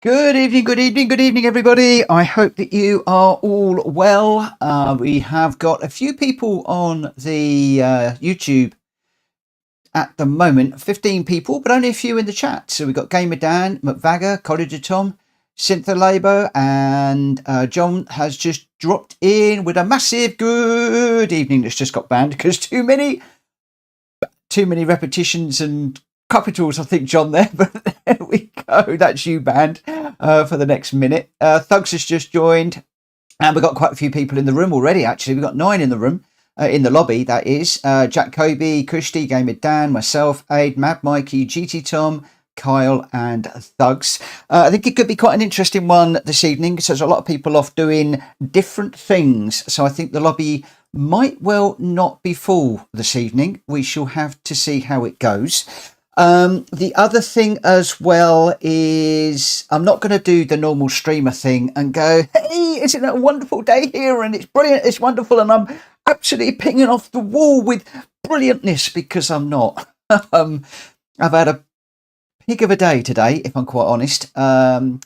Good evening, good evening, good evening, everybody. I hope that you are all well. We have got a few people on the YouTube at the moment, 15 people, but only a few in the chat. So we've got Gamer Dan, McVagger, Cottager Tom, Cynthia Labour, and John has just dropped in with a massive good evening that's just got banned because too many repetitions and capitals, I think, John, there, but there we go. That's you banned for the next minute. Thugs has just joined, and we've got quite a few people in the room already, actually. We've got 9 in the room, in the lobby, that is. Jack Kobe, Kushti, Gamer Dan, myself, Aid, Mad Mikey, GT Tom, Kyle, and Thugs. I think it could be quite an interesting one this evening, because there's a lot of people off doing different things, so I think the lobby might well not be full this evening. We shall have to see how it goes. The other thing as well is I'm not going to do the normal streamer thing and go, hey, isn't it a wonderful day here? And it's brilliant, it's wonderful. And I'm absolutely pinging off the wall with brilliantness, because I'm not. I've had a pig of a day today, if I'm quite honest. My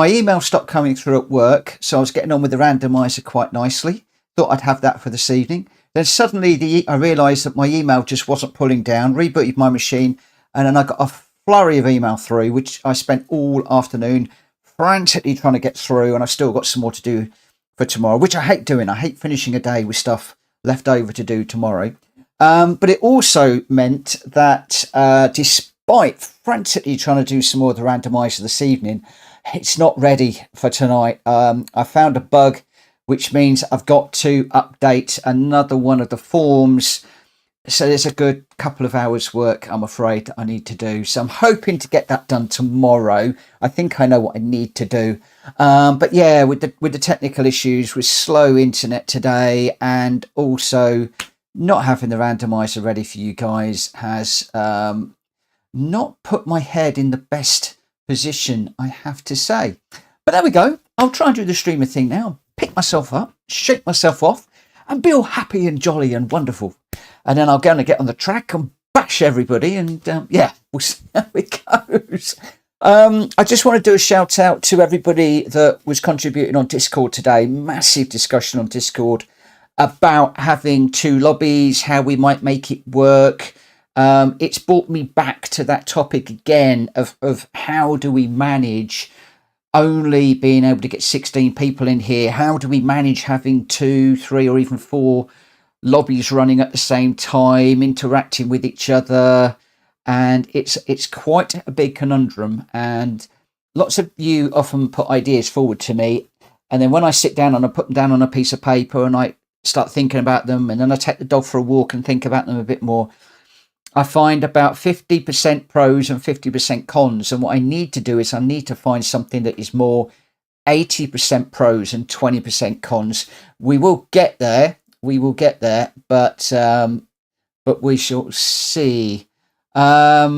email stopped coming through at work, so I was getting on with the randomizer quite nicely. Thought I'd have that for this evening. Then suddenly I realised that my email just wasn't pulling down, rebooted my machine, and then I got a flurry of email through, which I spent all afternoon frantically trying to get through, and I've still got some more to do for tomorrow, which I hate doing. I hate finishing a day with stuff left over to do tomorrow. But it also meant that despite frantically trying to do some more of the randomizer this evening, it's not ready for tonight. I found a bug, which means I've got to update another one of the forms. So there's a good couple of hours work, I'm afraid, that I need to do. So I'm hoping to get that done tomorrow. I think I know what I need to do. But yeah, with the technical issues, with slow internet today, and also not having the randomizer ready for you guys has not put my head in the best position, I have to say. But there we go. I'll try and do the streamer thing now. Pick myself up, shake myself off, and be all happy and jolly and wonderful. And then I'm going to get on the track and bash everybody. And yeah, we'll see how it goes. I just want to do a shout out to everybody that was contributing on Discord today. Massive discussion on Discord about having 2 lobbies, how we might make it work. It's brought me back to that topic again of how do we manage only being able to get 16 people in here? How do we manage having 2, 3, or even 4 lobbies running at the same time, interacting with each other? And it's quite a big conundrum, and lots of you often put ideas forward to me, and then when I sit down and I put them down on a piece of paper and I start thinking about them, and then I take the dog for a walk and think about them a bit more, I find about 50% pros and 50% cons. And what I need to do is I need to find something that is more 80% pros and 20% cons. We will get there. But we shall see. Yeah,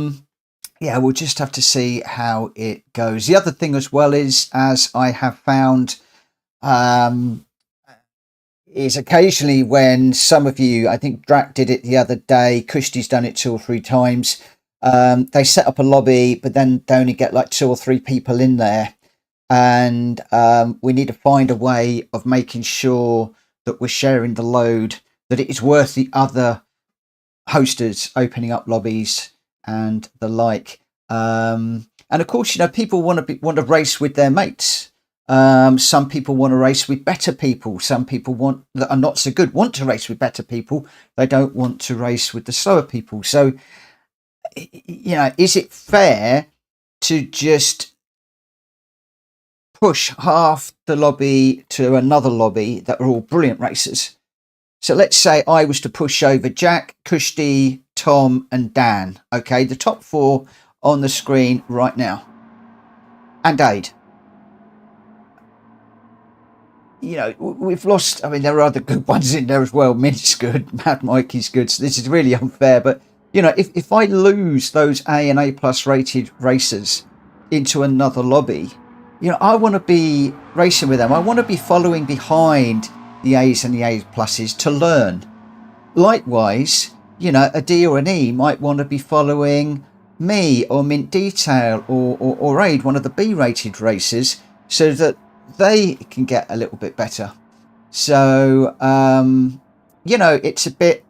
we'll just have to see how it goes. The other thing as well is, as I have found, is occasionally when some of you, I think Drac did it the other day, Kushti's done it 2 or 3 times, they set up a lobby, but then they only get like 2 or 3 people in there. And we need to find a way of making sure that we're sharing the load, that it is worth the other hosters opening up lobbies and the like. And of course, you know, people want to race with their mates. Some people want to race with better people. Some people that are not so good want to race with better people. They don't want to race with the slower people. So, you know, is it fair to just push half the lobby to another lobby that are all brilliant racers? So let's say I was to push over Jack, Kushti, Tom, and Dan. Okay, the top 4 on the screen right now. And Aid. You know, we've lost. I mean, there are other good ones in there as well. Mint's good, Mad Mikey's good. So this is really unfair. But, you know, if I lose those A and A plus rated racers into another lobby, you know, I want to be racing with them. I want to be following behind the A's and the A pluses to learn. Likewise, you know, a D or an E might want to be following me or Mint Detail or Aid, one of the B-rated races, so that they can get a little bit better. So, you know, it's a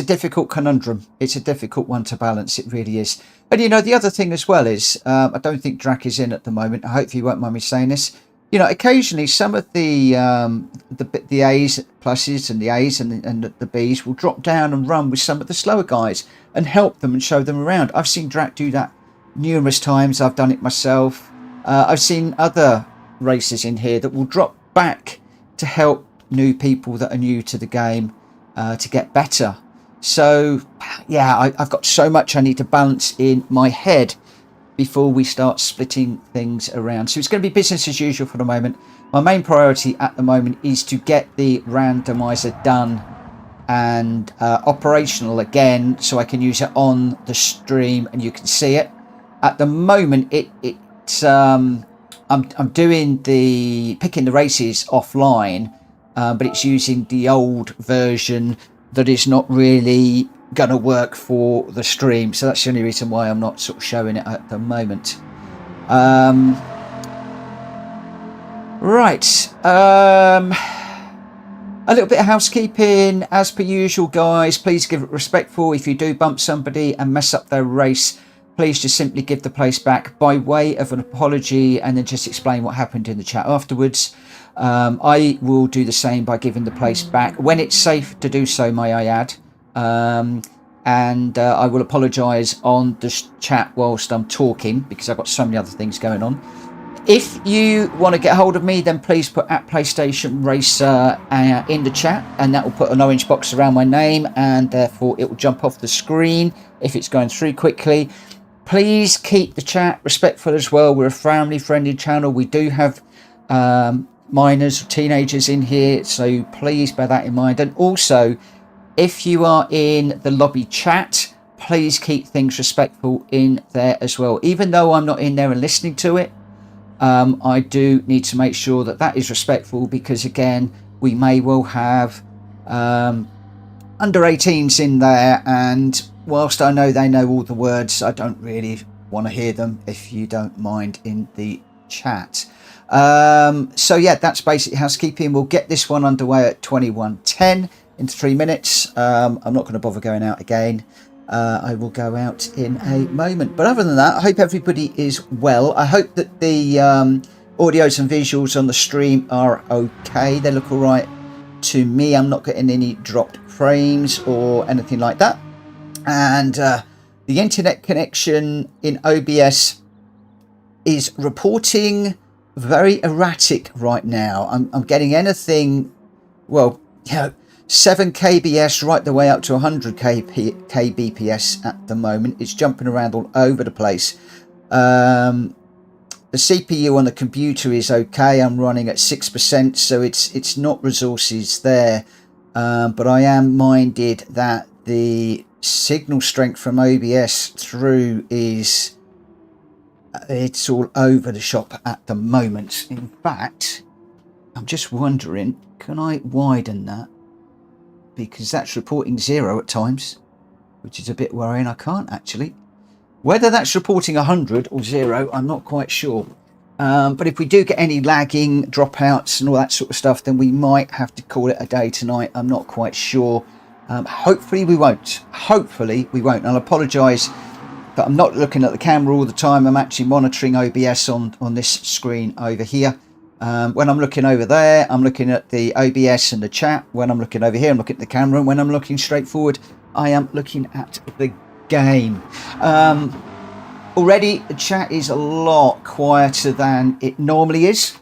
difficult conundrum. It's a difficult one to balance. It really is. And, you know, the other thing as well is, I don't think Drac is in at the moment. I hope you won't mind me saying this. You know, occasionally some of the A's pluses and the A's and the B's will drop down and run with some of the slower guys and help them and show them around. I've seen Drac do that numerous times. I've done it myself. I've seen other races in here that will drop back to help new people that are new to the game to get better. So, yeah, I've got so much I need to balance in my head before we start splitting things around. So it's going to be business as usual for the moment. My main priority at the moment is to get the randomizer done and operational again, so I can use it on the stream and you can see it. At the moment, I'm doing picking the races offline, but it's using the old version that is not really gonna work for the stream, so that's the only reason why I'm not sort of showing it at the moment. Right, a little bit of housekeeping as per usual, guys. Please give it respectful. If you do bump somebody and mess up their race, please just simply give the place back by way of an apology and then just explain what happened in the chat afterwards. I will do the same by giving the place back when it's safe to do so, may I add. And I will apologise on the chat whilst I'm talking because I've got so many other things going on. If you want to get hold of me, then please put at PlayStation Racer in the chat, and that will put an orange box around my name, and therefore it will jump off the screen if it's going through quickly. Please keep the chat respectful as well. We're a family-friendly channel. We do have minors, teenagers in here, so please bear that in mind. And also, if you are in the lobby chat, please keep things respectful in there as well. Even though I'm not in there and listening to it, I do need to make sure that that is respectful, because again, we may well have under 18s in there, and whilst I know they know all the words, I don't really want to hear them, if you don't mind, in the chat. So yeah, that's basically housekeeping. We'll get this one underway at 21:10 in 3 minutes. I'm not going to bother going out again. I will go out in a moment. But other than that, I hope everybody is well. I hope that the audios and visuals on the stream are okay. They look all right to me. I'm not getting any dropped frames or anything like that. And the internet connection in OBS is reporting very erratic right now. I'm getting anything, well, you know, 7 kbs right the way up to 100 kbps at the moment. It's jumping around all over the place. The CPU on the computer is okay. I'm running at 6%, so it's not resources there. But I am minded that the signal strength from OBS through is, it's all over the shop at the moment. In fact, I'm just wondering, can I widen that? Because that's reporting 0 at times, which is a bit worrying. I can't actually. Whether that's reporting 100 or 0, I'm not quite sure. But if we do get any lagging, dropouts and all that sort of stuff, then we might have to call it a day tonight. I'm not quite sure. Hopefully we won't. Hopefully we won't. I'll apologise that I'm not looking at the camera all the time. I'm actually monitoring OBS on this screen over here. When I'm looking over there, I'm looking at the OBS and the chat. When I'm looking over here, I'm looking at the camera. And when I'm looking straight forward, I am looking at the game. Already, the chat is a lot quieter than it normally is.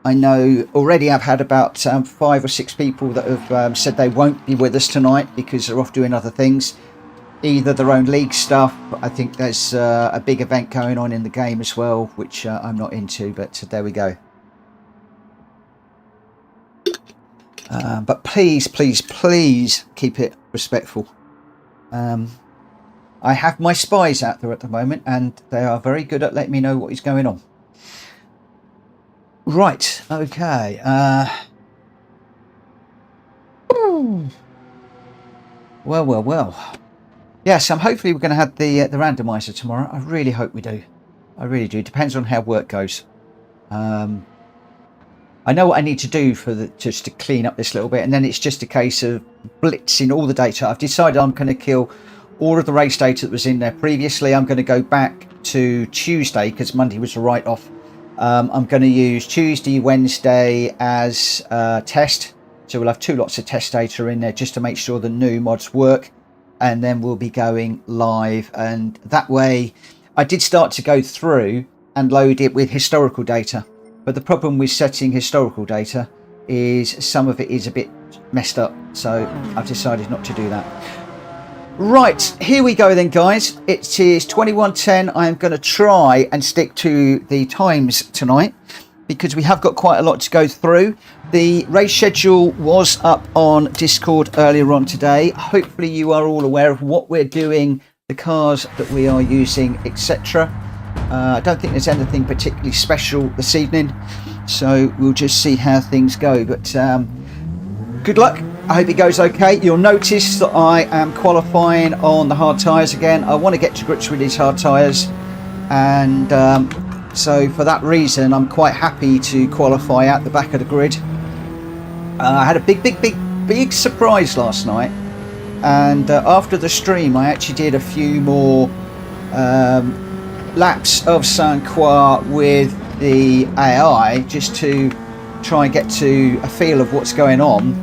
I know already I've had about 5 or 6 people that have said they won't be with us tonight because they're off doing other things. Either their own league stuff. I think there's a big event going on in the game as well, which I'm not into, but there we go. But please, please, please keep it respectful. I have my spies out there at the moment, and they are very good at letting me know what is going on. Right, okay. Well. Yes, hopefully we're going to have the randomizer tomorrow. I really hope we do. I really do. Depends on how work goes. I know what I need to do just to clean up this little bit, and then it's just a case of blitzing all the data. I've decided I'm going to kill all of the race data that was in there previously. I'm going to go back to Tuesday because Monday was a write-off. I'm going to use Tuesday, Wednesday as test. So we'll have 2 lots of test data in there just to make sure the new mods work. And then we'll be going live. And that way, I did start to go through and load it with historical data. But the problem with setting historical data is some of it is a bit messed up. So I've decided not to do that. Right, here we go then, guys. It is 21:10. I'm going to try and stick to the times tonight because we have got quite a lot to go through. The race schedule was up on Discord earlier on today. Hopefully you are all aware of what we're doing, the cars that we are using, etc. I don't think there's anything particularly special this evening, so we'll just see how things go. But good luck. I hope it goes okay. You'll notice that I am qualifying on the hard tyres again. I want to get to grips with these hard tyres, and so for that reason I'm quite happy to qualify at the back of the grid. I had a big surprise last night, and after the stream I actually did a few more laps of Saint Croix with the AI just to try and get to a feel of what's going on,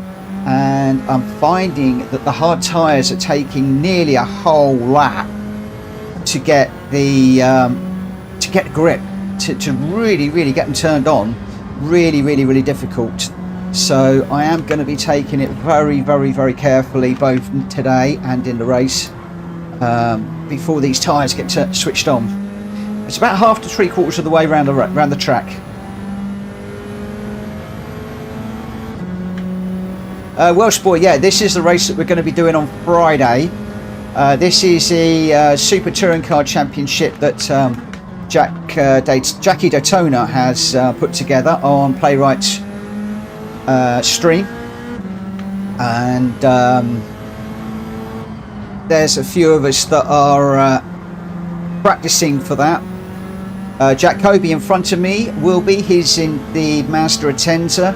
and I'm finding that the hard tyres are taking nearly a whole lap to get the grip, to really get them turned on. Really difficult. So I am going to be taking it very carefully both today and in the race before these tyres get switched on. It's about half to 3/4 of the way around the track. Welsh boy, yeah, this is the race that we're going to be doing on Friday. This is the Super Touring Car Championship that Jackie Daytona has put together on Playwright's stream, and there's a few of us that are practicing for that. Jacoby in front of me will be, he's in the Mazda Atenza.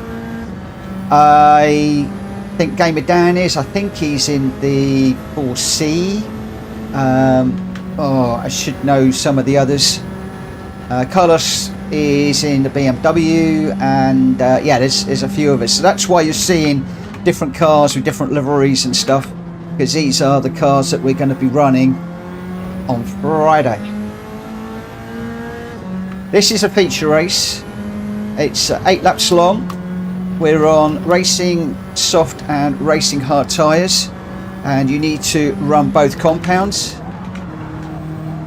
I think Gamer Dan is, I think he's in the 4C. I should know some of the others. Carlos is in the BMW, and yeah, there's a few of us. So that's why you're seeing different cars with different liveries and stuff, because these are the cars that we're going to be running on Friday. This is a feature race. It's 8 laps long. We're on racing soft and racing hard tyres, and you need to run both compounds.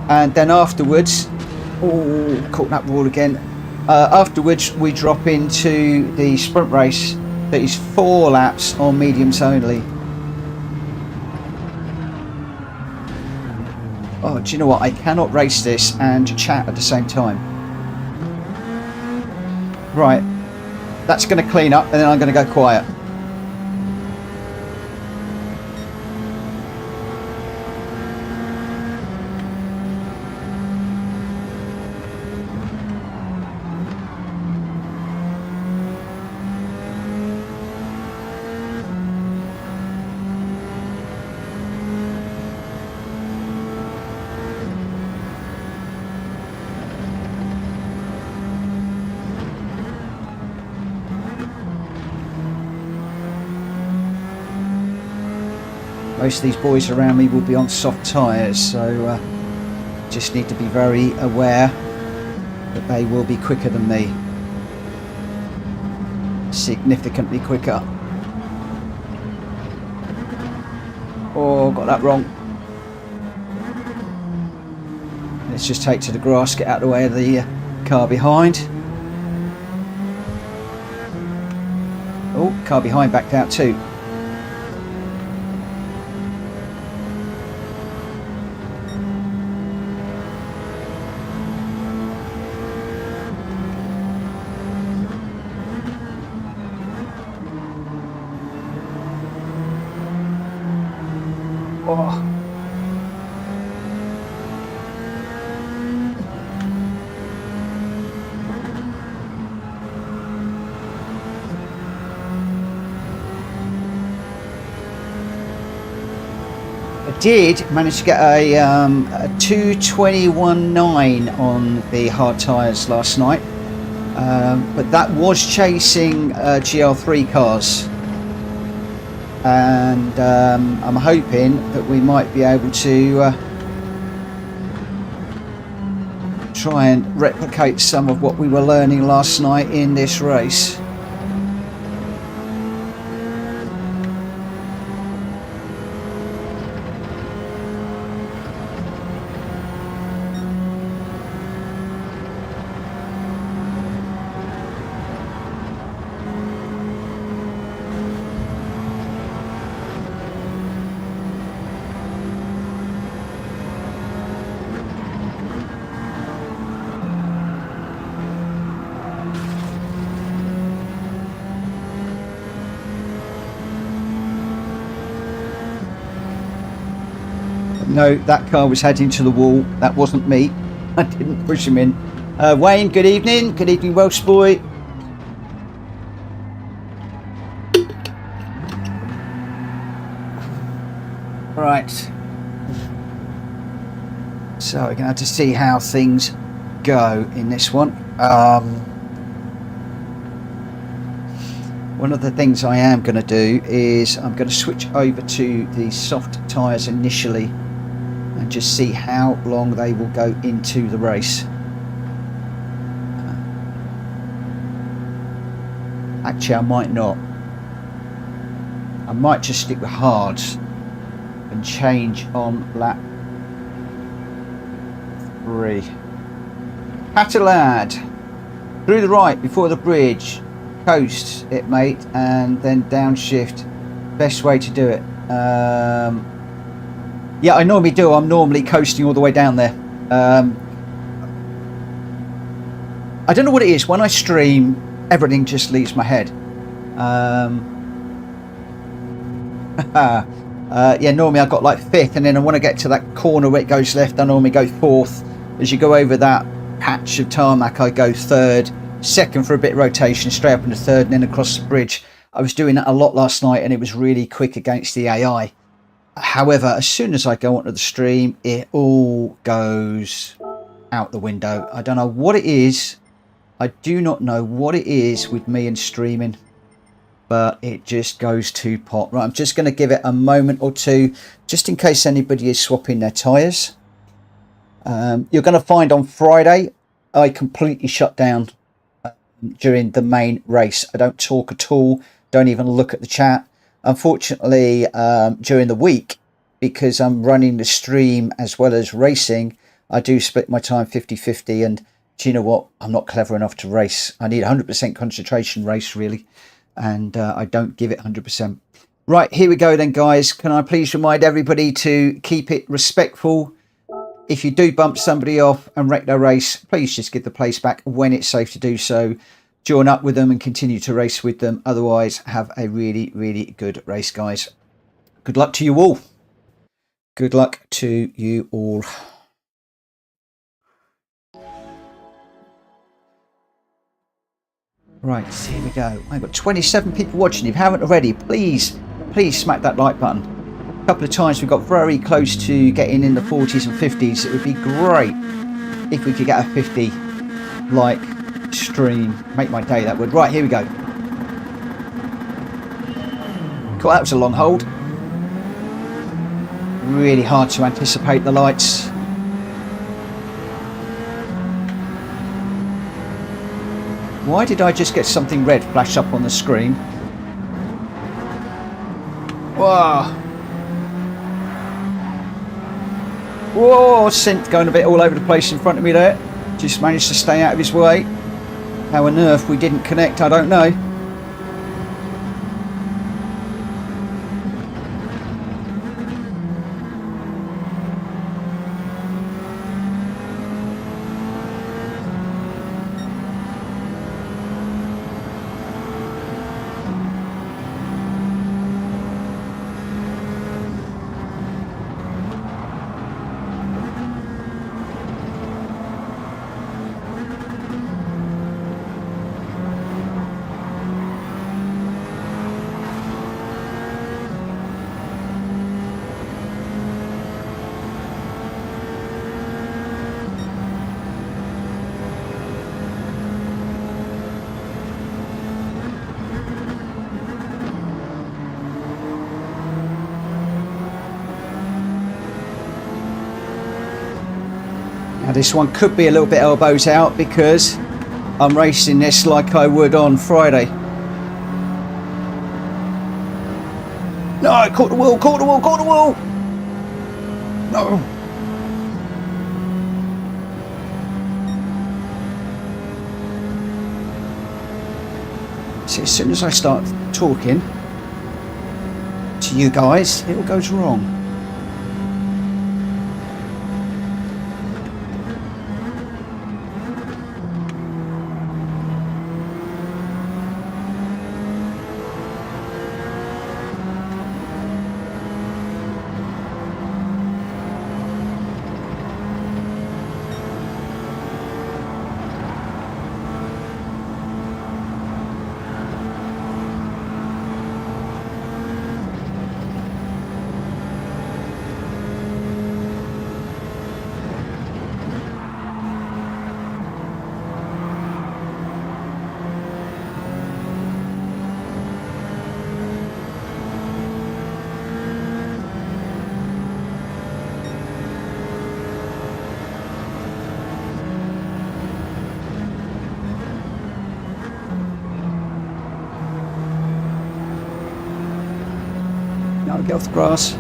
And then afterwards, caught that wall again. Afterwards we drop into the sprint race that is 4 laps on mediums only. Oh, do you know what? I cannot race this and chat at the same time. Right, that's going to clean up, and then I'm going to go quiet. Most of these boys around me will be on soft tyres, so just need to be very aware that they will be quicker than me. Significantly quicker. Oh, got that wrong. Let's just take to the grass, get out of the way of the car behind. Oh, car behind backed out too. did manage to get a 2:21.9 on the hard tyres last night, but that was chasing GL3 cars, and I'm hoping that we might be able to try and replicate some of what we were learning last night in this race. No, that car was heading to the wall. That wasn't me. I didn't push him in. Wayne, good evening. Good evening, Welsh boy. Right. So we're going to have to see how things go in this one. One of the things I am going to do is I'm going to switch over to the soft tyres initially and just see how long they will go into the race. Actually, I might not. I might just stick with hards and change on lap 3. Catalad through the right before the bridge, coast it, mate, and then downshift. Best way to do it. Yeah, I normally do. I'm normally coasting all the way down there. I don't know what it is. When I stream, everything just leaves my head. Yeah, normally I've got like 5th, and then I want to get to that corner where it goes left, I normally go 4th. As you go over that patch of tarmac, I go 3rd, 2nd for a bit of rotation, straight up into 3rd, and then across the bridge. I was doing that a lot last night, and it was really quick against the AI. However, as soon as I go onto the stream, it all goes out the window. I don't know what it is. I do not know what it is with me and streaming, but it just goes to pot. Right, I'm just going to give it a moment or two, just in case anybody is swapping their tyres. You're going to find on Friday, I completely shut down during the main race. I don't talk at all, don't even look at the chat. Unfortunately, during the week, because I'm running the stream as well as racing, I do split my time 50-50, and do you know what? I'm not clever enough to race. I need 100% concentration race, really, and I don't give it 100%. Right, here we go then, guys. Can I please remind everybody to keep it respectful? If you do bump somebody off and wreck their race, please just give the place back when it's safe to do so. Join up with them and continue to race with them. Otherwise, have a really, really good race, guys. Good luck to you all. Good luck to you all. Right, here we go. I've got 27 people watching. If you haven't already, please smack that like button. A couple of times we've got very close to getting in the 40s and 50s. It would be great if we could get a 50 like stream. Make my day, that would. Right, here we go. Cool, that was a long hold. Really hard to anticipate the lights. Why did I just get something red flash up on the screen? Whoa. Whoa, synth going a bit all over the place in front of me there. Just managed to stay out of his way. How on earth we didn't connect, I don't know. Now this one could be a little bit elbows out because I'm racing this like I would on Friday. No, I caught the wheel, caught the wheel, caught the wheel! No! See, as soon as I start talking to you guys, it all goes wrong. Now get off the grass.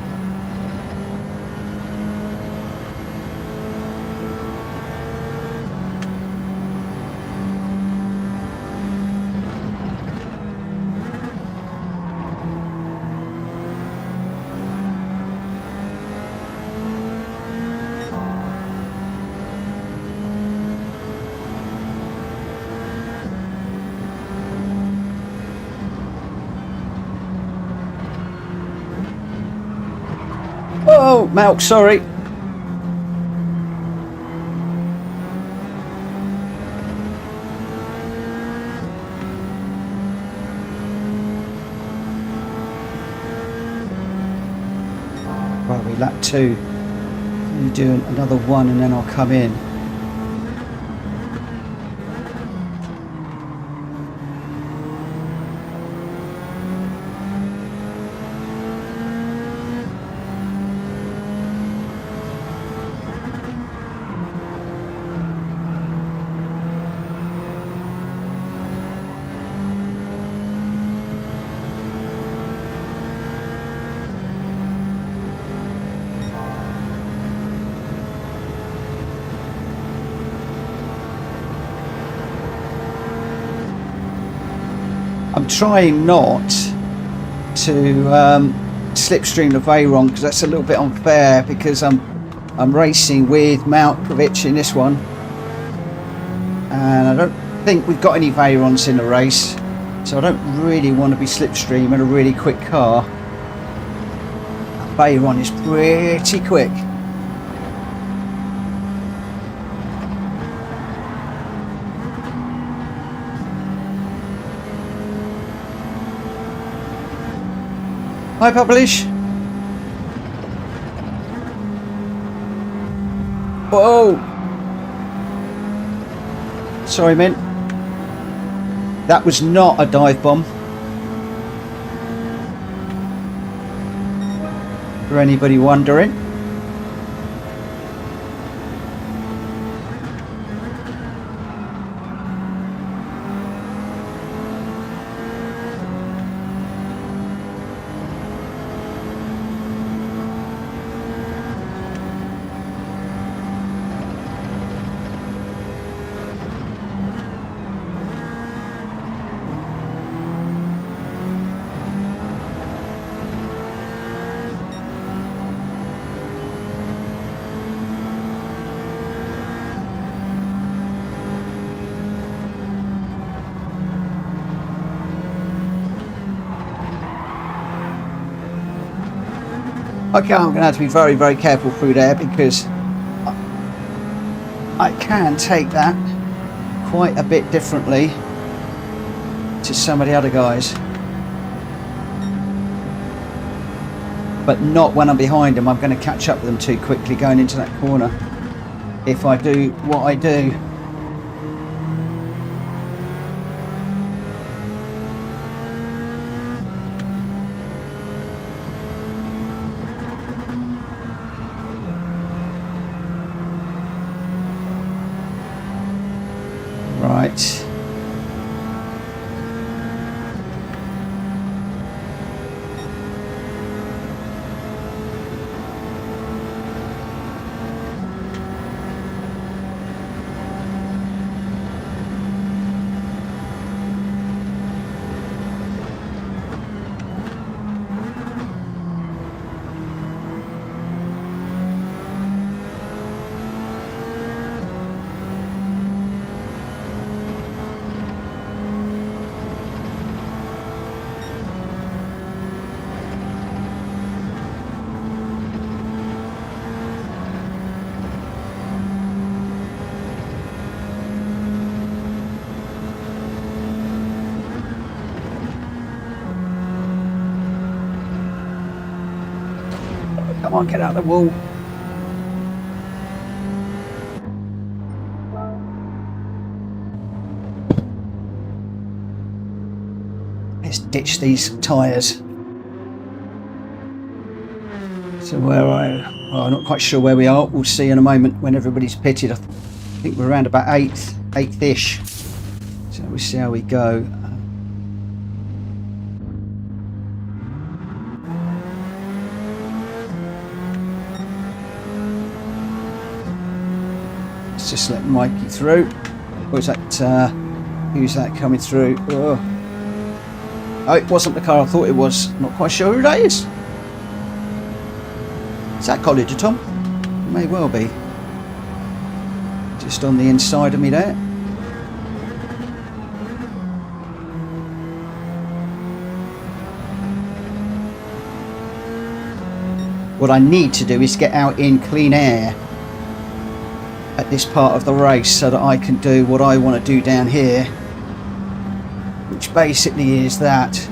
Oh, Malk, sorry. Right, we lap 2. You do another 1 and then I'll come in. I'm trying not to slipstream the Veyron because that's a little bit unfair because I'm racing with Malkovich in this one, and I don't think we've got any Veyrons in the race, so I don't really want to be slipstreaming a really quick car. Veyron is pretty quick. Hi, Publish. Whoa. Sorry, Mint. That was not a dive bomb. For anybody wondering. Okay, I'm going to have to be very, very careful through there because I can take that quite a bit differently to some of the other guys. But not when I'm behind them. I'm going to catch up with them too quickly going into that corner if I do what I do. Right. Come on, get out of the wall. Let's ditch these tyres. So where well, I'm not quite sure where we are. We'll see in a moment when everybody's pitted. I think we're around about eighth-ish. So we'll see how we go. Let's just let Mikey through. Or is that, who's that coming through? Oh, it wasn't the car I thought it was. Not quite sure who that is. Is that Colleger Tom? It may well be. Just on the inside of me there. What I need to do is get out in clean air at this part of the race so that I can do what I want to do down here, which basically is that.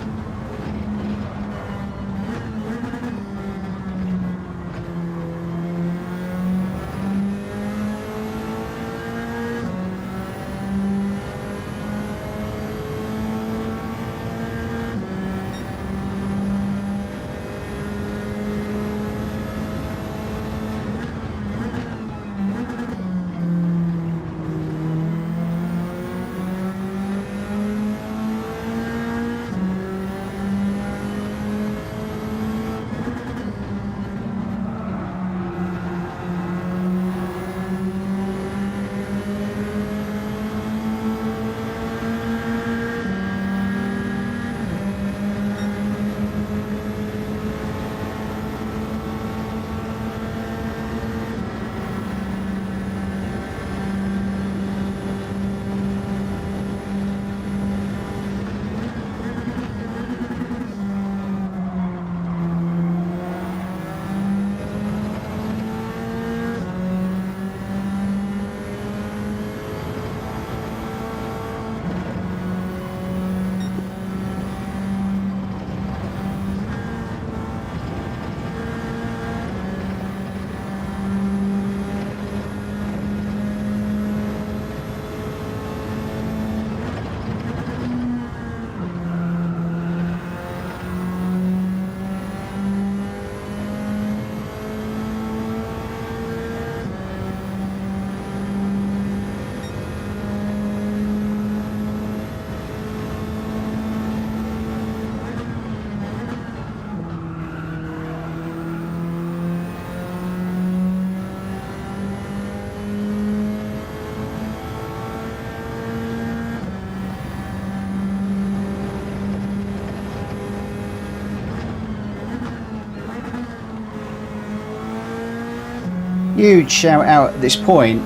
Huge shout out at this point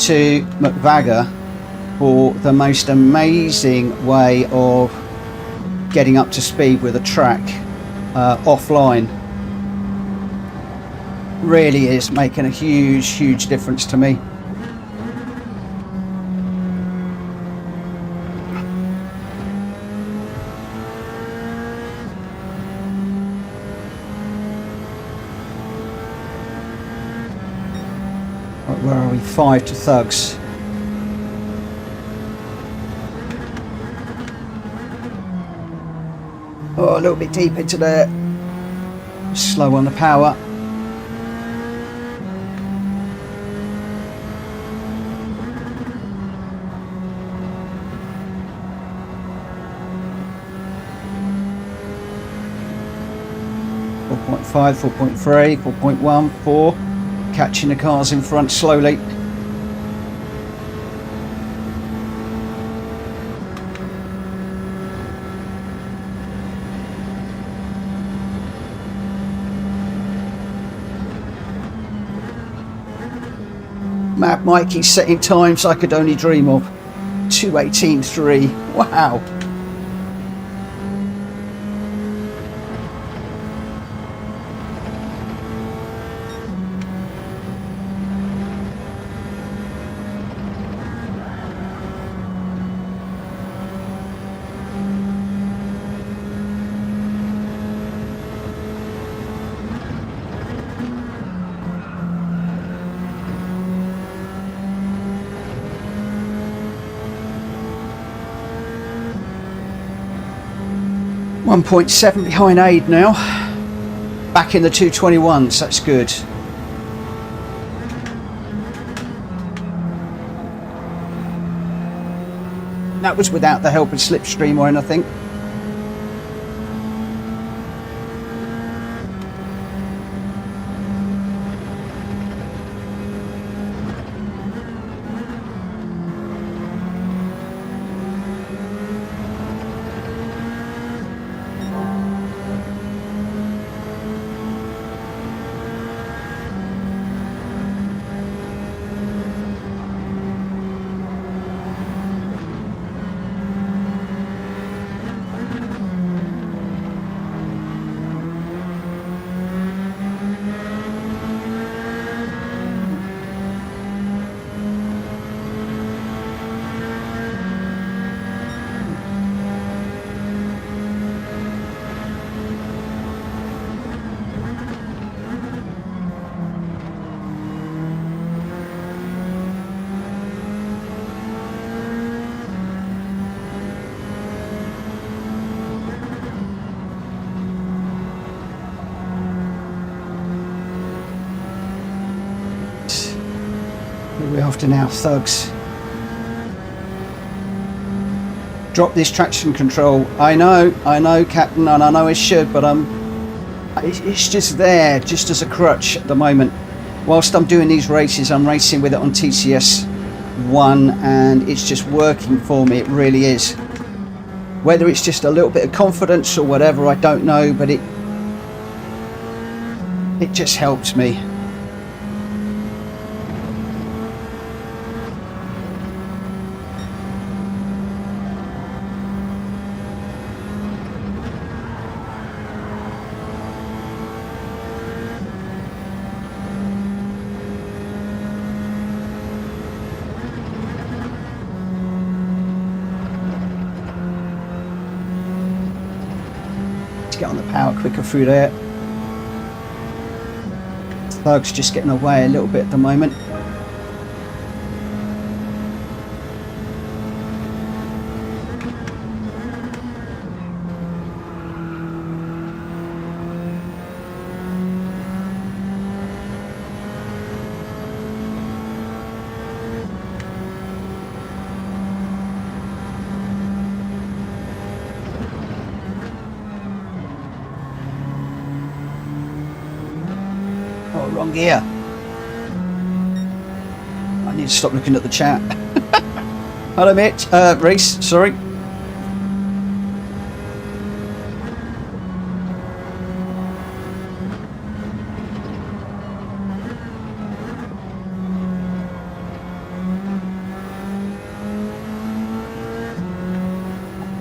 to McVagger for the most amazing way of getting up to speed with a track offline. Really is making a huge difference to me. Where are we? 5 to thugs. Oh, a little bit deep into there. Slow on the power. 4.5, 4.3, 4.1, 4. Catching the cars in front slowly. Mad Mikey's setting times I could only dream of. 2:18.3. Wow. .7 behind Aid now. Back in the 221s, that's good. That was without the help of slipstream or anything. We're after now, thugs. Drop this traction control. I know, Captain, and I know it should, but it's just there, just as a crutch at the moment. Whilst I'm doing these races, I'm racing with it on TCS 1, and it's just working for me. It really is. Whether it's just a little bit of confidence or whatever, I don't know, but it just helps me. Get on the power quicker through there. Thug's just getting away a little bit at the moment. Wrong gear. I need to stop looking at the chat. Hello, mate. Reese, sorry.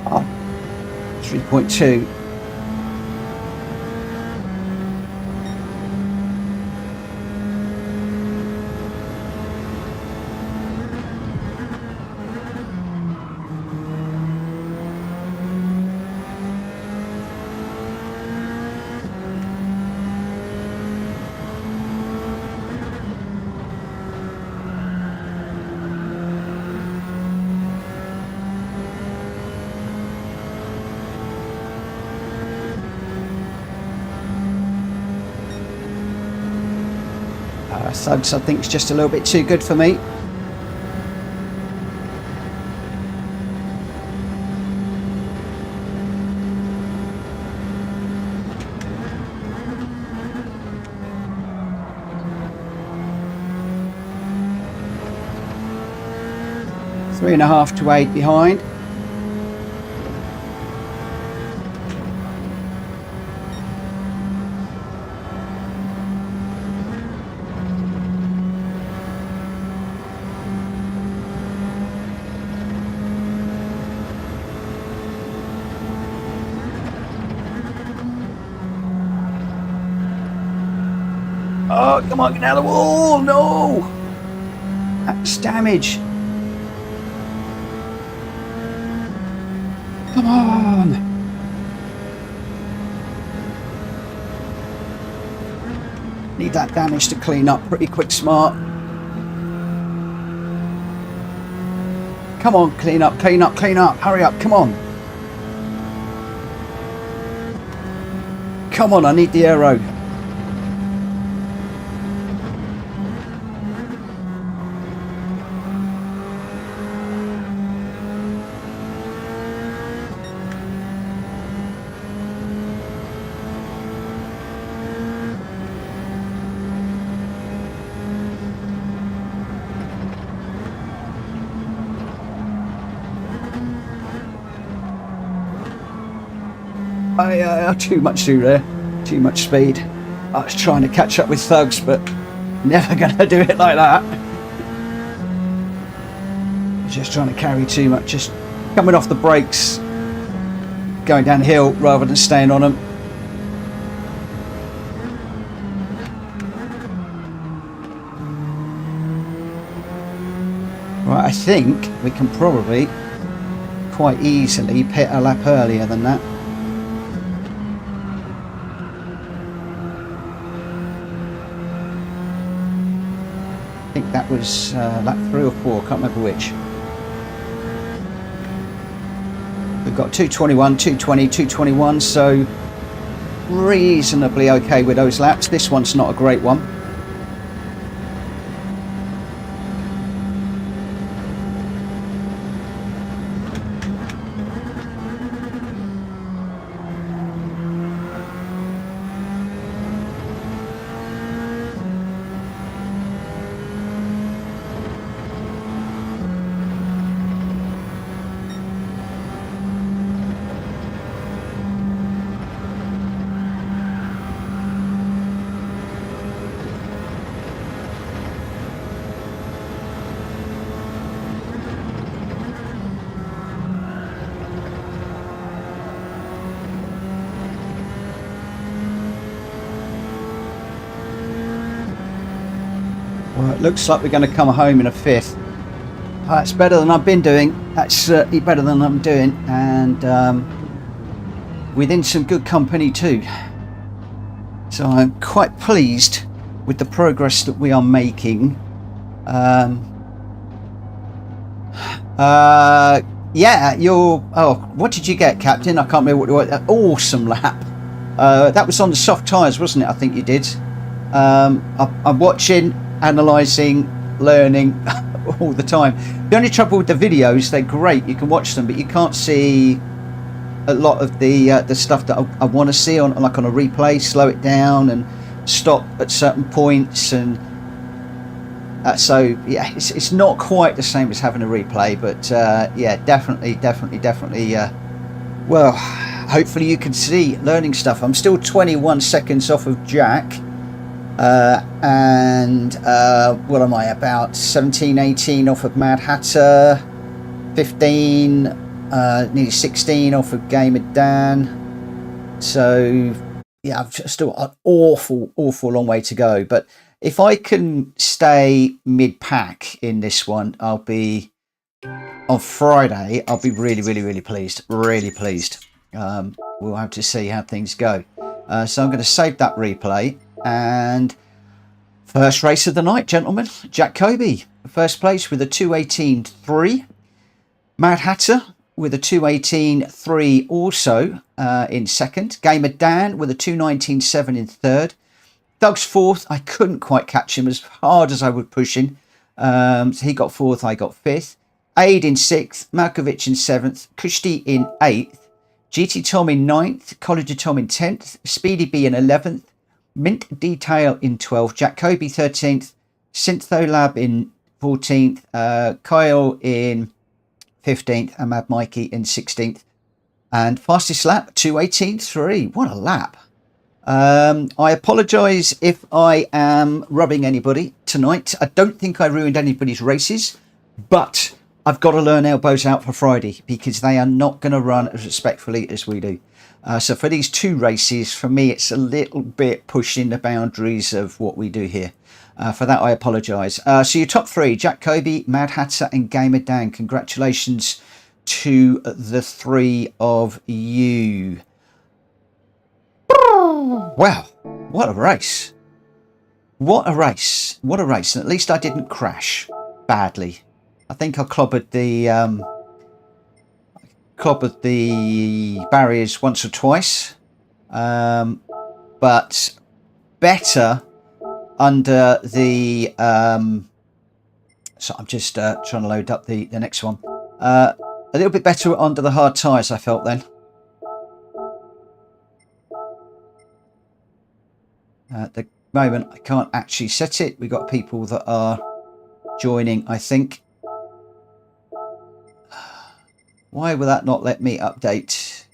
Oh, 3.2. Thugs, I think, is just a little bit too good for me. 3.5 to 8 behind. Oh, come on, get out of the wall! No! That's damage. Come on! Need that damage to clean up pretty quick, smart. Come on, clean up, clean up, clean up. Hurry up, come on. Come on, I need the aero. Too much through there, too much speed. I was trying to catch up with thugs, but never gonna do it like that. Just trying to carry too much, just coming off the brakes, going downhill rather than staying on them. Right, I think we can probably quite easily pit a lap earlier than that. I think that was lap 3 or 4, can't remember which. We've got 221, 220, 221, so reasonably okay with those laps. This one's not a great one. Well, it looks like we're going to come home in a 5th. That's better than I've been doing. That's certainly better than I'm doing, and within some good company too. So I'm quite pleased with the progress that we are making. Yeah, you're... Oh, what did you get, Captain? I can't remember what... Awesome lap. That was on the soft tyres, wasn't it? I think you did. I'm watching, analysing, learning all the time. The only trouble with the videos, they're great. You can watch them, but you can't see a lot of the stuff that I want to see on, like on a replay. Slow it down and stop at certain points, and so yeah, it's not quite the same as having a replay, but yeah, definitely. Well, hopefully you can see learning stuff. I'm still 21 seconds off of Jack, and what am I, about 17, 18 off of Mad Hatter, 15, nearly 16 off of Gamer Dan. So yeah, I've still an awful long way to go, but if I can stay mid-pack in this one, I'll be, on Friday, I'll be really pleased. Really pleased. We'll have to see how things go. So I'm going to save that replay. And first race of the night, gentlemen. Jack Kobe, first place with a 2:18.3. Mad Hatter with a 2:18.3 also in second. Gamer Dan with a 2:19.7 in third. Doug's fourth. I couldn't quite catch him as hard as I would push him. So he got fourth, I got fifth. Aid in sixth. Malkovich in seventh. Kushti in eighth. GT Tom in ninth. Colleger Tom in 10th. Speedy B in 11th. Mint Detail in 12th. Jack Kobe 13th. Syntho Lab in 14th. Kyle in 15th, and Mad Mikey in 16th. And fastest lap, 2:18.3. What a lap. I apologise if I am rubbing anybody tonight. I don't think I ruined anybody's races, but I've got to learn elbows out for Friday because they are not going to run as respectfully as we do. So for these 2 races, for me, it's a little bit pushing the boundaries of what we do here. For that, I apologise. So your top 3, Jack Kobe, Mad Hatter and Gamer Dan. Congratulations to the 3 of you. Wow, what a race. What a race. What a race. And at least I didn't crash badly. I think I clobbered the barriers once or twice. But better under the so I'm just trying to load up the next one. A little bit better under the hard tyres, I felt then. At the moment I can't actually set it. We've got people that are joining, I think. Why will that not let me update?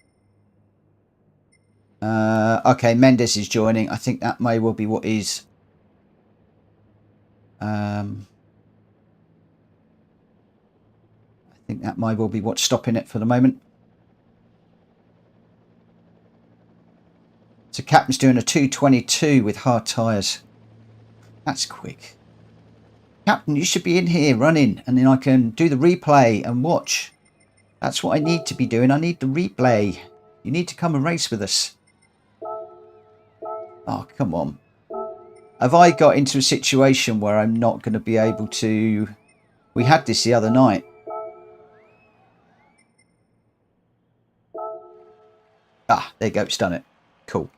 Okay, Mendes is joining. I think that may well be what is I think that might well be what's stopping it for the moment. So Captain's doing a 2:22 with hard tyres. That's quick. Captain, you should be in here running, and then I can do the replay and watch. That's what I need to be doing. I need the replay. You need to come and race with us. Oh, come on. Have I got into a situation where I'm not going to be able to... We had this the other night. Ah, there you go. It's done it. Cool.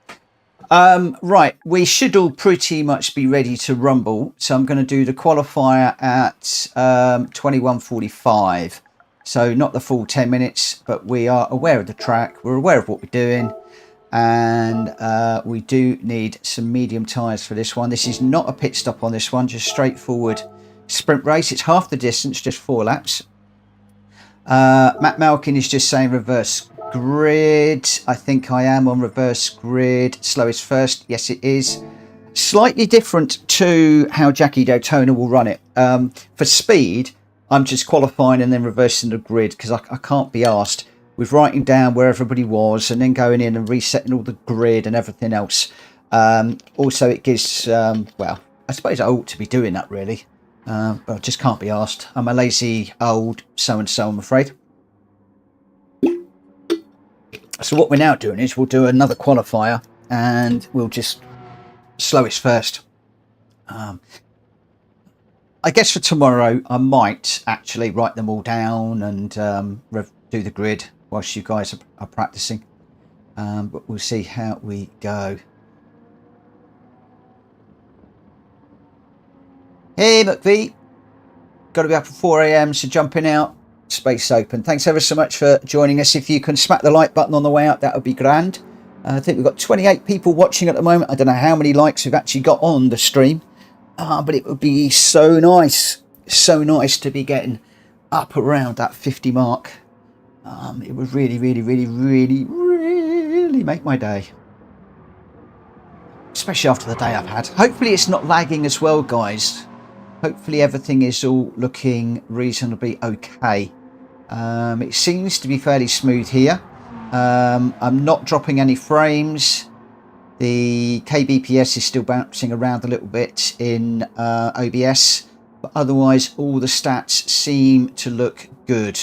Right, we should all pretty much be ready to rumble. So I'm going to do the qualifier at 21:45. So not the full 10 minutes, but we are aware of the track. We're aware of what we're doing. And we do need some medium tyres for this one. This is not a pit stop on this one, just straightforward sprint race. It's half the distance, just 4 laps. Matt Malkin is just saying reverse grid. I think I am on reverse grid. Slowest first. Yes, it is. Slightly different to how Jackie Daytona will run it. For speed, I'm just qualifying and then reversing the grid because I can't be asked with writing down where everybody was and then going in and resetting all the grid and everything else. Also, it gives, well, I suppose I ought to be doing that really, but I just can't be asked. I'm a lazy old so-and-so, I'm afraid. So what we're now doing is we'll do another qualifier and we'll just slowest first. I guess for tomorrow I might actually write them all down and do the grid whilst you guys are practicing. But we'll see how we go. Hey McVie, got to be up at 4 AM, so jumping out. Space open. Thanks ever so much for joining us. If you can smack the like button on the way out, that would be grand. I think we've got 28 people watching at the moment. I don't know how many likes we've actually got on the stream, but it would be so nice to be getting up around that 50 mark. It would really make my day, especially after the day I've had. Hopefully it's not lagging as well, guys. Hopefully everything is all looking reasonably okay. It seems to be fairly smooth here. I'm not dropping any frames. The kbps is still bouncing around a little bit in OBS, but otherwise all the stats seem to look good.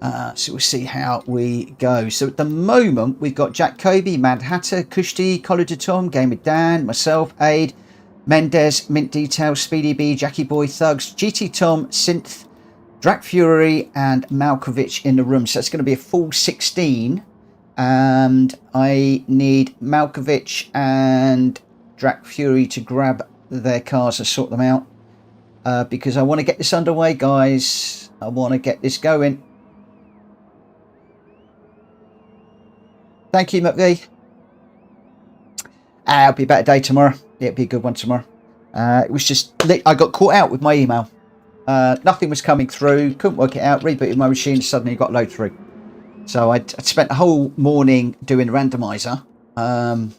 So we'll see how we go. So at the moment we've got Jack Kobe, Mad Hatter, Kushti, Collar de Tom, Gamer Dan, myself, Aid, Mendes, Mint Detail, Speedy B, Jackie Boy, Thugs, GT Tom, Synth, Drac Fury and Malkovich in the room. So it's going to be a full 16, and I need Malkovich and Drac Fury to grab their cars and sort them out, because I want to get this underway, guys. I want to get this going. Thank you, McVie. It'll be a better day tomorrow. It'll be a good one tomorrow. It was just I got caught out with my email. Nothing was coming through. Couldn't work it out. Rebooted my machine. Suddenly got load through. So I'd spent the whole morning doing randomizer. And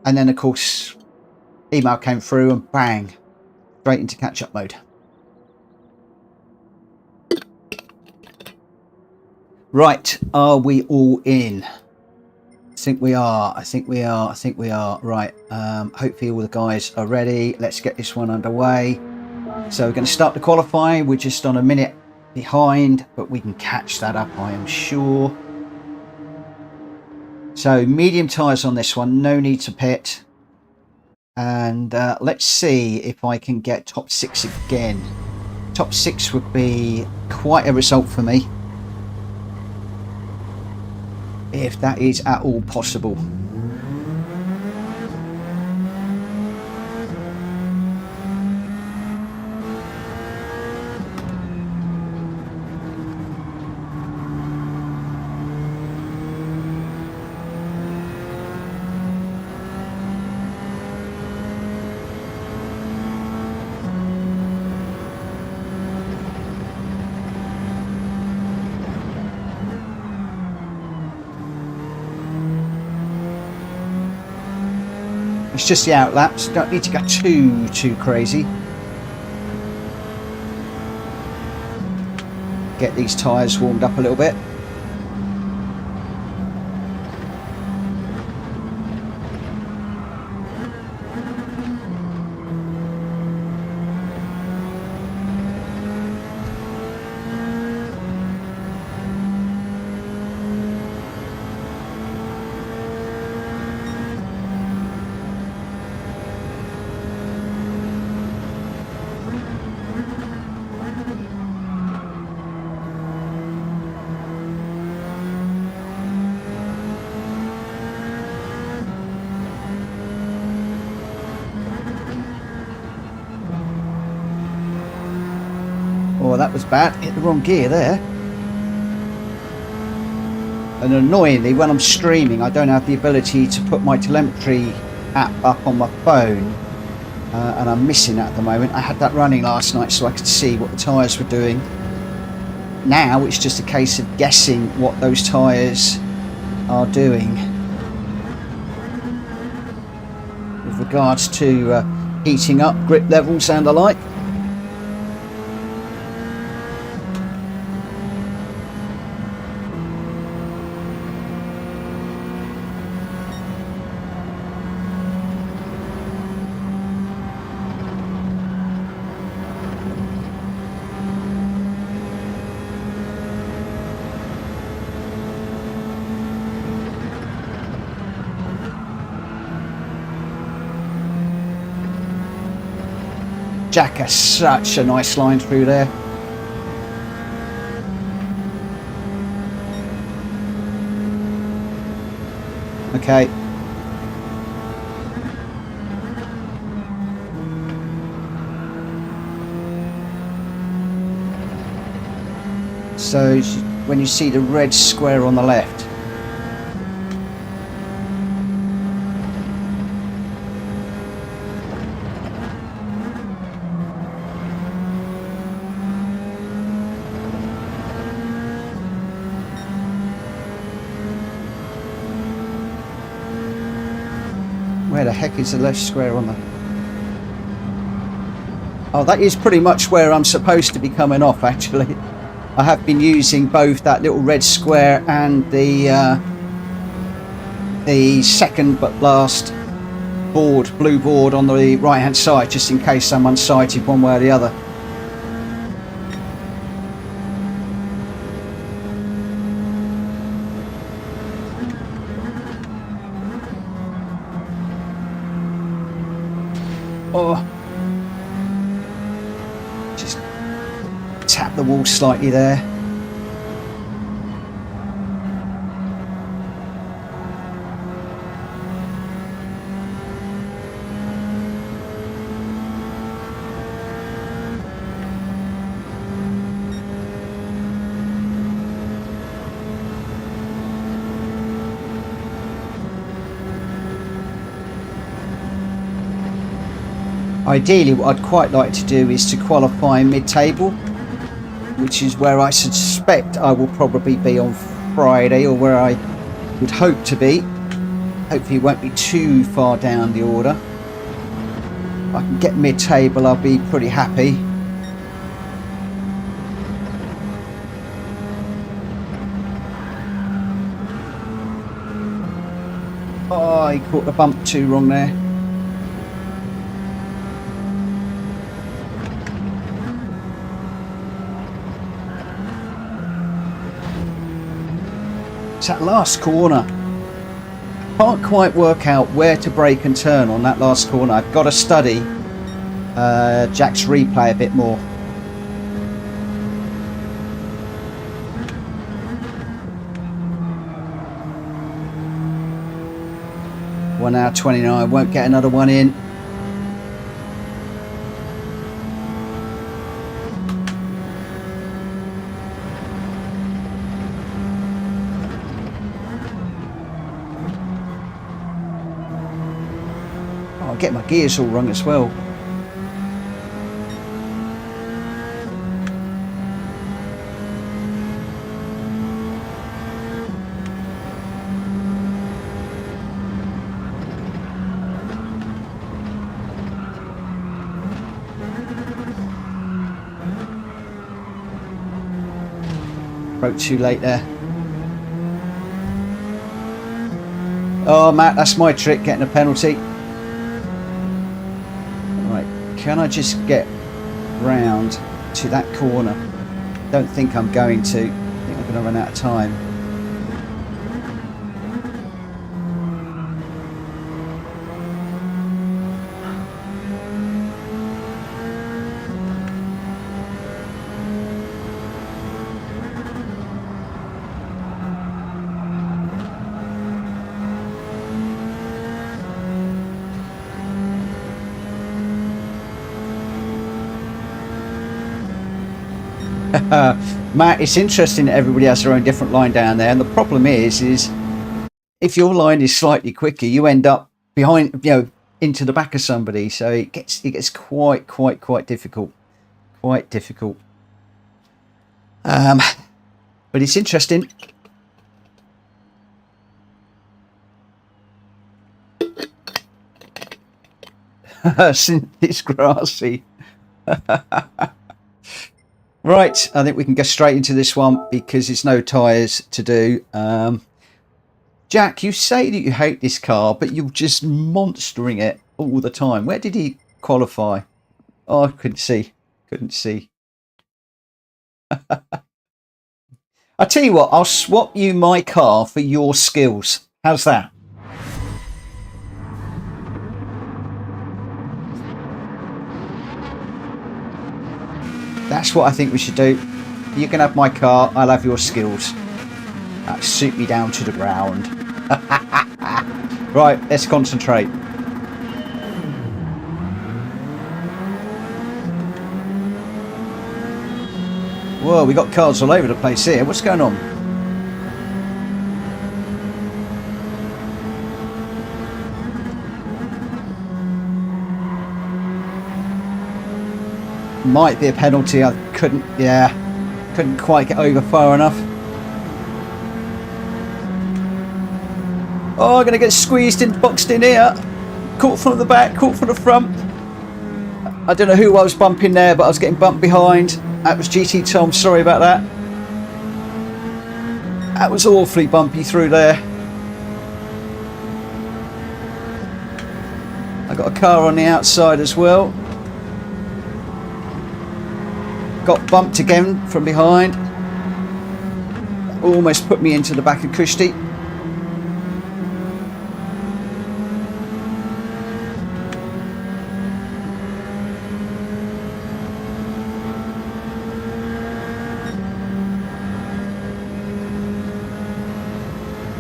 then, of course, email came through and bang, straight into catch-up mode. Right, are we all in? I think we are. Right, hopefully all the guys are ready. Let's get this one underway. So we're going to start the qualifying. We're just on a minute behind, but we can catch that up, I am sure. So medium tyres on this one, no need to pit. And let's see if I can get top 6 again. Top 6 would be quite a result for me, if that is at all possible. It's just the outlaps, don't need to go too crazy. Get these tyres warmed up a little bit. Oh, that was bad. Hit the wrong gear there. And annoyingly, when I'm streaming, I don't have the ability to put my telemetry app up on my phone. And I'm missing that at the moment. I had that running last night so I could see what the tyres were doing. Now it's just a case of guessing what those tyres are doing with regards to heating up, grip levels and the like. Jack has such a nice line through there. Okay. So when you see the red square on the left, where the heck is the left square on the... Oh, that is pretty much where I'm supposed to be coming off, actually. I have been using both that little red square and the second but last board, blue board on the right hand side, just in case I'm unsighted one way or the other. Oh, just tap the wall slightly there. Ideally, what I'd quite like to do is to qualify mid-table, which is where I suspect I will probably be on Friday, or where I would hope to be. Hopefully it won't be too far down the order. If I can get mid-table, I'll be pretty happy. Oh, he caught the bump too wrong there. It's that last corner. Can't quite work out where to brake and turn on that last corner. I've got to study Jack's replay a bit more. One hour 29, won't get another one in. Oh, I'll get my gears all wrong as well. Broke too late there. Oh, Matt, that's my trick, getting a penalty. Right, can I just get round to that corner? Don't think I'm going to. I think I'm going to run out of time. Matt, it's interesting that everybody has their own different line down there, and the problem is if your line is slightly quicker, you end up behind, into the back of somebody. So it gets quite difficult, quite difficult. But it's interesting. It's grassy. Right, I think we can go straight into this one because there's no tyres to do. Jack, you say that you hate this car, but you're just monstering it all the time. Where did he qualify? Oh, I couldn't see. Couldn't see. I'll tell you what, I'll swap you my car for your skills. How's that? That's what I think we should do. You can have my car, I'll have your skills. That suit me down to the ground. Right, let's concentrate. Whoa, we got cars all over the place here. What's going on? Might be a penalty. I couldn't quite get over far enough. Oh, I'm going to get squeezed and boxed in here. Caught from the back, caught from the front. I don't know who I was bumping there, but I was getting bumped behind. That was GT Tom, sorry about that. That was awfully bumpy through there. I got a car on the outside as well. Got bumped again from behind. Almost put me into the back of Kushti.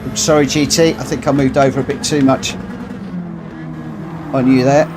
I'm sorry, GT. I think I moved over a bit too much on you there.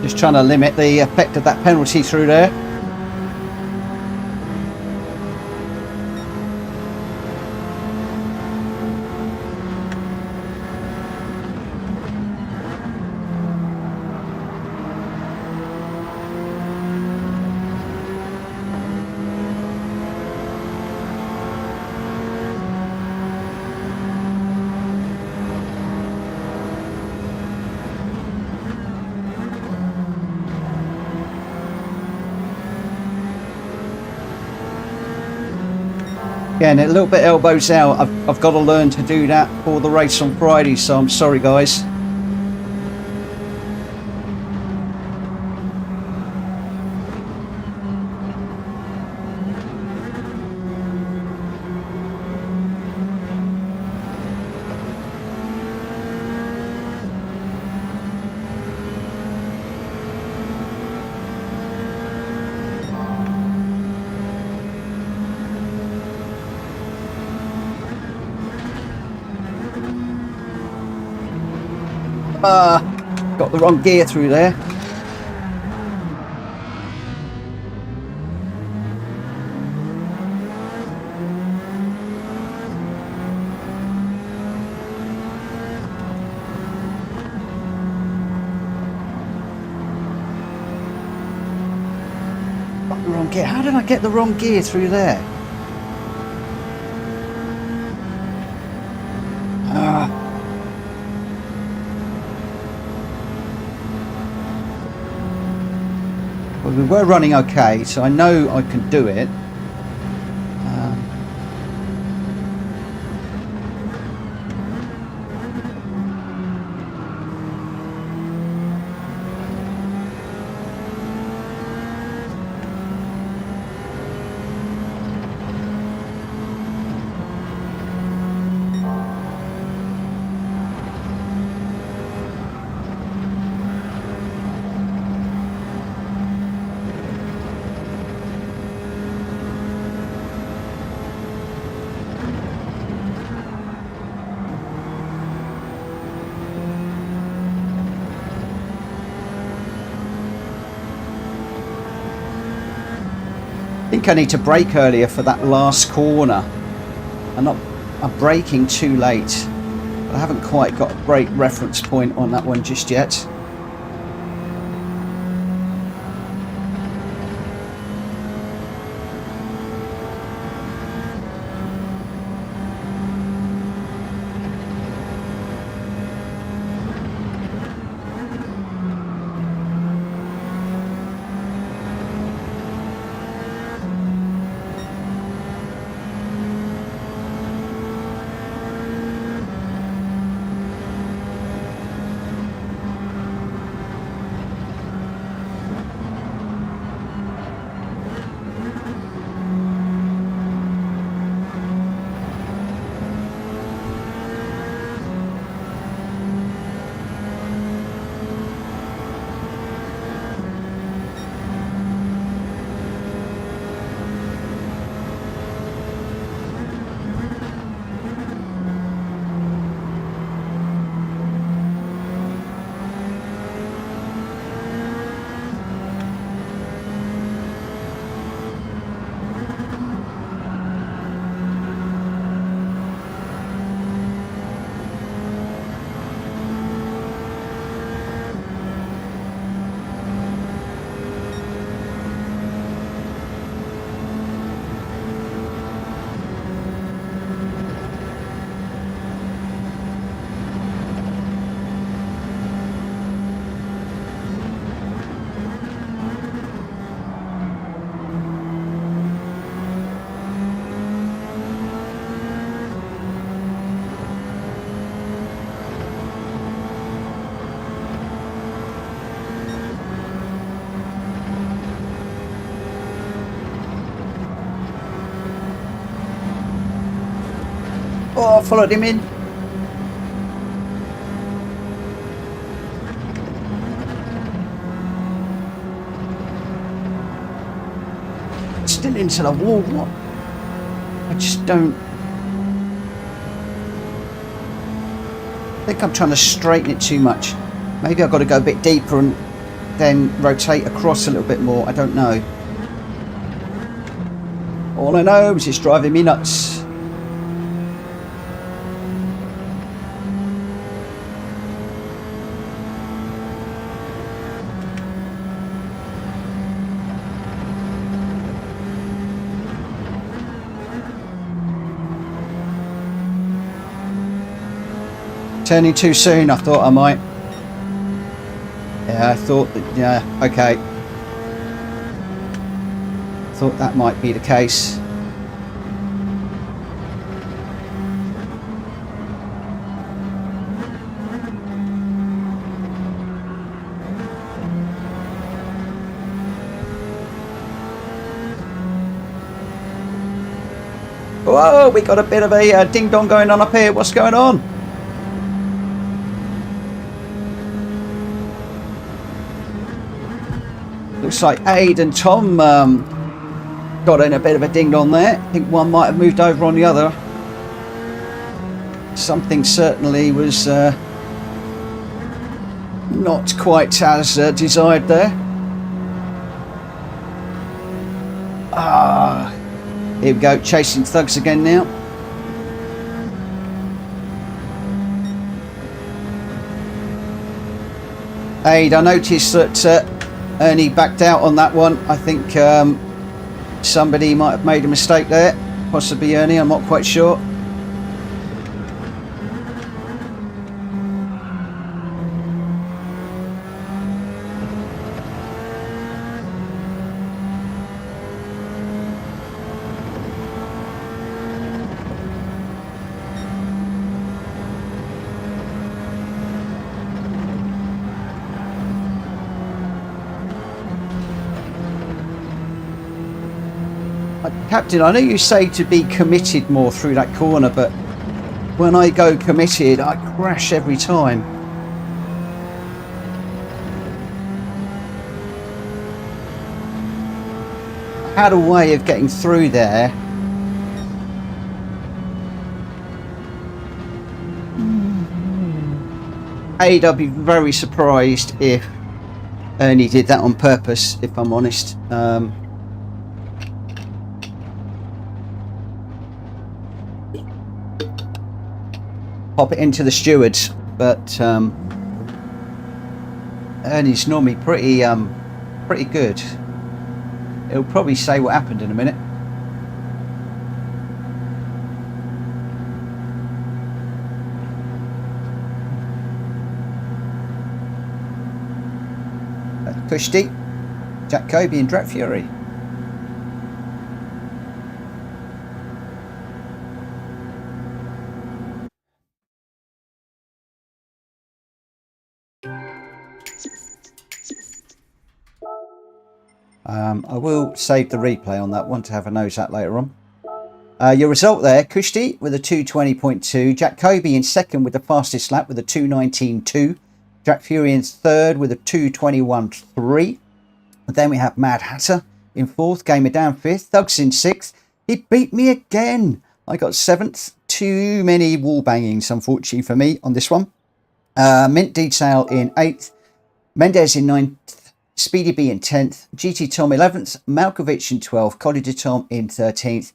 Just trying to limit the effect of that penalty through there. Again, a little bit elbows out. I've got to learn to do that for the race on Friday, so I'm sorry, guys. Got the wrong gear through there. Got the wrong gear. How did I get the wrong gear through there? We were running okay, so I know I can do it. I think I need to brake earlier for that last corner. I'm braking too late. I haven't quite got a brake reference point on that one just yet. Oh, I followed him in. Still into the wall. What? I just don't. I think I'm trying to straighten it too much. Maybe I've got to go a bit deeper and then rotate across a little bit more. I don't know. All I know is it's driving me nuts. Turning too soon, I thought I might. Yeah, I thought that, yeah, okay. Thought that might be the case. Whoa, we got a bit of a ding-dong going on up here. What's going on? Looks like Aid and Tom got in a bit of a ding-dong there. I think one might have moved over on the other. Something certainly was not quite as desired there. Ah, here we go, chasing thugs again now. Aid, I noticed that Ernie backed out on that one. I think somebody might have made a mistake there. Possibly Ernie, I'm not quite sure. Captain, I know you say to be committed more through that corner, but when I go committed, I crash every time. I had a way of getting through there. I'd be very surprised if Ernie did that on purpose, if I'm honest. Pop it into the stewards, but Ernie's normally pretty good. He'll probably say what happened in a minute. Kushti, Jacoby and Drat Fury. I will save the replay on that one to have a nose at later on. Your result there, Kushti with a 220.2, Jacoby in second with the fastest lap with a 219.2, Jack Fury in third with a 221.3. Then we have Mad Hatter in fourth, Gamer Down fifth, Thugs in sixth. He beat me again. I got seventh. Too many wall bangings, unfortunately for me on this one. Mint Detail in eighth, Mendez in ninth, Speedy B in 10th, GT Tom 11th, Malkovich in 12th, Collie de Tom in 13th,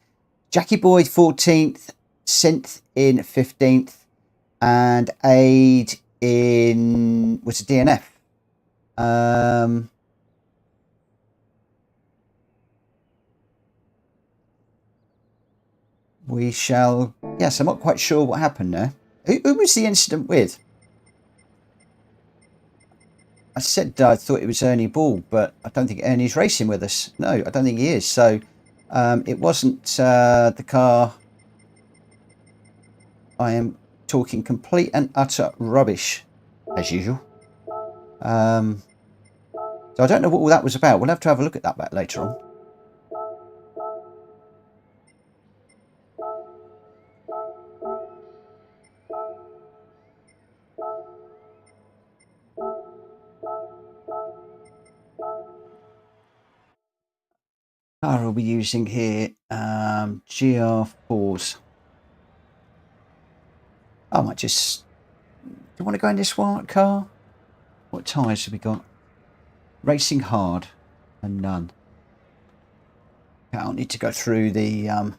Jackie Boy 14th, Synth in 15th, and Aid in, what's a DNF? We shall, yes, I'm not quite sure what happened there. Who was the incident with? I said I thought it was Ernie Ball, but I don't think Ernie's racing with us. No, I don't think he is. So it wasn't the car. I am talking complete and utter rubbish, as usual. So I don't know what all that was about. We'll have to have a look at that back later on. car we'll be using here, GR4s. I might just... Do you want to go in this white car? What tyres have we got? Racing hard and none. I'll need to go through the...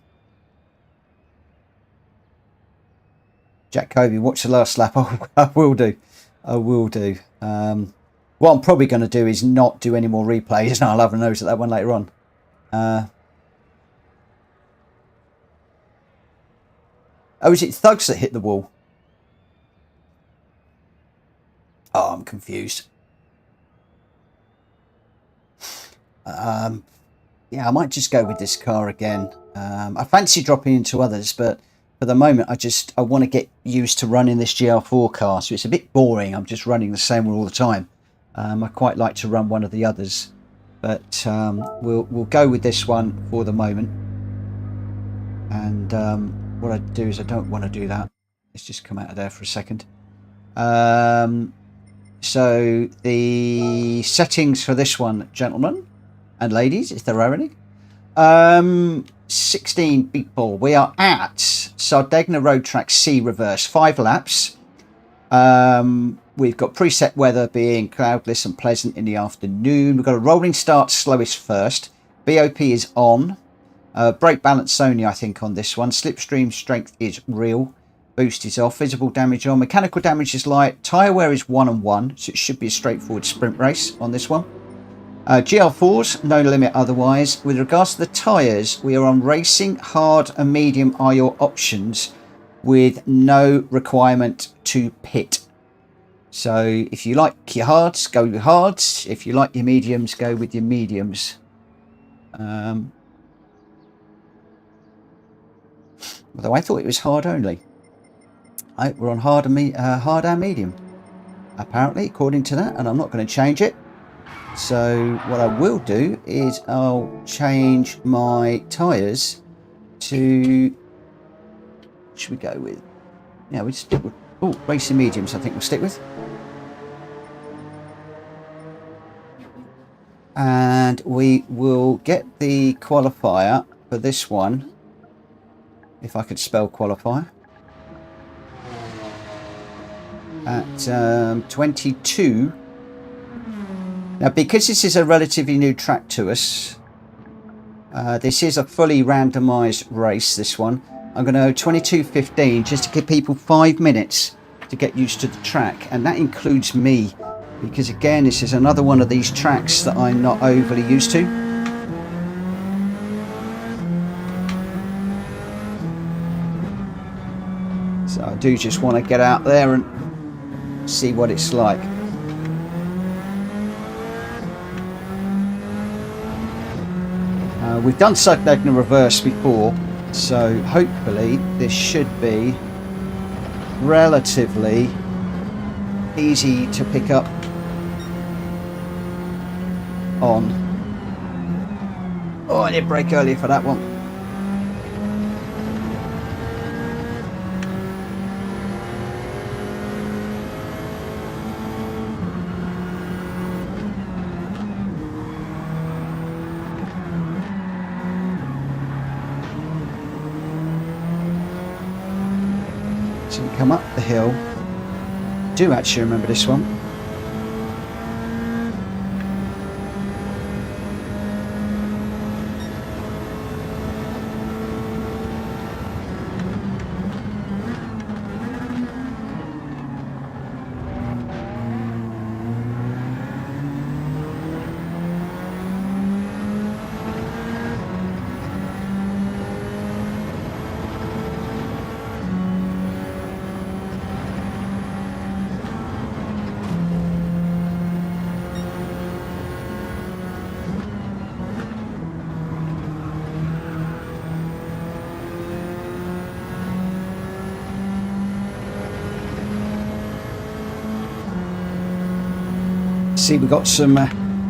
Jack Covey, watch the last lap. I will do. I will do. What I'm probably going to do is not do any more replays, and I'll have a nose at that one later on. Oh, is it Thugs that hit the wall? Oh, I'm confused. Yeah, I might just go with this car again. I fancy dropping into others, but for the moment, I want to get used to running this GR4 car, so it's a bit boring. I'm just running the same one all the time. I quite like to run one of the others, but we'll go with this one for the moment. And what I do is I don't want to do that. Let's just come out of there for a second. So the settings for this one, gentlemen and ladies, if there are any. 16 people. We are at Sardegna Road Track C reverse, 5 laps. We've got preset weather being cloudless and pleasant in the afternoon. We've got a rolling start, slowest first. BOP is on. Brake balance only, I think, on this one. Slipstream strength is real. Boost is off. Visible damage on. Mechanical damage is light. Tyre wear is 1 and 1, so it should be a straightforward sprint race on this one. GR4s, no limit otherwise. With regards to the tyres, we are on racing, hard and medium are your options, with no requirement to pit. So if you like your hards, go with hards. If you like your mediums, go with your mediums. Although I thought it was hard only. We're on hard and medium, apparently, according to that, and I'm not going to change it. So what I will do is I'll change my tyres to... What should we go with? Yeah, we stick with... Oh, racing mediums I think we'll stick with. And we will get the qualifier for this one, if I could spell qualifier, at 22. Now, because this is a relatively new track to us, this is a fully randomised race, this one. I'm going to go 22:15 just to give people 5 minutes to get used to the track, and that includes me, because again, this is another one of these tracks that I'm not overly used to. So I do just want to get out there and see what it's like. We've done Sardegna reverse before, so hopefully this should be relatively easy to pick up on. Oh, I did brake earlier for that one. So we come up the hill. Do actually remember this one. See, we've got some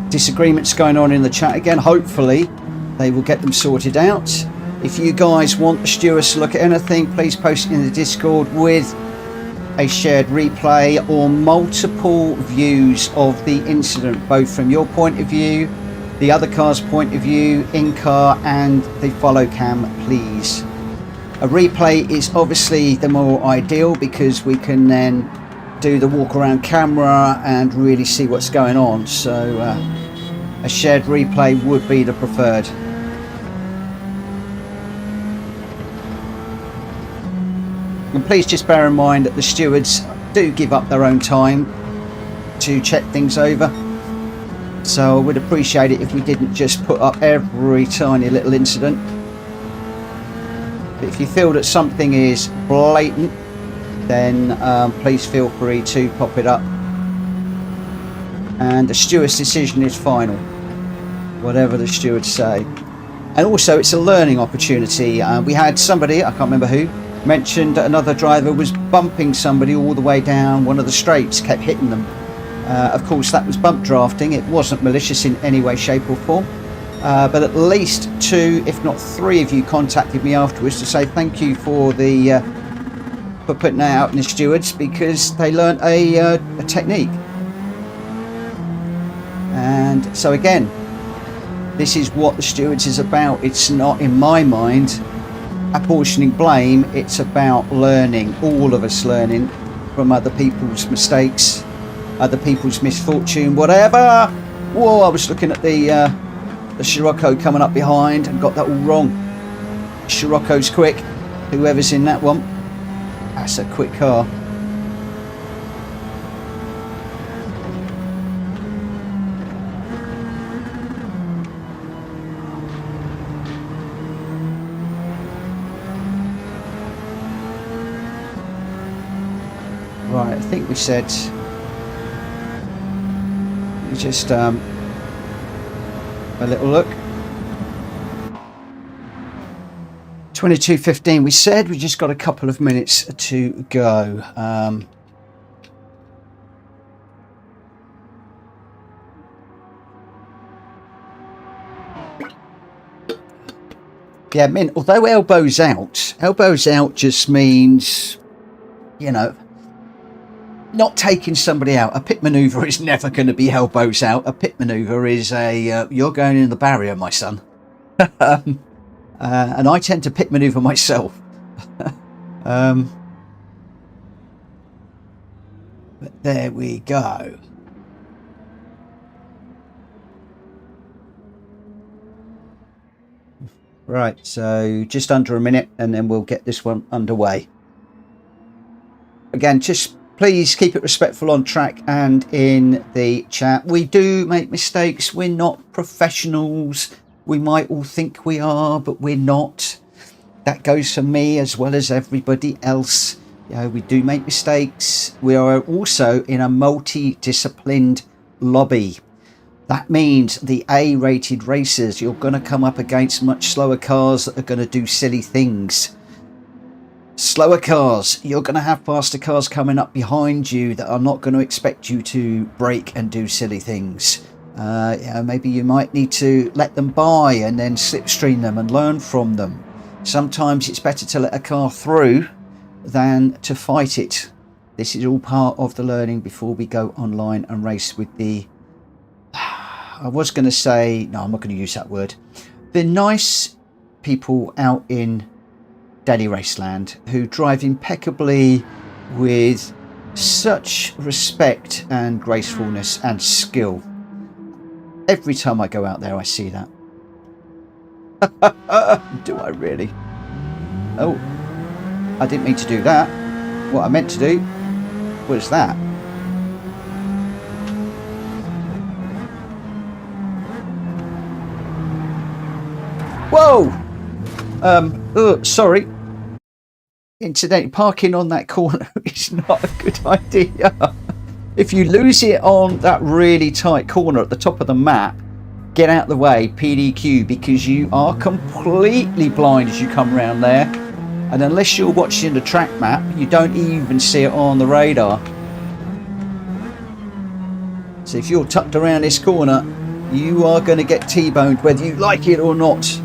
disagreements going on in the chat again. Hopefully they will get them sorted out. If you guys want the stewards to look at anything, please post it in the Discord with a shared replay or multiple views of the incident, both from your point of view, the other car's point of view, in-car and the follow cam, please. A replay is obviously the more ideal because we can then do the walk around camera and really see what's going on. So a shared replay would be the preferred. And please just bear in mind that the stewards do give up their own time to check things over. So I would appreciate it if we didn't just put up every tiny little incident. But if you feel that something is blatant, then please feel free to pop it up. And the steward's decision is final, whatever the stewards say. And also it's a learning opportunity. We had somebody, I can't remember who, mentioned that another driver was bumping somebody all the way down one of the straights, kept hitting them. Of course that was bump drafting, it wasn't malicious in any way, shape or form. But at least 2, if not 3 of you contacted me afterwards to say thank you for putting that out in the stewards, because they learnt a technique. And so again, this is what the stewards is about. It's not, in my mind, apportioning blame. It's about learning, all of us learning from other people's mistakes, other people's misfortune, whatever. Whoa, I was looking at the Scirocco coming up behind and got that all wrong. Scirocco's quick, whoever's in that one. That's a quick car. Right, I think we said just a little look. 22:15 we said. We just got a couple of minutes to go. Yeah, Mint, although elbows out just means, you know, not taking somebody out. A pit manoeuvre is never going to be elbows out. A pit manoeuvre is a you're going in the barrier, my son. And I tend to pit manoeuvre myself. But there we go. Right, so just under a minute and then we'll get this one underway. Again, just please keep it respectful on track and in the chat. We do make mistakes. We're not professionals. We might all think we are, but we're not. That goes for me as well as everybody else. You know, we do make mistakes. We are also in a multi-disciplined lobby. That means the A-rated racers, you're going to come up against much slower cars that are going to do silly things. Slower cars, you're going to have faster cars coming up behind you that are not going to expect you to brake and do silly things. You know, maybe you might need to let them by and then slipstream them and learn from them. Sometimes it's better to let a car through than to fight it. This is all part of the learning before we go online and race with the... I was going to say... No, I'm not going to use that word. The nice people out in Daily Raceland who drive impeccably with such respect and gracefulness and skill. Every time I go out there I see that. Do I really? Oh, I didn't mean to do that. What I meant to do was that. Whoa! Sorry. Incidentally, parking on that corner is not a good idea. If you lose it on that really tight corner at the top of the map, get out the way, PDQ, because you are completely blind as you come around there. And unless you're watching the track map, you don't even see it on the radar. So if you're tucked around this corner, you are going to get T-boned whether you like it or not.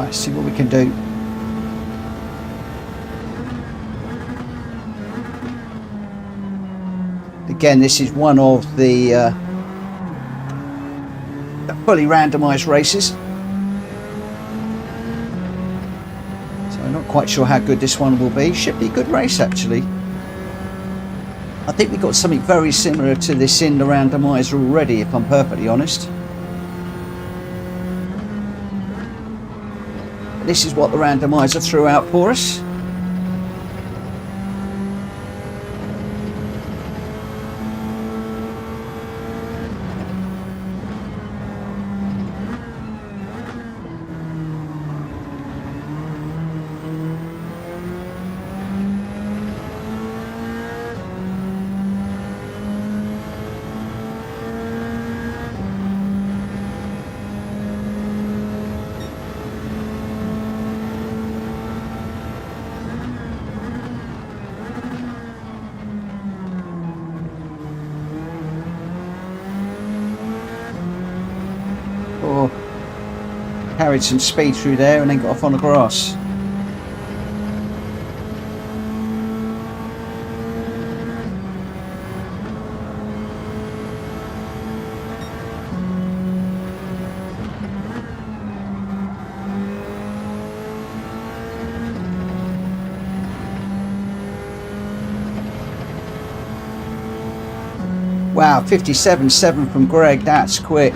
Let's see what we can do. Again, this is one of the fully randomised races. So I'm not quite sure how good this one will be. Should be a good race, actually. I think we got something very similar to this in the randomizer already, if I'm perfectly honest. This is what the randomizer threw out for us. Carried some speed through there and then got off on the grass. Wow, 57.7 from Greg, that's quick.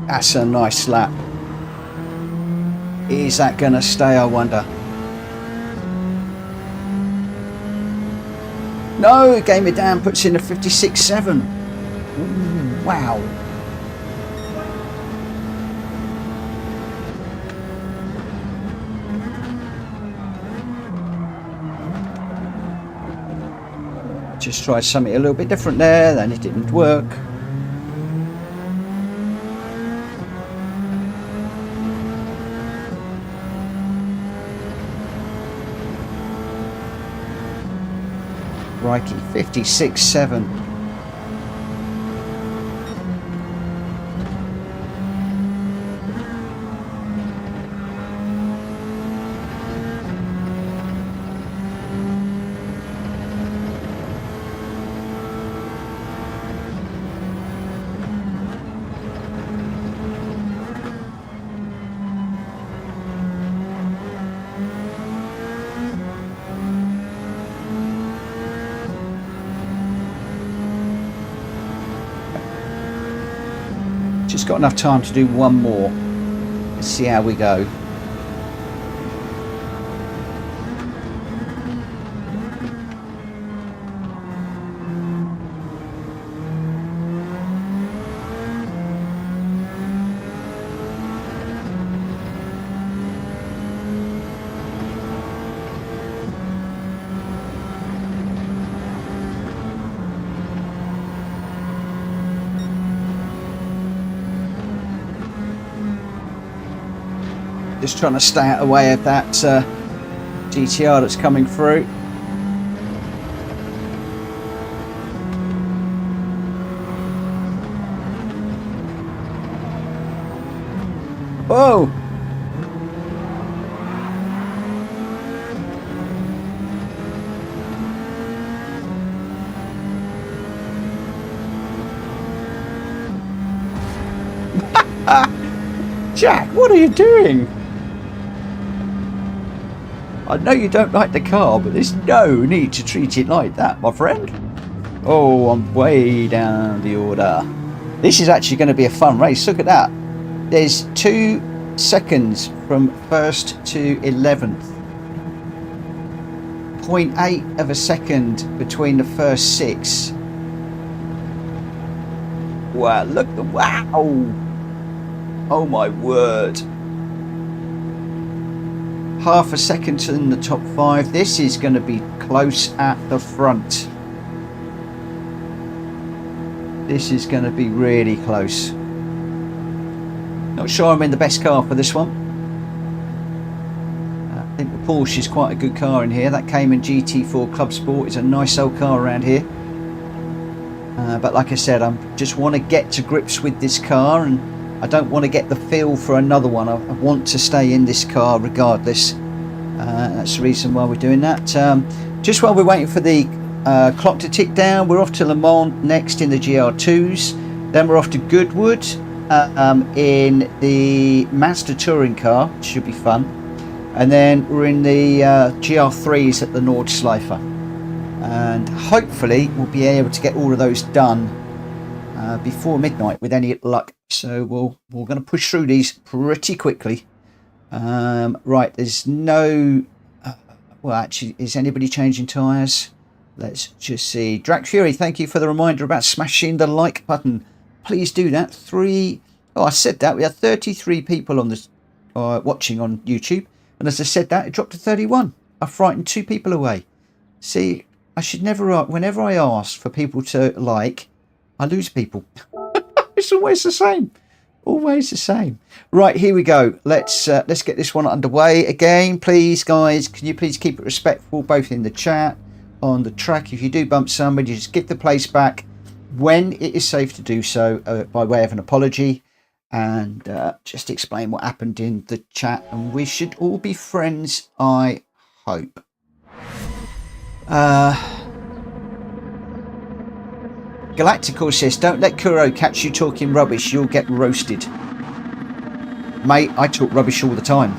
That's a nice lap. Is that going to stay, I wonder? No, it gave me down, puts in a 56.7. Ooh, wow. Just tried something a little bit different there, then it didn't work. Crikey, 56.7. Just got enough time to do one more. Let's see how we go. Just trying to stay out of the way of that GTR that's coming through. Oh! Jack, what are you doing? I know you don't like the car, but there's no need to treat it like that, my friend. Oh, I'm way down the order. This is actually going to be a fun race. Look at that. There's 2 seconds from 1st to 11th. 0.8 of a second between the first 6. Wow, look, wow. Oh my word. Half a second to in the top 5. This is going to be close at the front. This is going to be really close. Not sure I'm in the best car for this one. I think the Porsche is quite a good car in here. That Cayman GT4 Club Sport is a nice old car around here. But like I said, I just want to get to grips with this car and I don't want to get the feel for another one. I want to stay in this car regardless. That's the reason why we're doing that. Just while we're waiting for the clock to tick down, we're off to Le Mans next in the GR2s. Then we're off to Goodwood in the Mazda touring car, which should be fun. And then we're in the GR3s at the Nordschleife. And hopefully we'll be able to get all of those done before midnight with any luck. So we're going to push through these pretty quickly. Right, there's no well, actually, is anybody changing tyres? Let's just see. Drac Fury, thank you for the reminder about smashing the like button. Please do that. I said that we had 33 people on this watching on YouTube, and as I said that, it dropped to 31. I frightened 2 people away. See, I should never, whenever I ask for people to like, I lose people. It's always the same. Always the same. Right, here we go. Let's get this one underway again, please, guys. Can you please keep it respectful, both in the chat, on the track? If you do bump somebody, just give the place back when it is safe to do so, by way of an apology, and just explain what happened in the chat, and we should all be friends, I hope. Galactical says, don't let Kuro catch you talking rubbish, you'll get roasted. Mate, I talk rubbish all the time.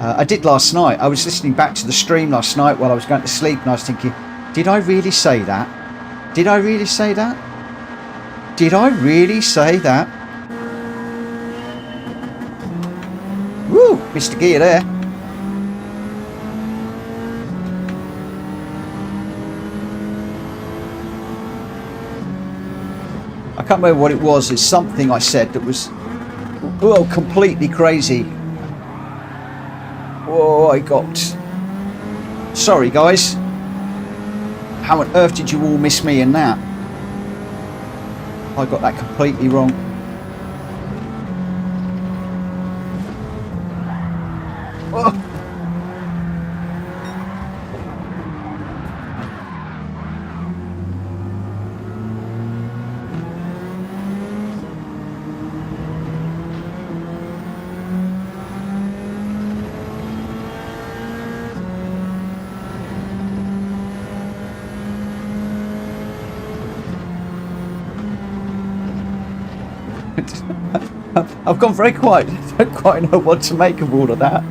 I did last night. I was listening back to the stream last night while I was going to sleep, and I was thinking, did I really say that? Did I really say that? Did I really say that? Woo, Mr. Gear there. I can't remember what it was. It's something I said that was, well, completely crazy. Oh, I got... Sorry, guys. How on earth did you all miss me in that? I got that completely wrong. Oh. I've gone very quiet. I don't quite know what to make of all of that.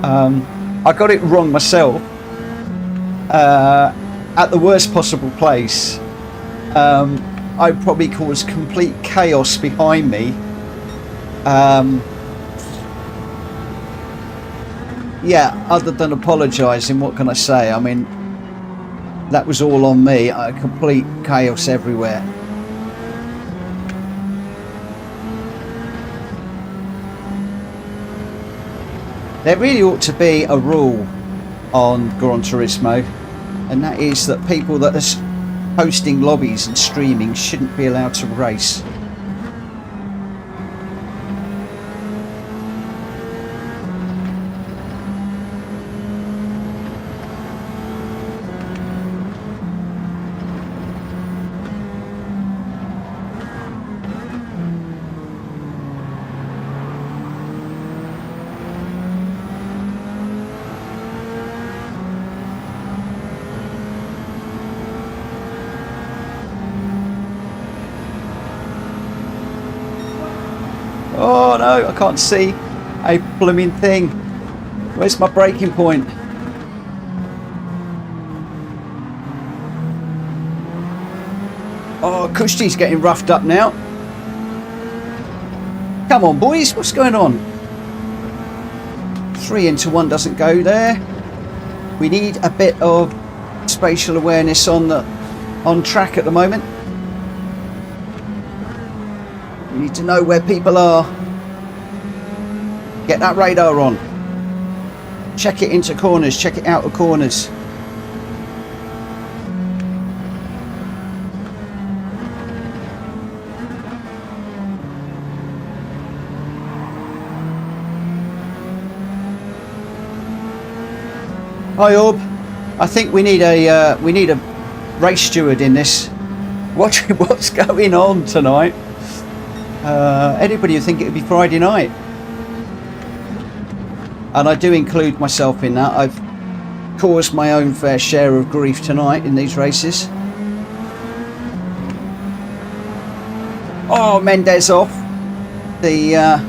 I got it wrong myself. At the worst possible place. I probably caused complete chaos behind me. Yeah, other than apologising, what can I say? I mean, that was all on me. Complete chaos everywhere. There really ought to be a rule on Gran Turismo, and that is that people that are hosting lobbies and streaming shouldn't be allowed to race. Oh no, I can't see a blooming thing. Where's my braking point? Oh, Kushti's getting roughed up now. Come on, boys, what's going on? 3 into 1 doesn't go there. We need a bit of spatial awareness on track at the moment. We need to know where people are. Get that radar on. Check it into corners, check it out of corners. Hi Orb. I think we need a race steward in this. What's going on tonight? Anybody would think it would be Friday night. And I do include myself in that. I've caused my own fair share of grief tonight in these races. Oh, Mendes off. The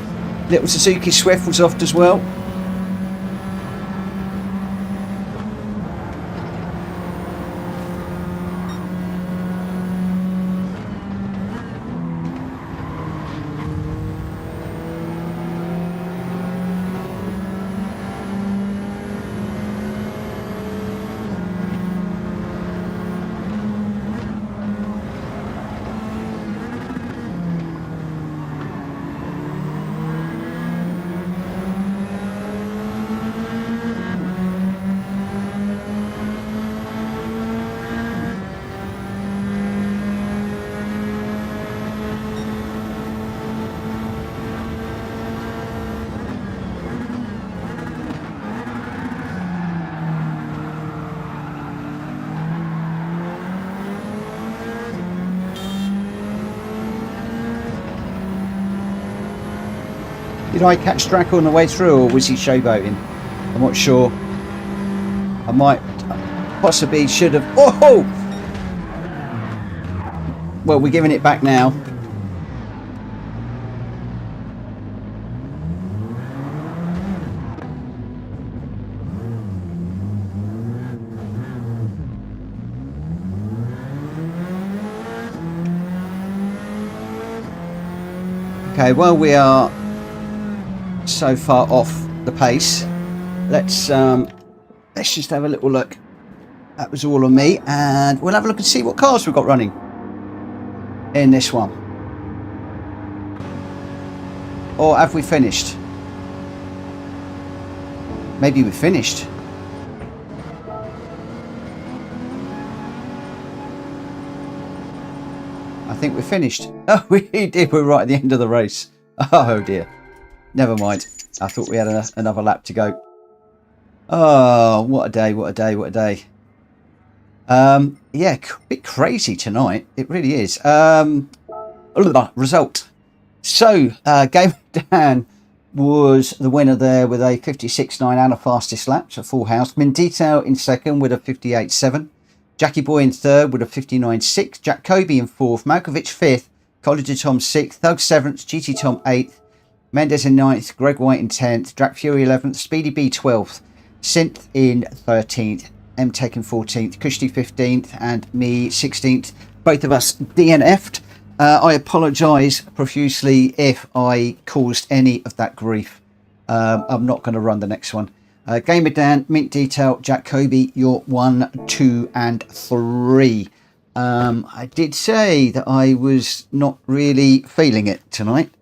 little Suzuki Swift was off as well. Did I catch Draco on the way through, or was he showboating? I'm not sure. I might, possibly should have. Oh! Well, we're giving it back now. Okay, well, we are so far off the pace. Let's just have a little look. That was all on me, and we'll have a look and see what cars we've got running in this one. Or have we finished? Maybe we finished. I think we're finished. Oh, we did. We're right at the end of the race. Oh dear. Never mind. I thought we had another lap to go. Oh, what a day, what a day, what a day. Yeah, a bit crazy tonight. It really is. Result. So, Game Dan was the winner there with a 56.9 and a fastest lap, so full house. Mindito in second with a 58.7. Jackie Boy in third with a 59.6. Jack Kobe in fourth. Malkovich fifth. College of Tom sixth. Thug seventh. GT Tom eighth. Mendes in 9th, Greg White in 10th, Drac Fury 11th, Speedy B 12th, Synth in 13th, M-Tech in 14th, Kushti 15th, and me 16th. Both of us DNF'd. I apologise profusely if I caused any of that grief. I'm not going to run the next one. Gamer Dan, Mint Detail, Jack Kobe, you're 1, 2, and 3. I did say that I was not really feeling it tonight.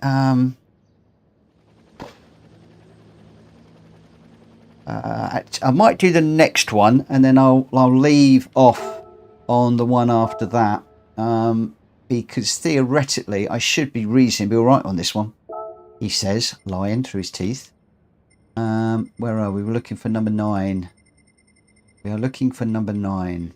I might do the next one, and then I'll leave off on the one after that, because theoretically I should be reasonably all right on this one. He says, lying through his teeth. Where are we? We're looking for number 9. We are looking for number 9.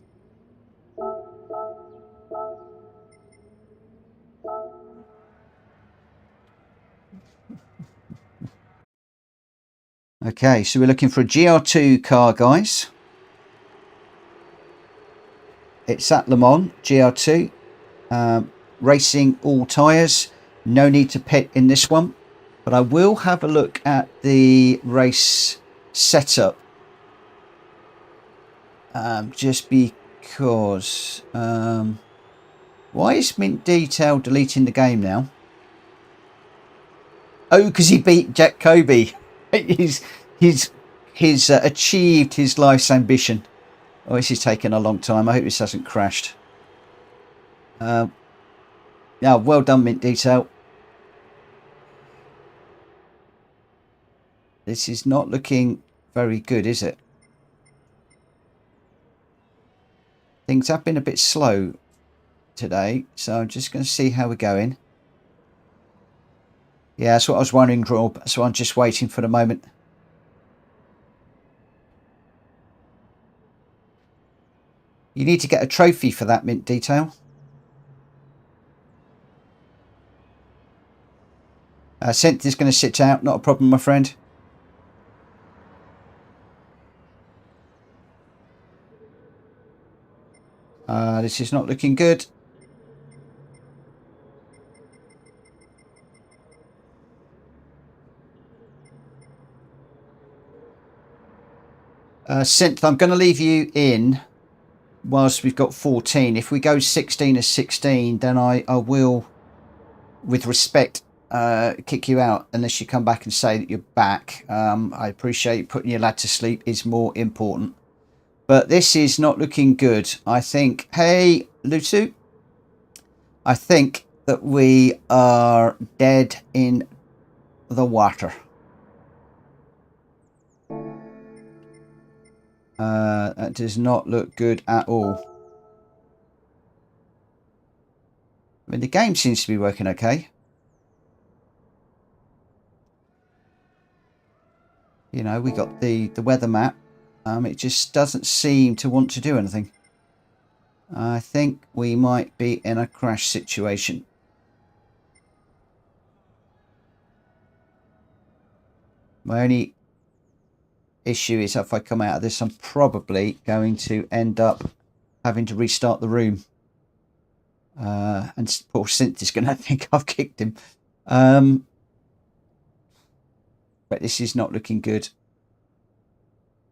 Okay, so we're looking for a GR2 car, guys. It's at Le Mans, GR2. Racing all tyres. No need to pit in this one. But I will have a look at the race setup. Just because... why is Mint Detail deleting the game now? Oh, because he beat Jack Kobe. He's achieved his life's ambition. Oh, this is taking a long time. I hope this hasn't crashed. Yeah, well done, Mint Detail. This is not looking very good, is it? Things have been a bit slow today, so I'm just going to see how we're going. Yeah, that's what I was wondering, Rob. So I'm just waiting for the moment. You need to get a trophy for that, Mint Detail. Synth is going to sit out, not a problem, my friend. This is not looking good. Synth, I'm going to leave you in whilst we've got 14. If we go 16 as 16, then I will, with respect, kick you out unless you come back and say that you're back. I appreciate putting your lad to sleep is more important. But this is not looking good. I think, hey, Lutu, I think that we are dead in the water. That does not look good at all. I mean, the game seems to be working okay. You know, we got the weather map. It just doesn't seem to want to do anything. I think we might be in a crash situation. My only issue is if I come out of this, I'm probably going to end up having to restart the room. And poor Synth is going to think I've kicked him. But this is not looking good.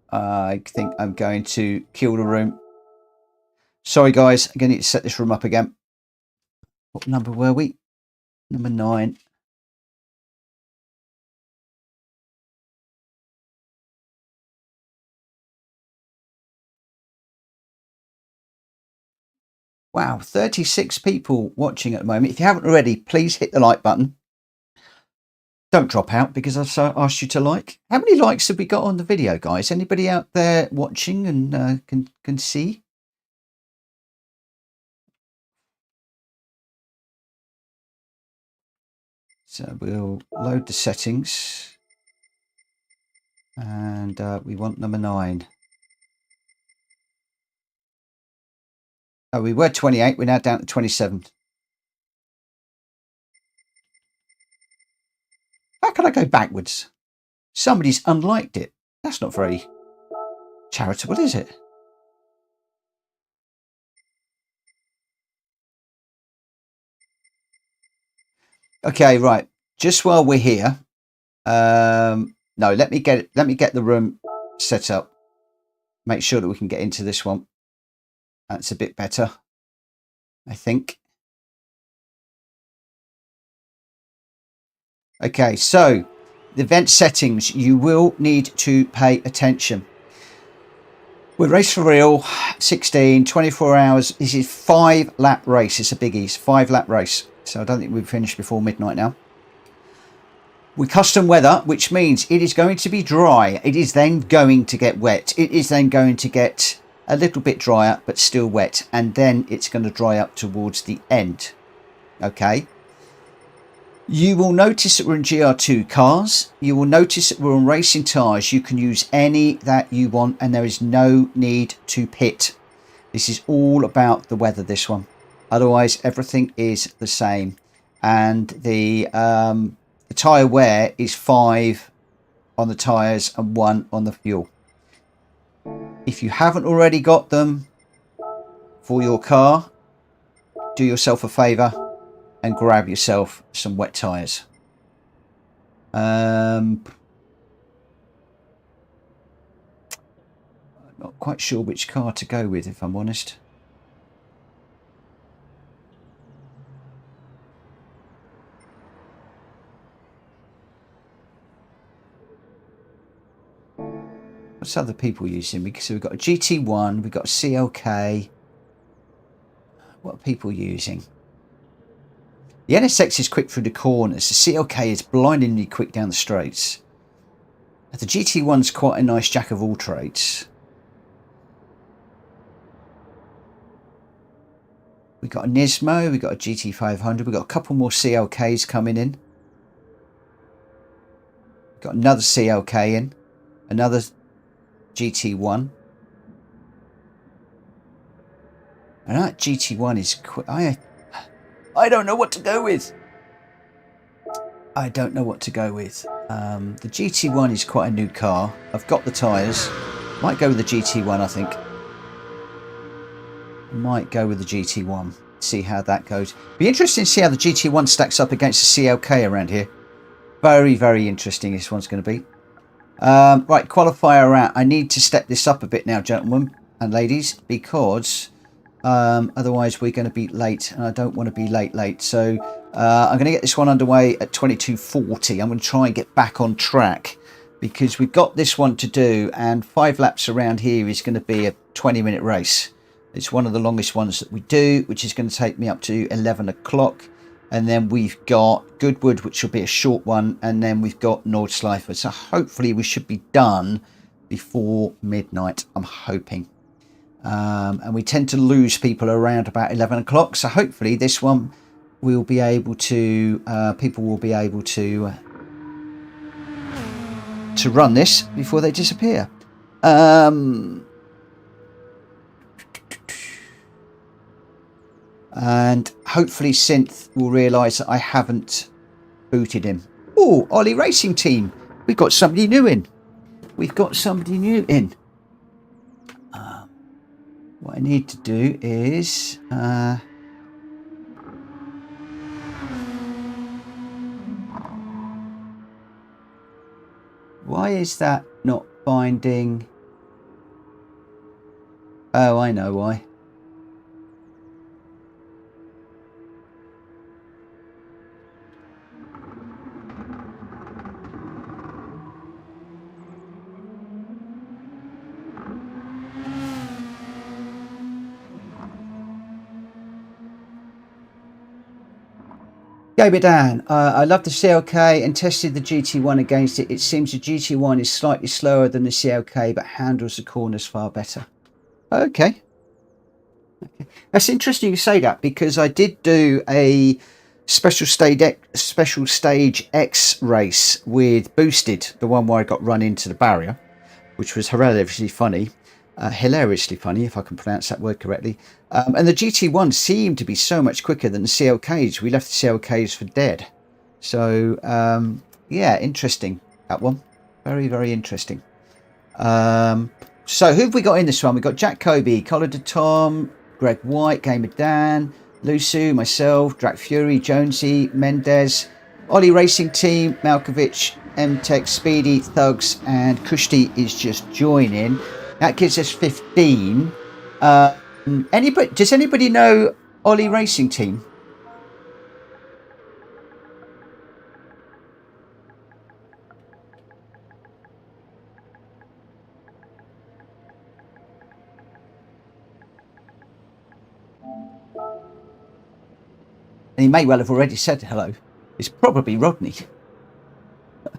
I think I'm going to kill the room. Sorry, guys. I'm going to need to set this room up again. What number were we? Number 9. Wow, 36 people watching at the moment. If you haven't already, please hit the like button. Don't drop out because I've asked you to like. How many likes have we got on the video, guys? Anybody out there watching and can see? So we'll load the settings. And we want number 9. Oh, we were 28. We're now down to 27. How can I go backwards? Somebody's unliked it. That's not very charitable, is it? Okay, right. Just while we're here, no, let me get the room set up. Make sure that we can get into this one. That's a bit better, I think. Okay, so the event settings, you will need to pay attention. We're race for real, 16, 24 hours. This is 5-lap race. It's a biggie. It's a 5-lap race. So I don't think we've finished before midnight now. We custom weather, which means it is going to be dry. It is then going to get wet. It is then going to get a little bit drier, but still wet. And then it's going to dry up towards the end. Okay. You will notice that we're in GR2 cars. You will notice that we're on racing tyres. You can use any that you want and there is no need to pit. This is all about the weather, this one. Otherwise, everything is the same. And the tyre wear is 5 on the tyres and 1 on the fuel. If you haven't already got them for your car, do yourself a favour and grab yourself some wet tyres. I'm not quite sure which car to go with, if I'm honest. What's other people using? Because we've got a GT1, we've got a CLK. What are people using? The NSX is quick through the corners. The CLK is blindingly quick down the straights. The GT1's quite a nice jack of all trades. We've got a Nismo, we've got a GT500, we've got a couple more CLKs coming in. We've got another CLK in, another GT1. And that GT1 is quick. I don't know what to go with. I don't know what to go with. The GT1 is quite a new car. I've got the tyres. Might go with the GT1, I think. Might go with the GT1. See how that goes. Be interesting to see how the GT1 stacks up against the CLK around here. Very, very interesting this one's going to be. Right, qualifier out. I need to step this up a bit now, gentlemen and ladies, because otherwise we're going to be late, and I don't want to be late. So I'm going to get this one underway at 22:40. I'm going to try and get back on track because we've got this one to do, and 5 laps around here is going to be a 20-minute race. It's one of the longest ones that we do, which is going to take me up to 11 o'clock. And then we've got Goodwood, which will be a short one. And then we've got Nordschleife. So hopefully we should be done before midnight, I'm hoping. And we tend to lose people around about 11 o'clock. So hopefully this one we'll be able to, people will be able to run this before they disappear. And hopefully Synth will realise that I haven't booted him. Oh, Ollie Racing Team. We've got somebody new in. What I need to do is... why is that not finding... Oh, I know why. Gabe Dan, I love the CLK and tested the GT1 against it. It seems the GT1 is slightly slower than the CLK, but handles the corners far better. Okay. That's interesting you say that, because I did do a special stage X race with Boosted, the one where I got run into the barrier, which was hilariously funny. If I can pronounce that word correctly. And the GT1 seemed to be so much quicker than the CLKs. We left the CLKs for dead. So, yeah, interesting, that one. Very, very interesting. So, who have we got in this one? We've got Jack Kobe, Collar de Tom, Greg White, Gamer Dan, Lusu, myself, Drac Fury, Jonesy, Mendez, Ollie Racing Team, Malkovich, M-Tech, Speedy, Thugs, and Kushti is just joining. That gives us 15. Does anybody know Ollie Racing Team? And he may well have already said hello. It's probably Rodney.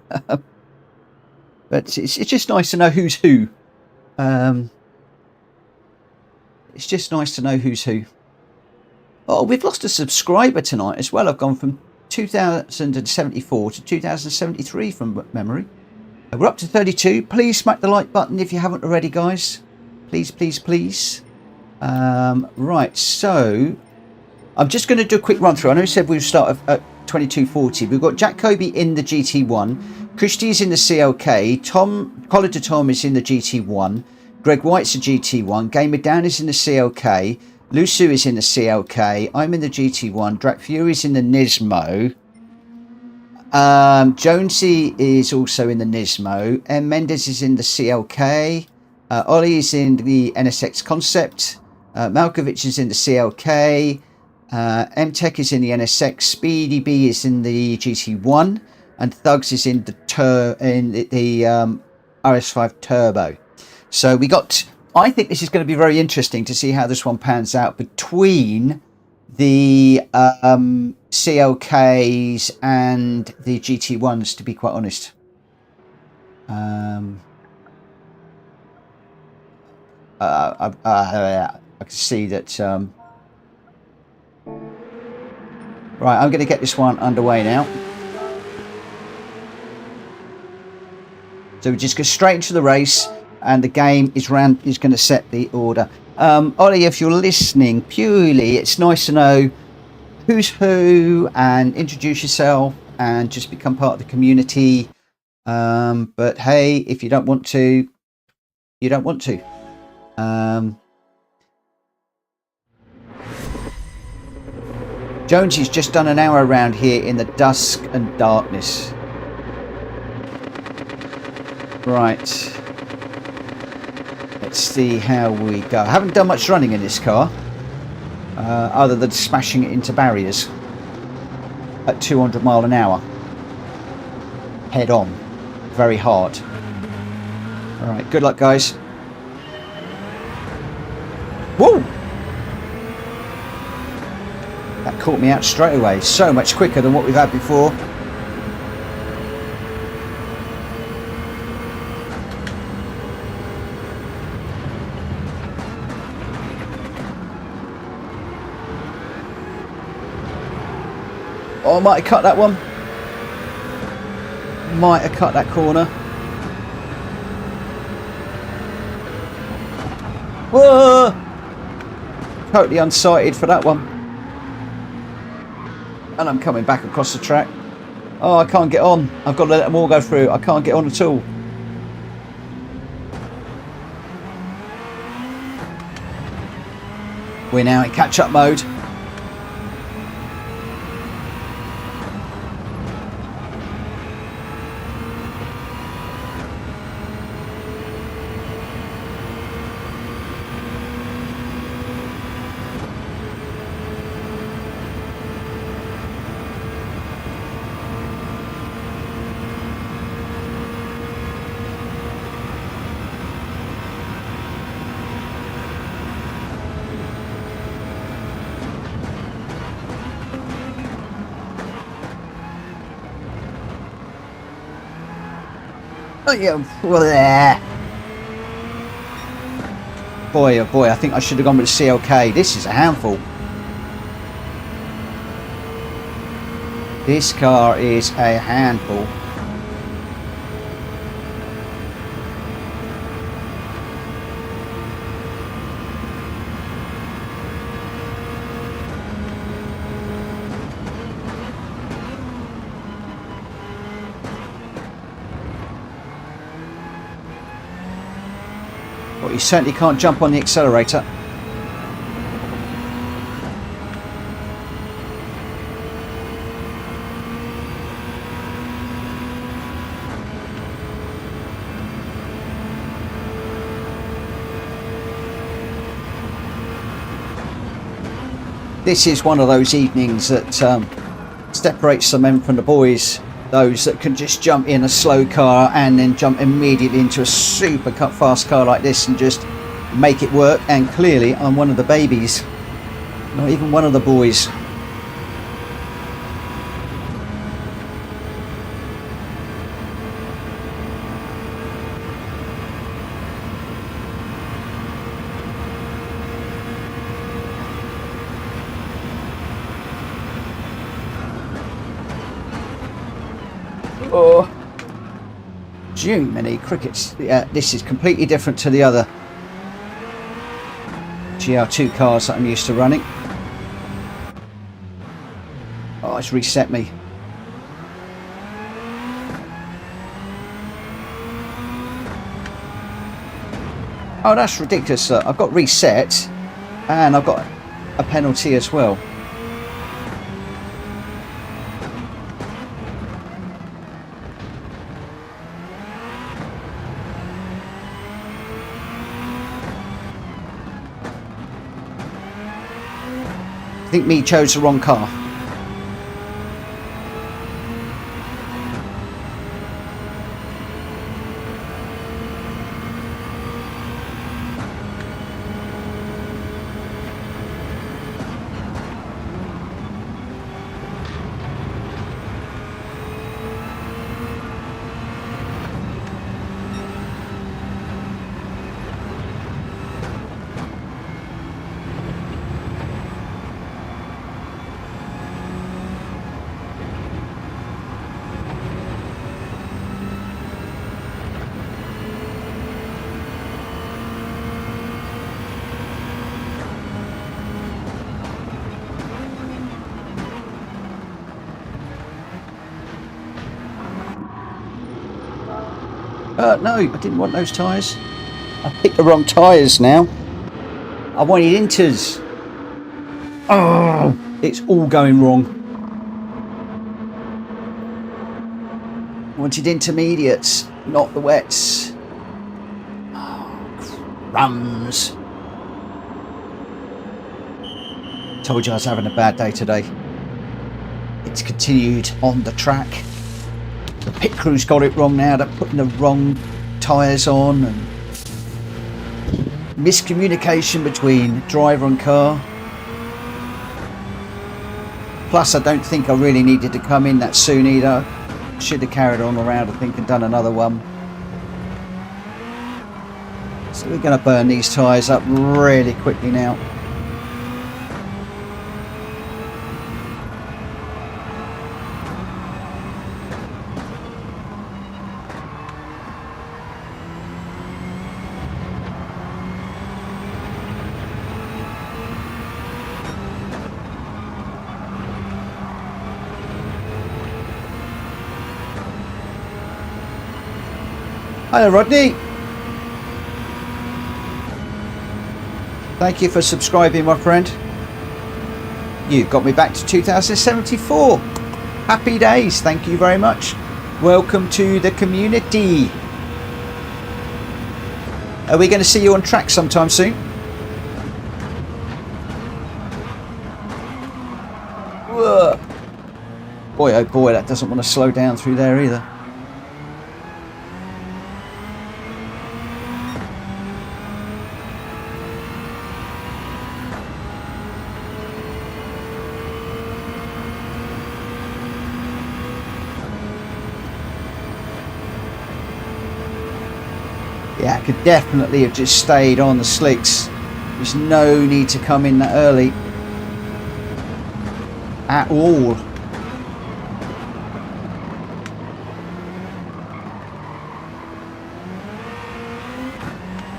But it's just nice to know who's who. It's just nice to know who's who. Oh, we've lost a subscriber tonight as well. I've gone from 2074 to 2073 from memory. We're up to 32. Please smack the like button if you haven't already, guys. Please, please, please. Right, so I'm just going to do a quick run through. I know we said we'll start at 22:40. We've got Jack Kobe in the GT1. Christy is in the CLK. Collar de Tom is in the GT1. Greg White's a GT1. Gamer Dan is in the CLK. Lusu is in the CLK. I'm in the GT1. Drac Fury's in the Nismo. Jonesy is also in the Nismo. M. Mendes is in the CLK. Ollie is in the NSX Concept. Malkovich is in the CLK. M-Tech is in the NSX. Speedy B is in the GT1. And Thugs is in the RS5 Turbo. So we got, I think this is going to be very interesting to see how this one pans out between the CLKs and the GT1s, to be quite honest. I can see that. Right, I'm going to get this one underway now. So we just go straight into the race. And the game is going to set the order. Ollie, if you're listening purely, it's nice to know who's who and introduce yourself and just become part of the community. But hey, if you don't want to, you don't want to. Jonesy's just done an hour around here in the dusk and darkness. Right. Let's see how we go. I haven't done much running in this car, other than smashing it into barriers at 200 mile an hour. Head on. Very hard. Alright, good luck, guys. Whoa! That caught me out straight away. So much quicker than what we've had before. Oh, I might have cut that one. Might have cut that corner. Whoa! Totally unsighted for that one. And I'm coming back across the track. Oh, I can't get on. I've got to let them all go through. I can't get on at all. We're now in catch-up mode. Oh yeah, boy, oh boy, I think I should have gone with the CLK. This is a handful. This car is a handful. But you certainly can't jump on the accelerator. This is one of those evenings that separates the men from the boys. Those that can just jump in a slow car and then jump immediately into a super fast car like this and just make it work. And clearly I'm one of the babies, not even one of the boys. Oh, Jiminy crickets. Yeah, this is completely different to the other GR2 cars that I'm used to running. Oh, it's reset me. Oh, that's ridiculous. I've got reset and I've got a penalty as well. I think me chose the wrong car. No, I didn't want those tyres. I picked the wrong tyres now. I wanted inters. Oh, it's all going wrong. I wanted intermediates, not the wets. Oh, crumbs. Told you I was having a bad day today. It's continued on the track. The pit crew's got it wrong now. They're putting the wrong tyres on, and miscommunication between driver and car. Plus, I don't think I really needed to come in that soon either. Should have carried on around, I think, and done another one. So we're going to burn these tyres up really quickly now. Hello, Rodney. Thank you for subscribing, my friend. You've got me back to 2074. Happy days. Thank you very much. Welcome to the community. Are we going to see you on track sometime soon? Whoa. Boy, oh boy, that doesn't want to slow down through there either. Yeah, I could definitely have just stayed on the slicks. There's no need to come in that early at all.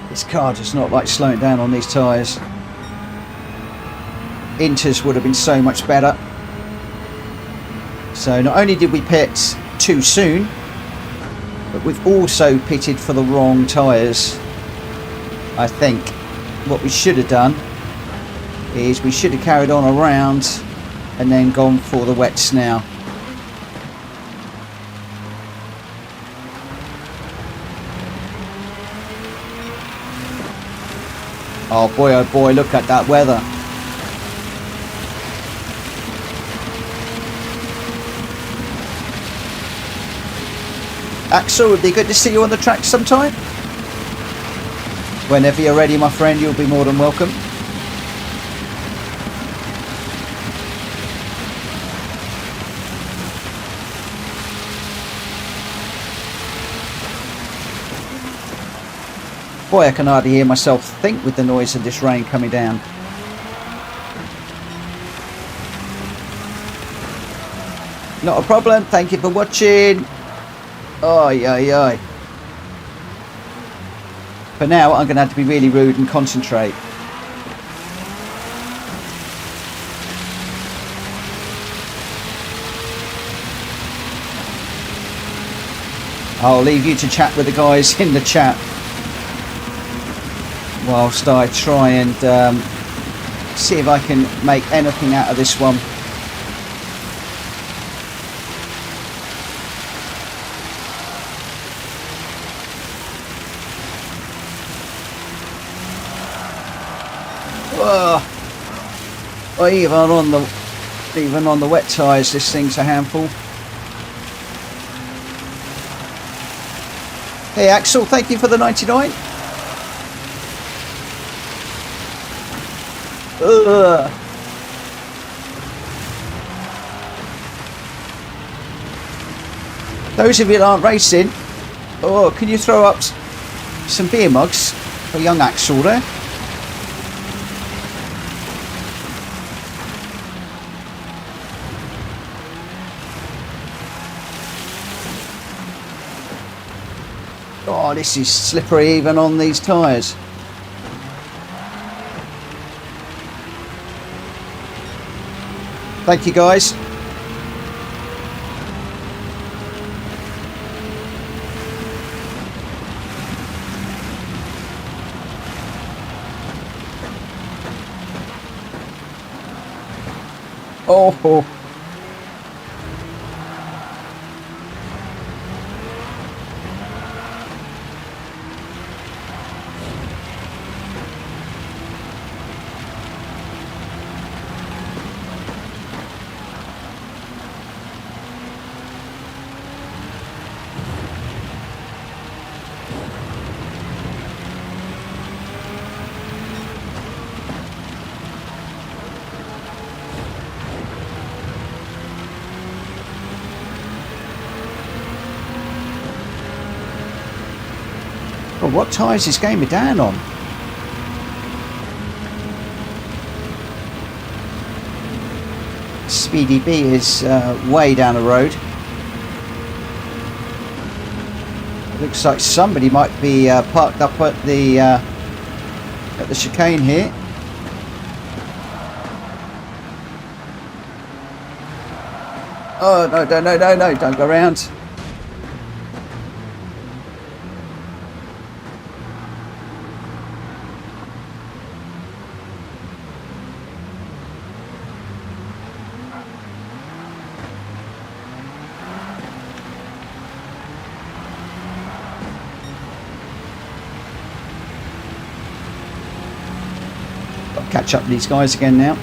This car does not like slowing down on these tyres. Inters would have been so much better. So not only did we pit too soon, but we've also pitted for the wrong tyres. I think what we should have done is we should have carried on around and then gone for the wets now. Oh boy, look at that weather. Axel, it would be good to see you on the track sometime. Whenever you're ready, my friend, you'll be more than welcome. Boy, I can hardly hear myself think with the noise of this rain coming down. Not a problem, thank you for watching. Oi, oi, oi. For now, I'm going to have to be really rude and concentrate. I'll leave you to chat with the guys in the chat whilst I try and see if I can make anything out of this one. Oh, even on the wet tyres, this thing's a handful. Hey Axel, thank you for the 99. Ugh. Those of you that aren't racing, oh, can you throw up some beer mugs for young Axel there? Oh, this is slippery even on these tyres. Thank you, guys. Oh, well, what tyres is this game down on? Speedy B is way down the road. Looks like somebody might be parked up at the chicane here. Oh no! Don't go around. Catch up with these guys again now.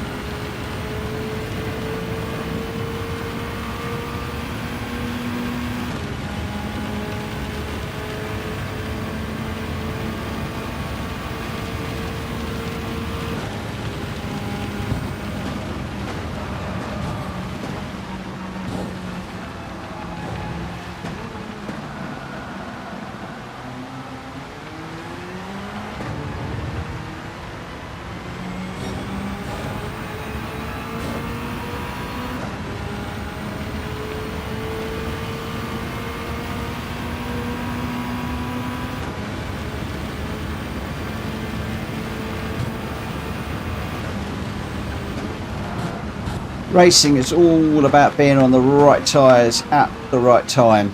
Racing is all about being on the right tyres at the right time,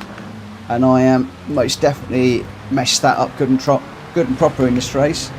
and I am most definitely messed that up good and proper in this race.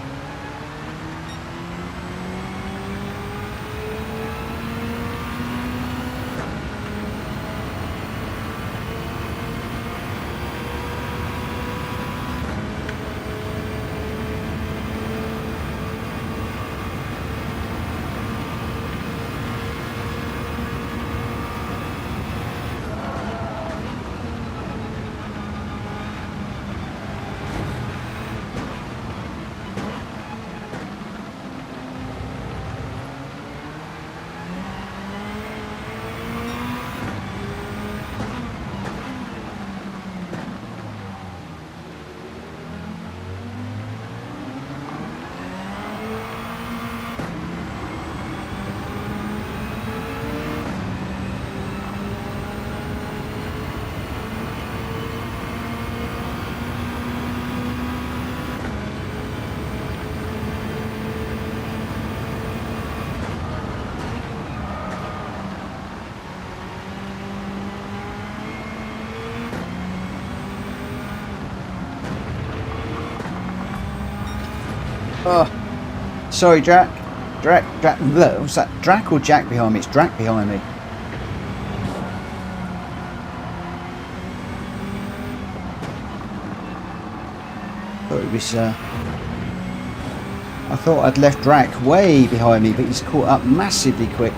Oh, sorry, Drac. What's that? Drac or Jack behind me? It's Drac behind me. I thought I'd left Drac way behind me, but he's caught up massively quick.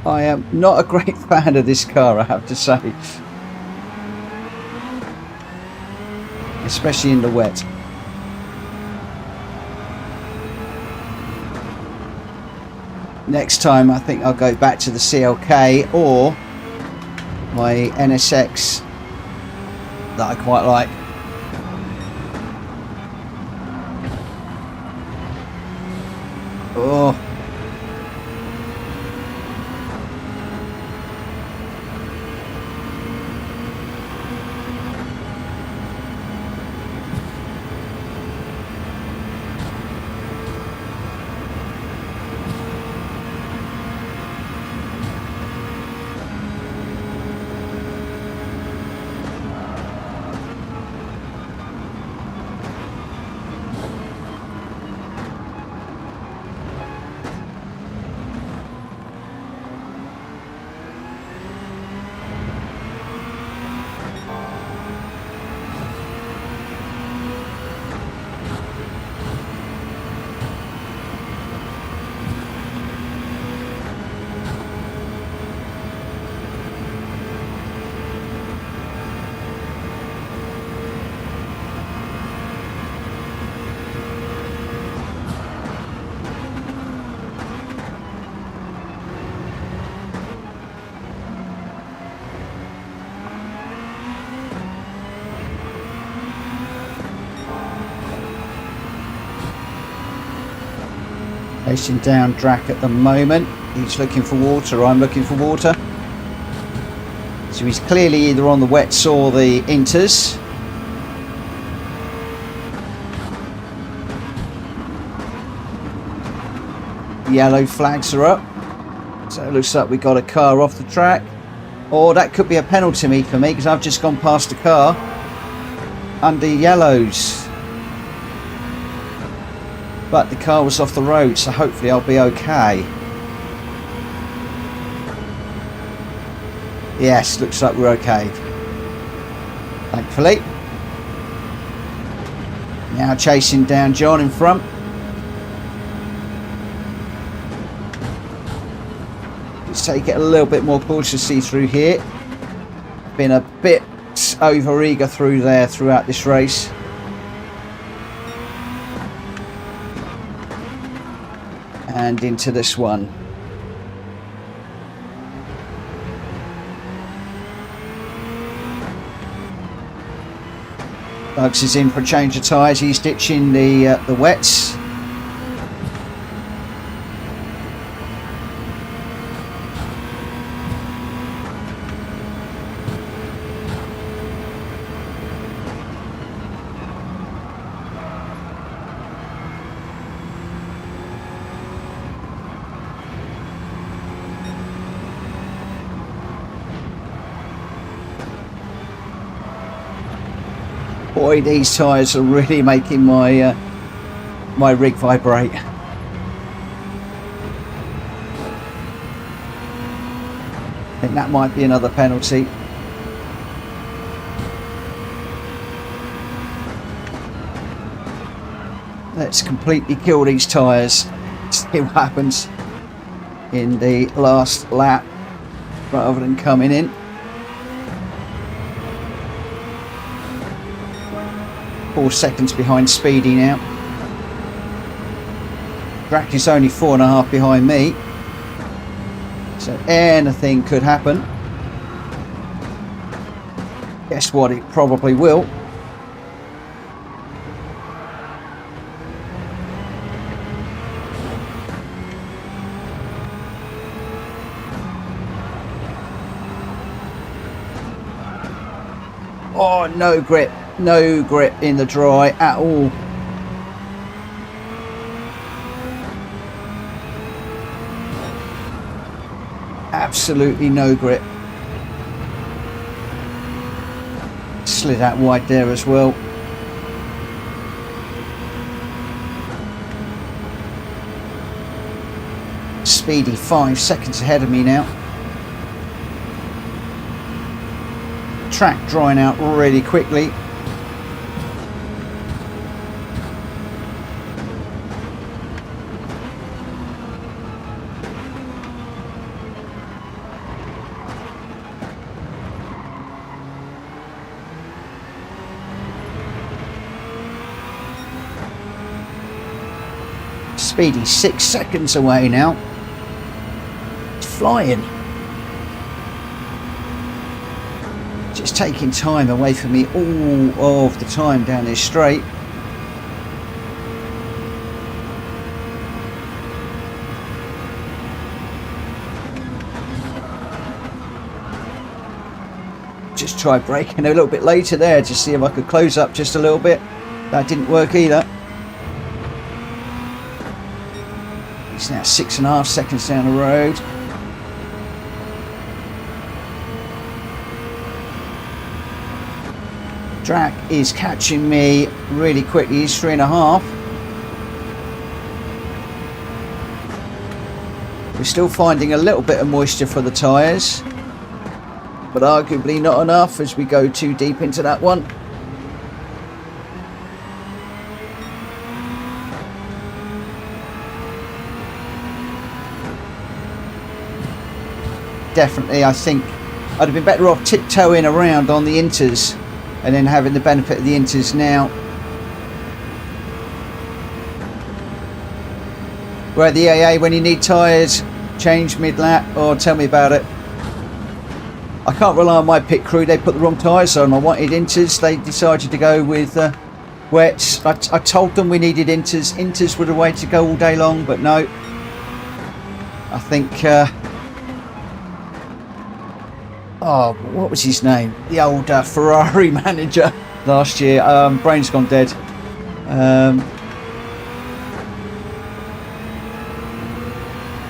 I am not a great fan of this car, I have to say, especially in the wet. Next time I think I'll go back to the CLK or my NSX that I quite like. Oh. Chasing down Drac at the moment. He's looking for water, I'm looking for water. So he's clearly either on the wets or the inters. Yellow flags are up. So it looks like we got a car off the track. Or that could be a penalty for me because I've just gone past a car under yellows. But the car was off the road, so hopefully I'll be okay. Yes, looks like we're okay. Thankfully. Now chasing down John in front. Let's take it a little bit more cautiously through here. Been a bit over eager through there throughout this race. And into this one. Bugs is in for a change of tyres. He's ditching the wets. Boy, these tyres are really making my my rig vibrate. I think that might be another penalty. Let's completely kill these tyres. See what happens in the last lap rather than coming in. 4 seconds behind Speedy now. Drac is only 4.5 behind me. So anything could happen. Guess what? It probably will. Oh, no grip. No grip in the dry at all. Absolutely no grip. Slid out wide there as well. Speedy 5 seconds ahead of me now. Track drying out really quickly. Speedy 6 seconds away now. It's flying. Just taking time away from me all of the time down this straight. Just tried braking a little bit later there to see if I could close up just a little bit. That didn't work either. It's now 6.5 seconds down the road. Track is catching me really quickly. He's 3.5. We're still finding a little bit of moisture for the tyres, but arguably not enough as we go too deep into that one. Definitely, I think I'd have been better off tiptoeing around on the inters and then having the benefit of the inters now. We're at the AA when you need tyres, change mid-lap, or tell me about it. I can't rely on my pit crew. They put the wrong tyres on. I wanted inters. They decided to go with wets. I told them we needed inters. Inters were the way to go all day long, but no. I think... oh, what was his name? The old Ferrari manager last year. Brain's gone dead.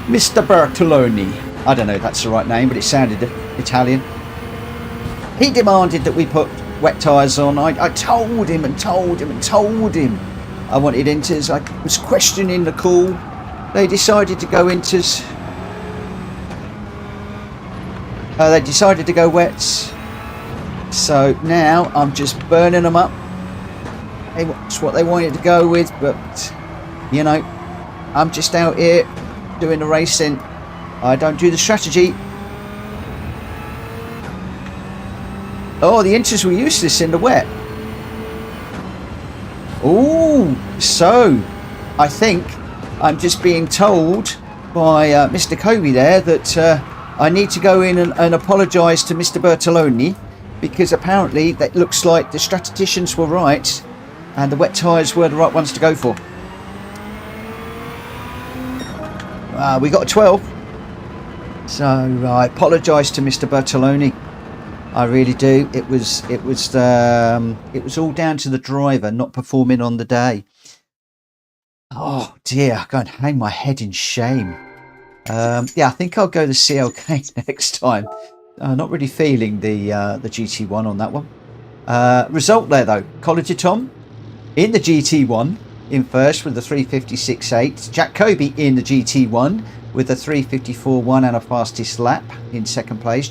Mr. Bertoloni. I don't know if that's the right name, but it sounded Italian. He demanded that we put wet tyres on. I told him and told him and told him I wanted inters. I was questioning the call. They decided to go inters. They decided to go wets. So now I'm just burning them up. It's what they wanted to go with, but you know, I'm just out here doing the racing. I don't do the strategy. Oh, the inters were useless in the wet. Oh, so I think I'm just being told by Mr. Kobe there that I need to go in and apologise to Mr. Bertoloni, because apparently that looks like the statisticians were right and the wet tyres were the right ones to go for. We got a 12. So I apologise to Mr. Bertoloni. I really do. It was all down to the driver not performing on the day. Oh dear, I'm going to hang my head in shame. Yeah, I think I'll go the CLK next time. Not really feeling the GT1 on that one. Result there though, College of Tom in the GT1 in first with the 356.8. Jack Kobe in the GT1 with a 354.1 and a fastest lap in second place.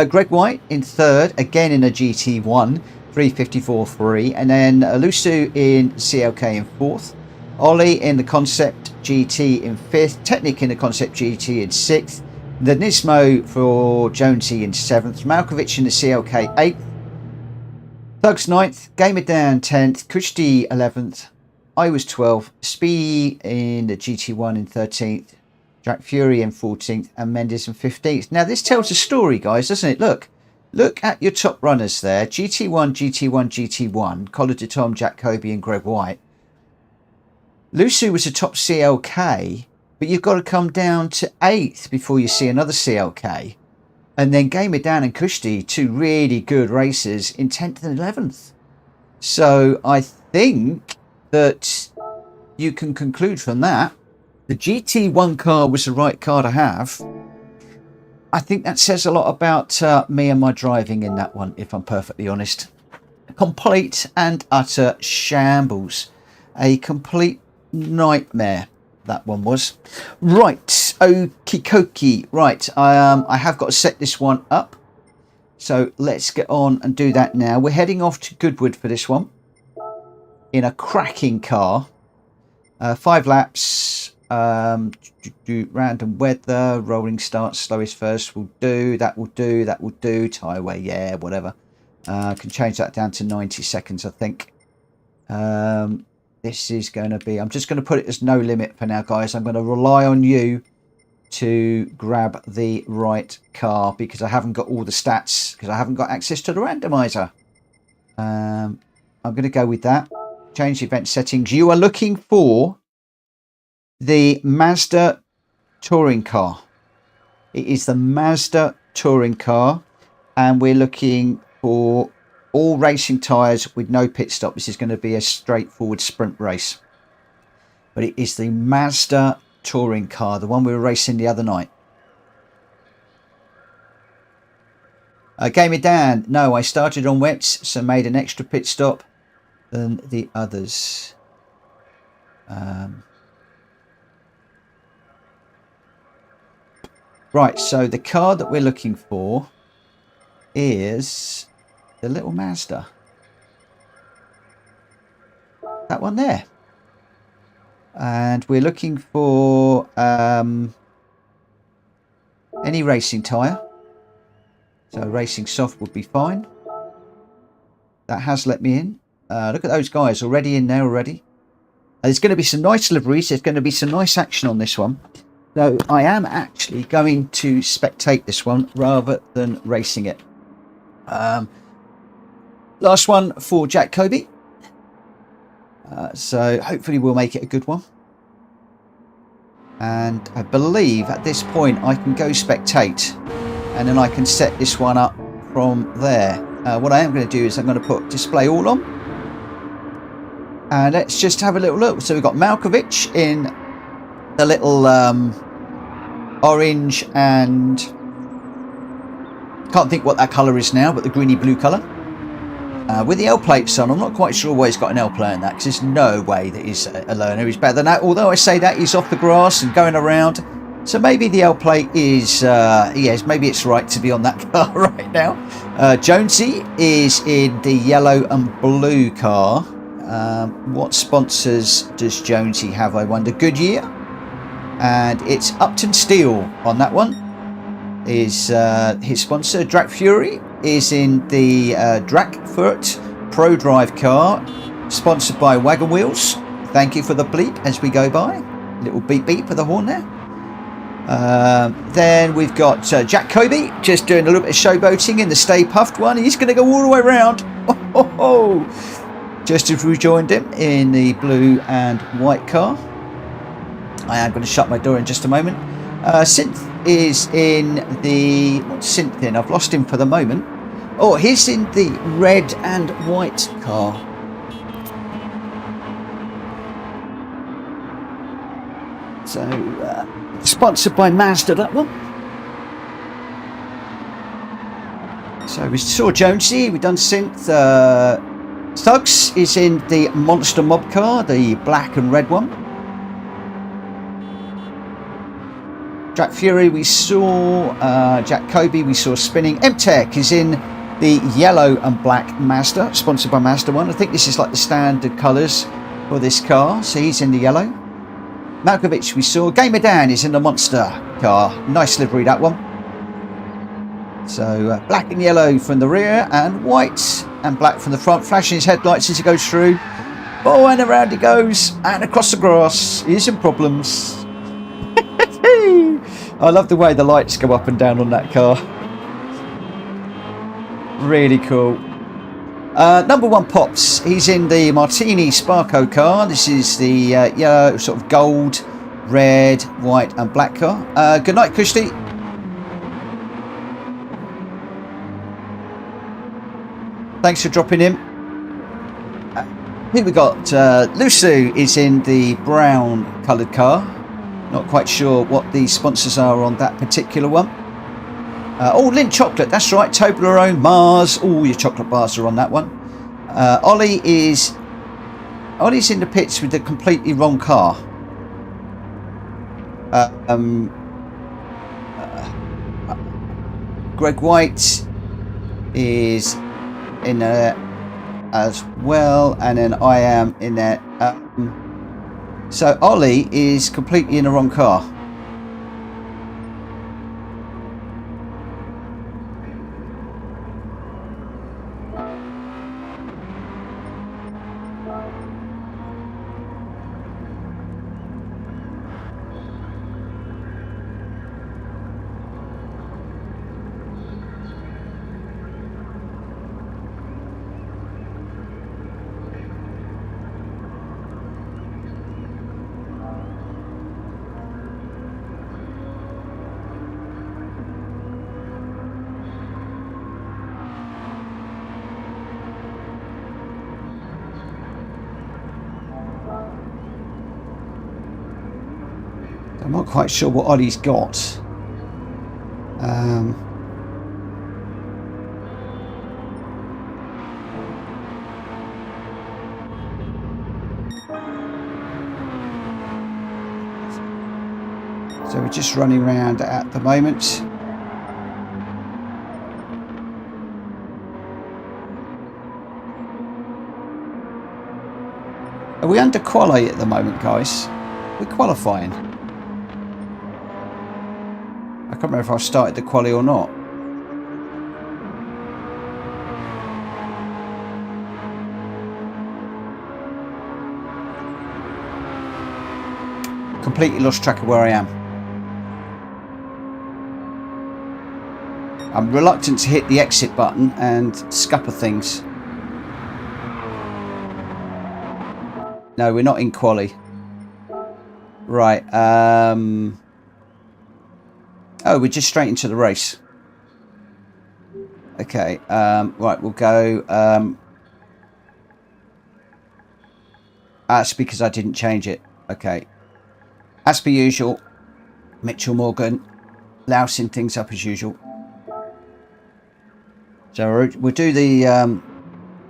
Greg White in third, again in a GT1, 354.3. And then Lusu in CLK in fourth. Ollie in the Concept GT in fifth. Technic in the Concept GT in sixth. The Nismo for Jonesy in seventh. Malkovich in the CLK 8th. Thugs 9th. Gamer Down 10th. Kushti 11th. I was 12th. Spee in the GT1 in 13th. Jack Fury in 14th. And Mendes in 15th. Now this tells a story, guys, doesn't it? Look at your top runners there. GT1, GT1, GT1. College of Tom, Jack Kobe and Greg White. Lucy was a top CLK, but you've got to come down to 8th before you see another CLK. And then Gamer Dan and Kushti, two really good racers in 10th and 11th. So I think that you can conclude from that, the GT1 car was the right car to have. I think that says a lot about me and my driving in that one, if I'm perfectly honest. A complete and utter shambles. A complete nightmare that one was. Right, okie dokie. Right, I have got to set this one up, so let's get on and do that now. We're heading off to Goodwood for this one in a cracking car. 5 laps, random weather, rolling start, slowest first will do, that will do, that will do, tyre, yeah, whatever. I can change that down to 90 seconds, I think. This is going to be, I'm just going to put it as no limit for now, guys. I'm going to rely on you to grab the right car because I haven't got all the stats, because I haven't got access to the randomizer. I'm going to go with that. Change event settings. You are looking for the Mazda touring car. It is the Mazda touring car, and we're looking for all racing tyres with no pit stop. This is going to be a straightforward sprint race, but it is the Mazda touring car, the one we were racing the other night. Gamer Dan, no, I started on wets, so made an extra pit stop than the others. Right, so the car that we're looking for is the little Mazda. That one there. And we're looking for any racing tyre. So racing soft would be fine. That has let me in. Look at those guys already in there already. There's going to be some nice liveries. There's going to be some nice action on this one. So I am actually going to spectate this one rather than racing it. Last one for Jack Kobe. So hopefully we'll make it a good one. And I believe at this point I can go spectate, and then I can set this one up from there. What I am going to do is I'm going to put display all on, and let's just have a little look. So we've got Malkovich in the little orange, and can't think what that colour is now, but the greeny blue colour. With the L plates on, I'm not quite sure why he's got an L plate in that, because there's no way that he's a learner. He's better than that. Although I say that, he's off the grass and going around. So maybe the L plate is, yes, maybe it's right to be on that car right now. Jonesy is in the yellow and blue car. What sponsors does Jonesy have, I wonder? Goodyear. And it's Upton Steel on that one. Is his sponsor. Drac Fury is in the Drakfurt Pro Drive car, sponsored by Wagon Wheels. Thank you for the bleep as we go by. Little beep beep for the horn there. Then we've got Jack Kobe just doing a little bit of showboating in the Stay Puffed one. He's going to go all the way around. Just as we joined him in the blue and white car. I am going to shut my door in just a moment. Synth is in the... What's Synth in? I've lost him for the moment. Oh, he's in the red and white car. So, sponsored by Mazda, that one. So we saw Jonesy, we've done Synth. Thugs is in the Monster Mob car, the black and red one. Jack Fury we saw, Jack Kobe we saw spinning. M-Tech is in the yellow and black Mazda, sponsored by Mazda one. I think this is like the standard colours for this car, so he's in the yellow. Malkovich we saw. Gamer Dan is in the Monster car, nice livery that one. So black and yellow from the rear, and white and black from the front, flashing his headlights as he goes through. Oh, and around he goes, and across the grass. He's in problems. I love the way the lights go up and down on that car. Really cool. Number one Pops. He's in the Martini Sparco car. This is the yellow, sort of gold, red, white and black car. Good night, Kushti. Thanks for dropping in. Here we got Lusu is in the brown coloured car. Not quite sure what the sponsors are on that particular one. Oh, Lindt Chocolate, that's right. Toblerone, Mars, all your chocolate bars are on that one. Ollie's in the pits with the completely wrong car. Greg White is in there as well, and then I am in there. So Ollie is completely in the wrong car. quite sure what Ollie's got. So we're just running around at the moment. Are we under quali at the moment, guys? We're qualifying. I can't remember if I've started the quali or not. Completely lost track of where I am. I'm reluctant to hit the exit button and scupper things. No, we're not in quali. Right. Oh, we're just straight into the race. Okay. Right, we'll go. That's because I didn't change it. Okay. As per usual, Mitchell Morgan lousing things up as usual. So we'll do the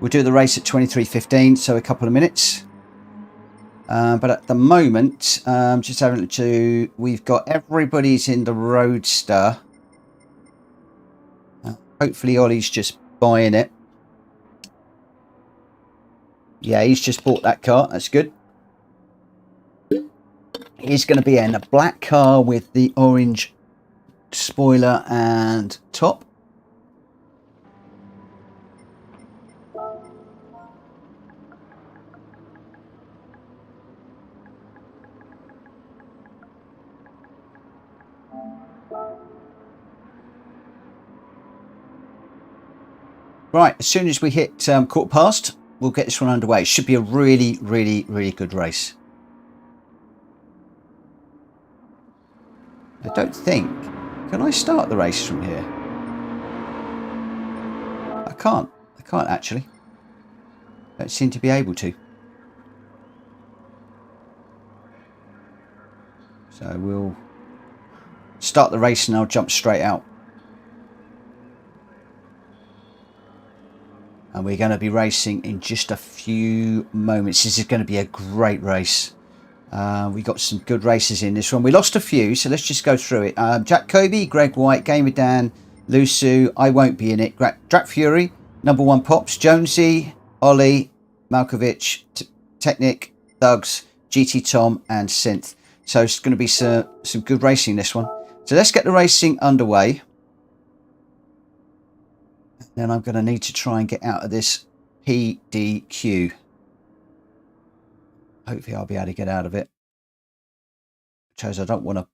race at 23:15, so a couple of minutes. But at the moment, just having a look to, we've got everybody's in the Roadster. Hopefully Ollie's just buying it. Yeah, he's just bought that car. That's good. He's going to be in a black car with the orange spoiler and top. Right, as soon as we hit quarter past, we'll get this one underway. It should be a really, really, really good race. I don't think... Can I start the race from here? I can't. I can't actually. Don't seem to be able to. So we'll start the race and I'll jump straight out. And we're going to be racing in just a few moments. This is going to be a great race. We got some good races in this one. We lost a few, so let's just go through it. Jack Kobe, Greg White, Gamer Dan, Lusu, I won't be in it. Drak Fury, Number One Pops, Jonesy, Ollie, Malkovich, Technic, Thugs, GT Tom, and Synth. So it's going to be some good racing this one. So let's get the racing underway. Then I'm going to need to try and get out of this PDQ. Hopefully I'll be able to get out of it. Because I don't want to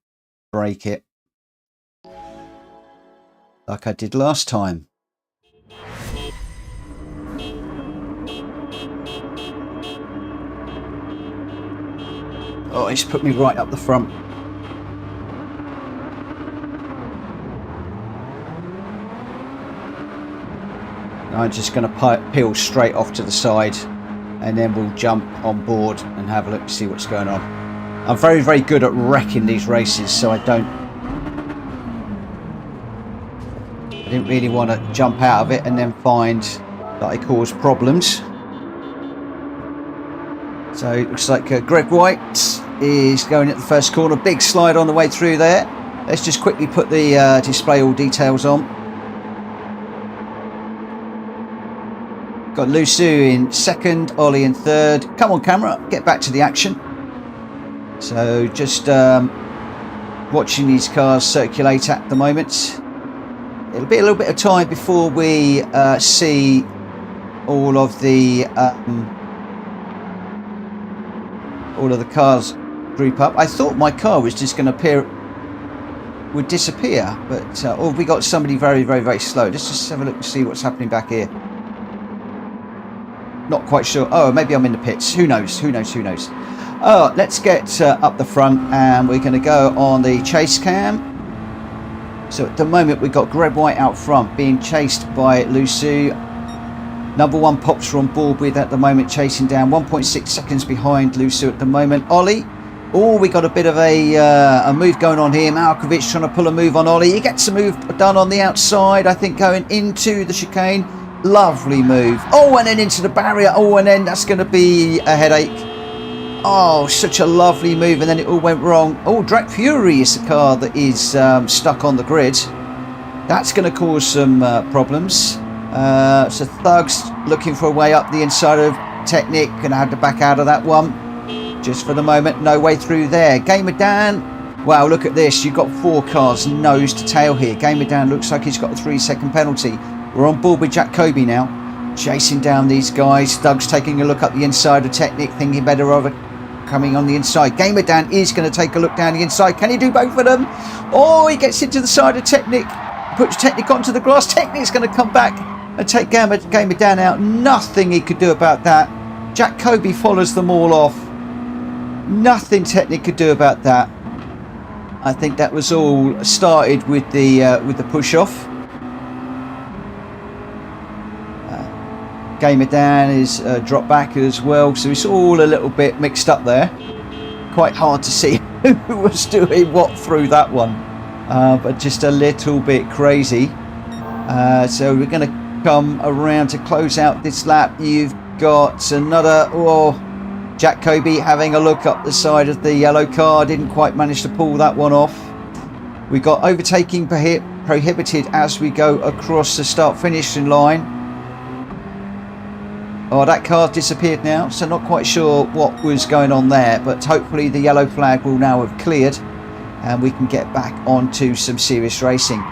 break it like I did last time. Oh, it's put me right up the front. I'm just going to peel straight off to the side and then we'll jump on board and have a look to see what's going on. I'm very, very good at wrecking these races, so I didn't really want to jump out of it and then find that I caused problems. So it looks like Greg White is going at the first corner. Big slide on the way through there. Let's just quickly put the display all details on. Got Lusu in second, Ollie in third. Come on, camera, get back to the action. So just watching these cars circulate at the moment. It'll be a little bit of time before we see all of the cars group up. I thought my car was just going to would disappear, but or we got somebody very, very, very slow. Let's just have a look and see what's happening back here. Not quite sure. Oh, maybe I'm in the pits. Who knows? Who knows? Who knows? Oh, let's get up the front and we're going to go on the chase cam. So at the moment we've got Greg White out front being chased by Lusu. Number One Pops are on board with at the moment, chasing down 1.6 seconds behind Lusu at the moment. Ollie Oh, we got a bit of a move going on here. Malkovich trying to pull a move on Ollie. He gets a move done on the outside, I think, going into the chicane. Lovely move. Oh, and then into the barrier. Oh, and then that's going to be a headache. Oh, such a lovely move, and then it all went wrong. Oh, Drake Fury is the car that is stuck on the grid. That's going to cause some problems. So Thugs looking for a way up the inside of Technic. Going to have to back out of that one. Just for the moment, no way through there. Gamer Dan, wow, look at this. You've got 4 cars nose to tail here. Gamer Dan looks like he's got a 3-second penalty. We're on board with Jack Kobe now, chasing down these guys. Doug's taking a look up the inside of Technic, thinking better of it coming on the inside. Gamer Dan is going to take a look down the inside. Can he do both of them? Oh, he gets into the side of Technic, puts Technic onto the grass. Technic's going to come back and take Gamer Dan out. Nothing he could do about that. Jack Kobe follows them all off. Nothing Technic could do about that. I think that was all started with the push off. Gamer Dan is dropped back as well, so it's all a little bit mixed up there. Quite hard to see who was doing what through that one, but just a little bit crazy. So we're going to come around to close out this lap. You've got another. Oh, Jack Kobe having a look up the side of the yellow car, didn't quite manage to pull that one off. We got overtaking prohibited as we go across the start finishing line. Oh, that car disappeared now, so not quite sure what was going on there, but hopefully the yellow flag will now have cleared and we can get back onto some serious racing.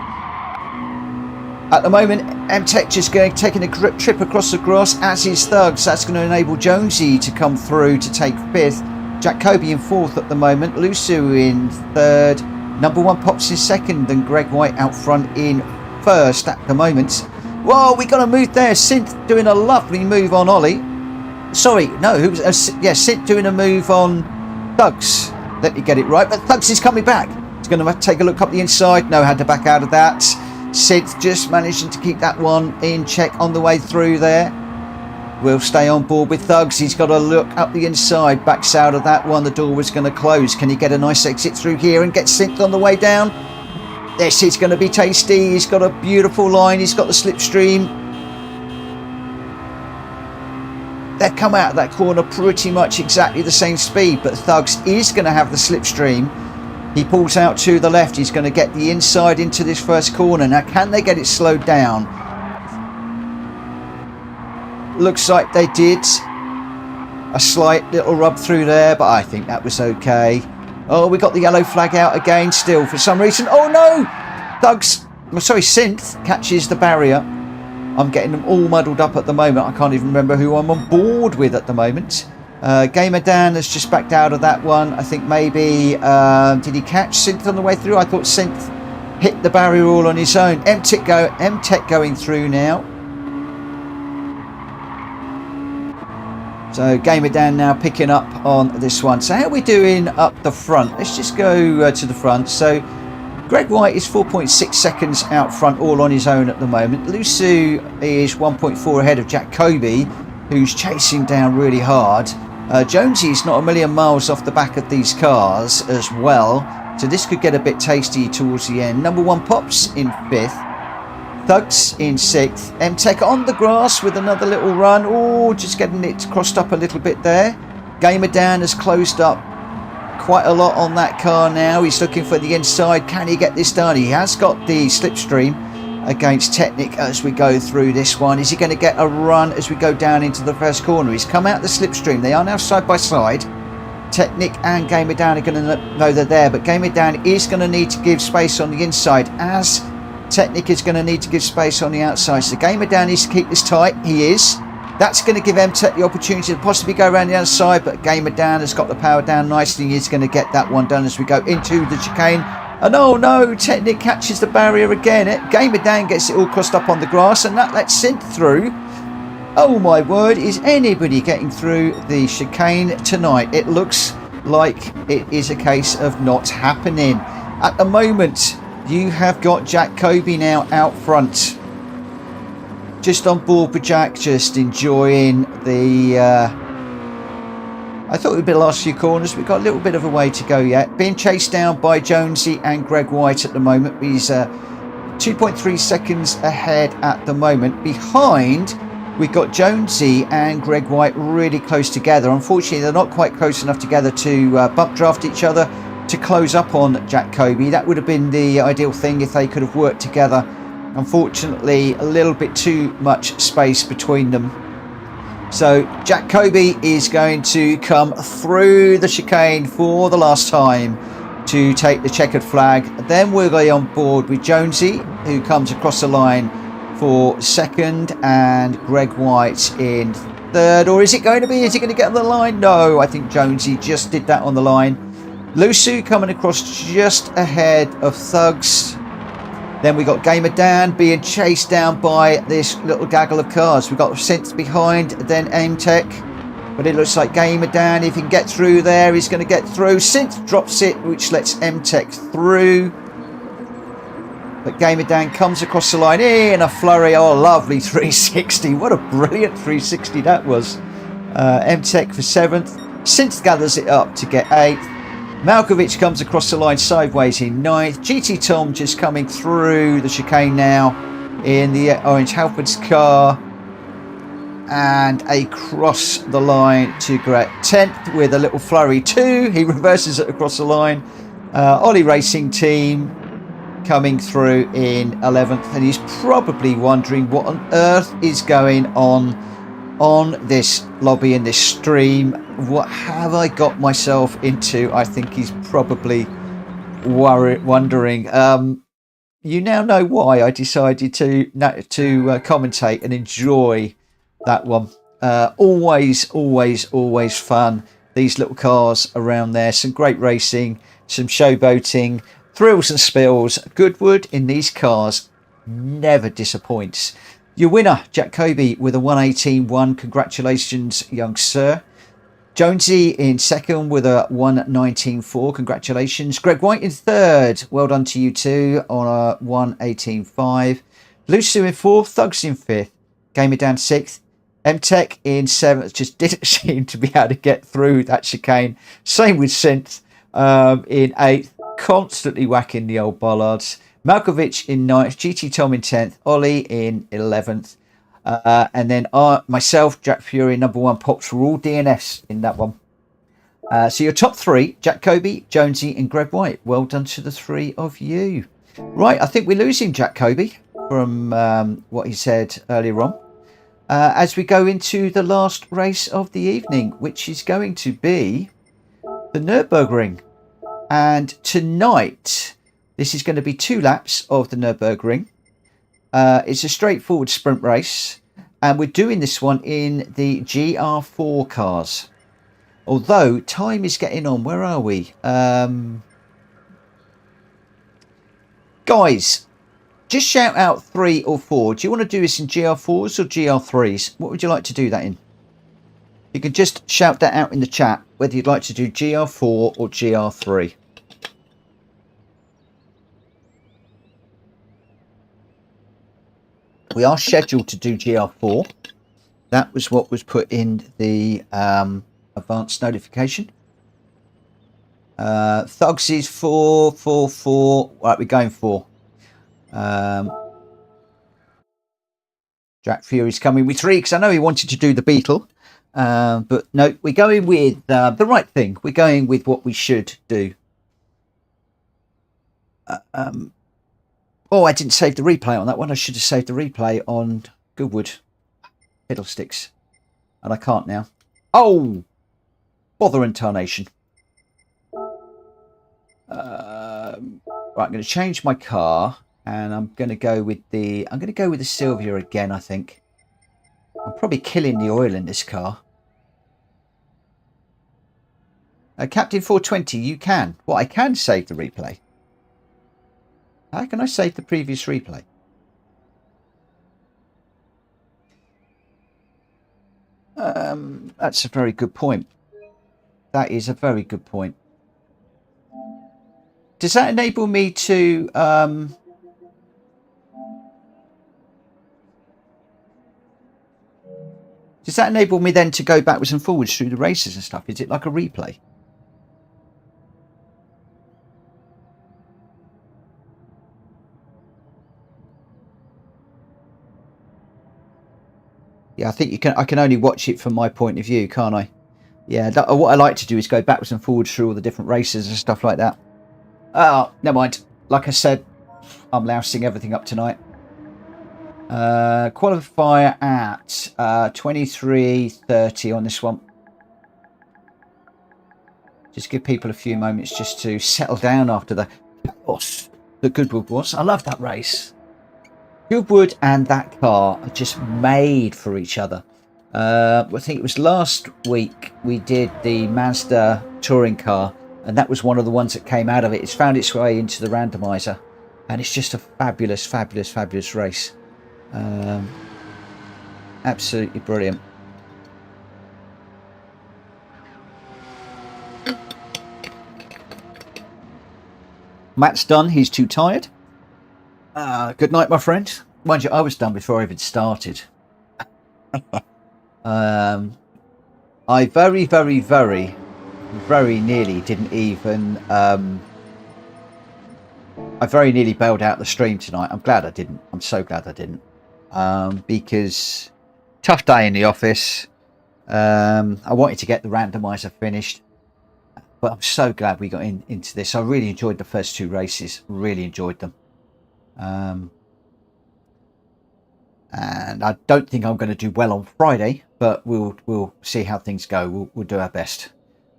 At the moment, M-Tech just taking a trip across the grass, as is Thugs. That's going to enable Jonesy to come through to take 5th. Jack Kobe in 4th at the moment. Lusu in 3rd. Number 1 Pops in 2nd. And Greg White out front in 1st at the moment. Whoa, we got a move there. Synth doing a lovely move on Ollie. Sorry, no, who was? Yeah, Synth doing a move on Thugs. Let me get it right. But Thugs is coming back. He's going to have to take a look up the inside. No, had to back out of that. Sid just managing to keep that one in check on the way through there. We'll stay on board with Thugs. He's got a look up the inside, backs out of that one. The door was going to close. Can he get a nice exit through here and get Synth on the way down? This is going to be tasty. He's got a beautiful line. He's got the slipstream. They come out of that corner pretty much exactly the same speed, but Thugs is going to have the slipstream. He pulls out to the left. He's going to get the inside into this first corner. Now, can they get it slowed down? Looks like they did. A slight little rub through there, but I think that was okay. Oh, we got the yellow flag out again still for some reason. Oh, no! Synth catches the barrier. I'm getting them all muddled up at the moment. I can't even remember who I'm on board with at the moment. Gamer Dan has just backed out of that one. I think maybe, did he catch Synth on the way through? I thought Synth hit the barrier all on his own. M-Tech going through now. So Gamer Dan now picking up on this one. So how are we doing up the front? Let's just go to the front. So Greg White is 4.6 seconds out front all on his own at the moment. Lusu is 1.4 ahead of Jack Kobe, who's chasing down really hard. Jonesy's not a million miles off the back of these cars as well, so this could get a bit tasty towards the end. Number 1 Pops in 5th, Thugs in 6th, M-Tech on the grass with another little run. Oh, just getting it crossed up a little bit there. Gamer Dan has closed up quite a lot on that car now. He's looking for the inside. Can he get this done? He has got the slipstream against Technic as we go through this one. Is he going to get a run as we go down into the first corner? He's come out the slipstream. They are now side by side. Technic and Gamer Dan are going to know they're there, but Gamer Dan is going to need to give space on the inside, as Technic is going to need to give space on the outside. So Gamer Dan needs to keep this tight. He is. That's going to give M-Tech the opportunity to possibly go around the other side, but Gamer Dan has got the power down nicely. He's going to get that one done as we go into the chicane. And oh no, Technic catches the barrier again. Gamer Dan gets it all crossed up on the grass, and that lets Synth through. Oh my word, is anybody getting through the chicane tonight? It looks like it is a case of not happening. At the moment, you have got Jack Kobe now out front. Just on board with Jack, just enjoying the I thought it would be the last few corners. We've got a little bit of a way to go yet. Being chased down by Jonesy and Greg White at the moment. He's 2.3 seconds ahead at the moment. Behind, we've got Jonesy and Greg White really close together. Unfortunately, they're not quite close enough together to bump draft each other to close up on Jack Kobe. That would have been the ideal thing if they could have worked together. Unfortunately, a little bit too much space between them. So Jack Kobe is going to come through the chicane for the last time to take the checkered flag. Then we'll go on board with Jonesy, who comes across the line for second, and Greg White in third. Or is it going to be? Is he going to get on the line? No, I think Jonesy just did that on the line. Lusu coming across just ahead of Thugs. Then we got Gamer Dan being chased down by this little gaggle of cars. We've got Synth behind, then Aimtech. But it looks like Gamer Dan, if he can get through there, he's going to get through. Synth drops it, which lets Aimtech through. But Gamer Dan comes across the line in a flurry. Oh, lovely 360. What a brilliant 360 that was. Aimtech for 7th. Synth gathers it up to get 8th. Malkovich comes across the line sideways in 9th. GT Tom just coming through the chicane now in the orange Halford's car. And across the line to Gret 10th with a little flurry too. He reverses it across the line. Ollie Racing Team coming through in 11th. And he's probably wondering what on earth is going on this lobby, in this stream. What have I got myself into? I think he's probably wondering. You now know why I decided to commentate and enjoy that one. Always fun. These little cars around there. Some great racing, some showboating, thrills and spills. Goodwood in these cars never disappoints. Your winner, Jack Kobe, with a 118.1. Congratulations, young sir. Jonesy in second with a 119.4. Congratulations. Greg White in third. Well done to you too on a 118.5. Lusu in fourth. Thugs in fifth. Gamer down sixth. M-Tech in seventh. Just didn't seem to be able to get through that chicane. Same with Synth in eighth. Constantly whacking the old bollards. Malkovich in 9th, GT Tom in 10th, Ollie in 11th, and then myself, Jack Fury, number 1 pops were all DNFs in that one. So your top 3, Jack Kobe, Jonesy and Greg White. Well done to the 3 of you. Right, I think we're losing Jack Kobe from what he said earlier on. As we go into the last race of the evening, which is going to be the Nürburgring. And tonight, this is going to be 2 laps of the Nürburgring. It's a straightforward sprint race. And we're doing this one in the GR4 cars. Although, time is getting on. Where are we? Guys, just shout out 3 or 4. Do you want to do this in GR4s or GR3s? What would you like to do that in? You can just shout that out in the chat, whether you'd like to do GR4 or GR3. We are scheduled to do GR4. That was what was put in the advanced notification. Thugs is 4, 4, 4. Right, we're going 4. Jack Fury's coming with 3 because I know he wanted to do the Beetle. But no, we're going with the right thing. We're going with what we should do. Oh, I didn't save the replay on that one. I should have saved the replay on Goodwood. Fiddlesticks. And I can't now. Oh! Bother and tarnation. Right, I'm going to change my car. And I'm going to go with the Sylvia again, I think. I'm probably killing the oil in this car. Captain 420, you can. Well, I can save the replay. How can I save the previous replay? That's a very good point. That is a very good point. Does that enable me to... Does that enable me then to go backwards and forwards through the races and stuff? Is it like a replay? Yeah, I think you can. I can only watch it from my point of view, can't I? Yeah, what I like to do is go backwards and forwards through all the different races and stuff like that. Oh, never mind. Like I said, I'm lousing everything up tonight. Qualifier at 23:30 on this one. Just give people a few moments just to settle down after the chaos that Goodwood was. I love that race. Goodwood and that car are just made for each other. I think it was last week we did the Mazda touring car, and that was one of the ones that came out of it. It's found its way into the randomizer, and it's just a fabulous, fabulous, fabulous race. Absolutely brilliant. Matt's done. He's too tired. Good night, my friend. Mind you, I was done before I even started. I very, very, very, very nearly didn't even... I very nearly bailed out the stream tonight. I'm glad I didn't. I'm so glad I didn't. Because tough day in the office. I wanted to get the randomizer finished. But I'm so glad we got into this. I really enjoyed the first two races. Really enjoyed them. And I don't think I'm going to do well on Friday, but we'll see how things go. We'll do our best.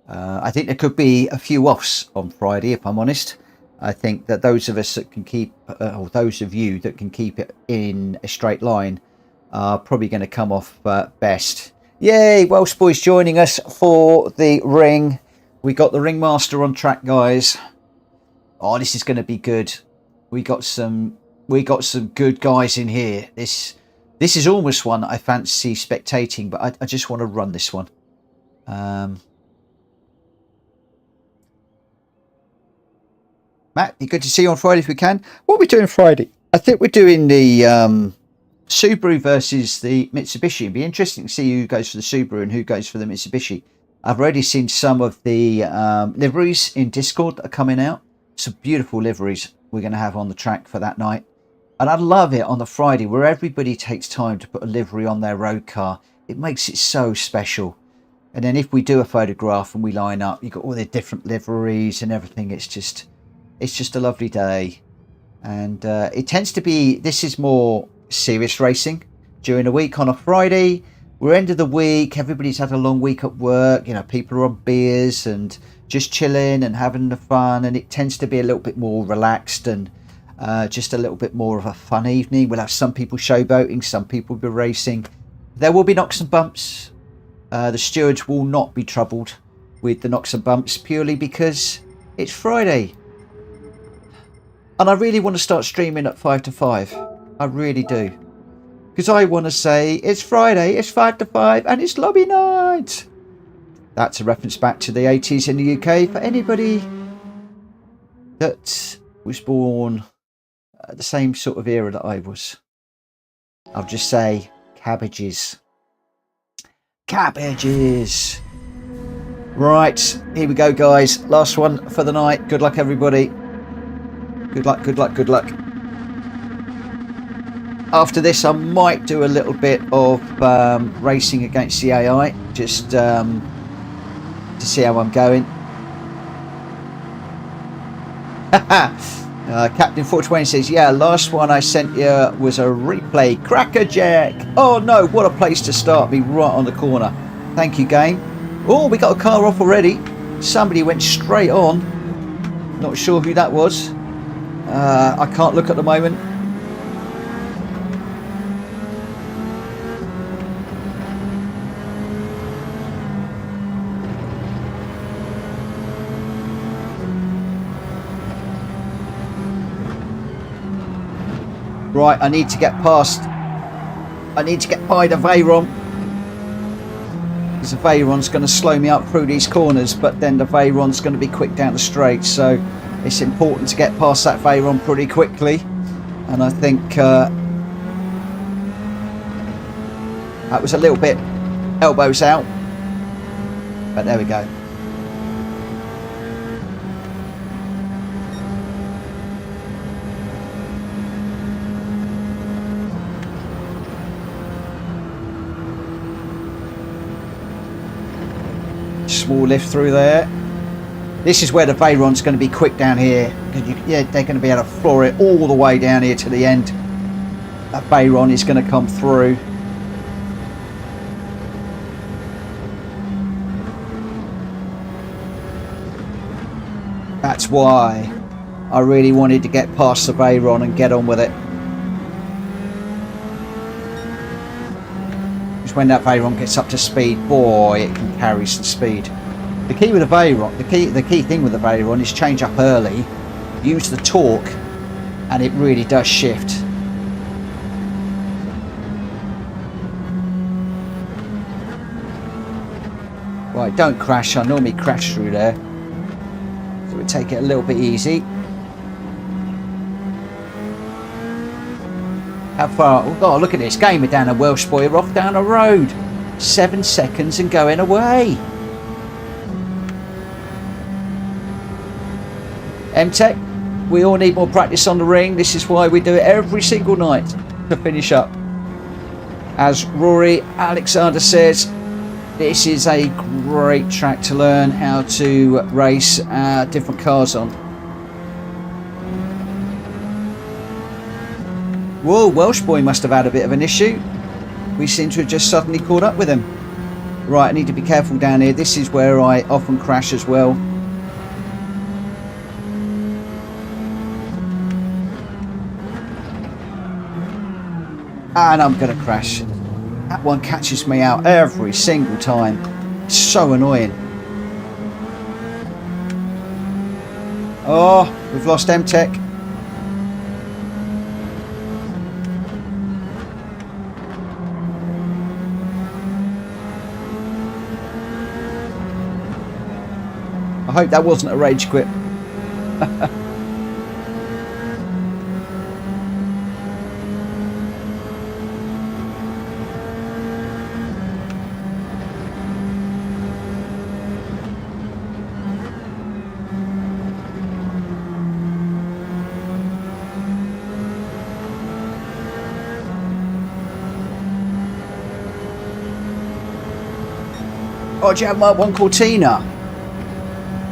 I think there could be a few offs on Friday, if I'm honest. I think that those of us that can keep, or those of you that can keep it in a straight line, are probably going to come off best. Yay! Welsh boys joining us for the ring. We got the ringmaster on track, guys. Oh, this is going to be good. We got some good guys in here. This is almost one I fancy spectating, but I just want to run this one. Matt, good to see you on Friday if we can. What are we doing Friday? I think we're doing the Subaru versus the Mitsubishi. It'd be interesting to see who goes for the Subaru and who goes for the Mitsubishi. I've already seen some of the liveries in Discord that are coming out. Some beautiful liveries we're going to have on the track for that night. And I love it on the Friday where everybody takes time to put a livery on their road car. It makes it so special. And then if we do a photograph and we line up, you've got all the different liveries and everything. It's just a lovely day. And it tends to be, this is more serious racing during the week. On a Friday, we're end of the week, everybody's had a long week at work, you know, people are on beers and just chilling and having the fun, and it tends to be a little bit more relaxed and just a little bit more of a fun evening. We'll have some people showboating, some people will be racing. There will be knocks and bumps. The stewards will not be troubled with the knocks and bumps purely because it's Friday. And I really want to start streaming at 5 to 5. I really do. Because I want to say, it's Friday, it's 5 to 5, and it's lobby night. That's a reference back to the 80s in the UK for anybody that was born at the same sort of era that I was. I'll just say, cabbages. Cabbages. Right, here we go, guys. Last one for the night. Good luck, everybody. Good luck, good luck, good luck. After this, I might do a little bit of racing against the AI, just to see how I'm going. Captain 420 says, yeah, last one I sent you was a replay. Crackerjack. Oh no, what a place to start me, right on the corner. Thank you, game. Oh, we got a car off already. Somebody went straight on. Not sure who that was. I can't look at the moment. Right, I need to get past. I need to get by the Veyron. Because the Veyron's going to slow me up through these corners, but then the Veyron's going to be quick down the straight. So it's important to get past that Veyron pretty quickly. And I think that was a little bit elbows out. But there we go. Small lift through there. This is where the Veyron's going to be quick down here. Yeah, they're going to be able to floor it all the way down here to the end. That Veyron is going to come through. That's why I really wanted to get past the Veyron and get on with it. Because when that Veyron gets up to speed, boy, it can carry some speed. The key with the Veyron, the key thing with the Veyron is change up early, use the torque, and it really does shift. Right, don't crash. I normally crash through there, so we take it a little bit easy. How far? Oh God, look at this. Gamer down a Welsh boy off down a road. 7 seconds and going away. M-Tech, we all need more practice on the ring. This is why we do it every single night to finish up. As Rory Alexander says, this is a great track to learn how to race different cars on. Whoa, Welsh boy must have had a bit of an issue. We seem to have just suddenly caught up with him. Right, I need to be careful down here. This is where I often crash as well. And I'm going to crash. That one catches me out every single time. It's so annoying. Oh, we've lost M-Tech. I hope that wasn't a rage quit. Oh, do you have Mark 1 Cortina?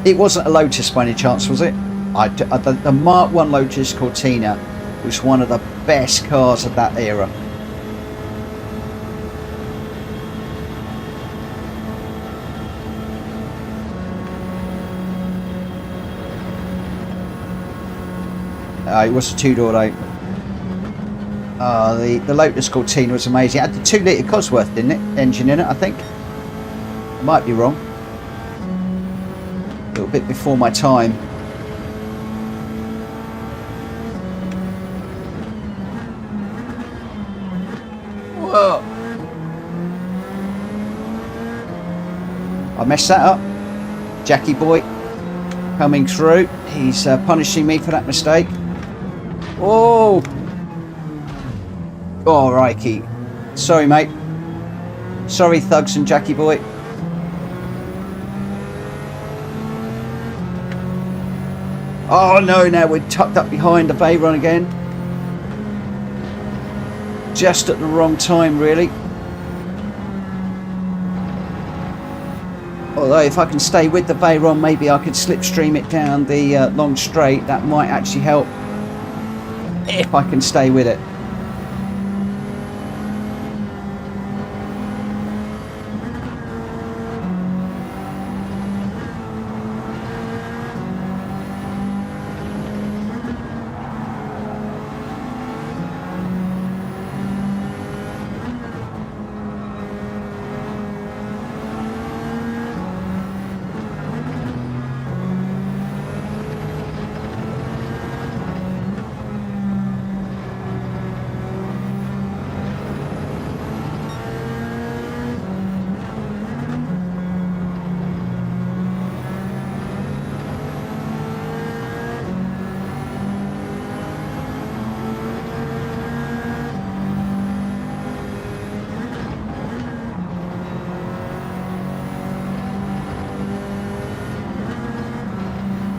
It wasn't a Lotus by any chance, was it? The Mark 1 Lotus Cortina was one of the best cars of that era. It was a two-door though. The Lotus Cortina was amazing. It had the 2 litre Cosworth, didn't it? Engine in it, I think. Might be wrong. A little bit before my time. Whoa! I messed that up. Jackie boy coming through. He's punishing me for that mistake. Oh! All right, Keith. Sorry, mate. Sorry, Thugs and Jackie boy. Oh no, now we're tucked up behind the Veyron again. Just at the wrong time, really. Although if I can stay with the Veyron, maybe I could slipstream it down the long straight. That might actually help if I can stay with it.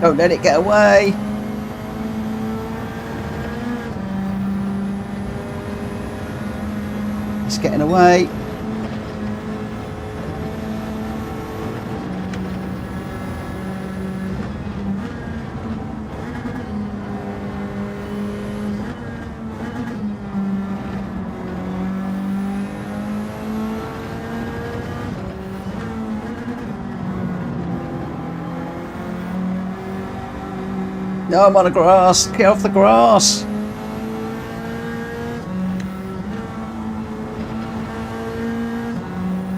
Don't let it get away. It's getting away. No, I'm on the grass. Get off the grass.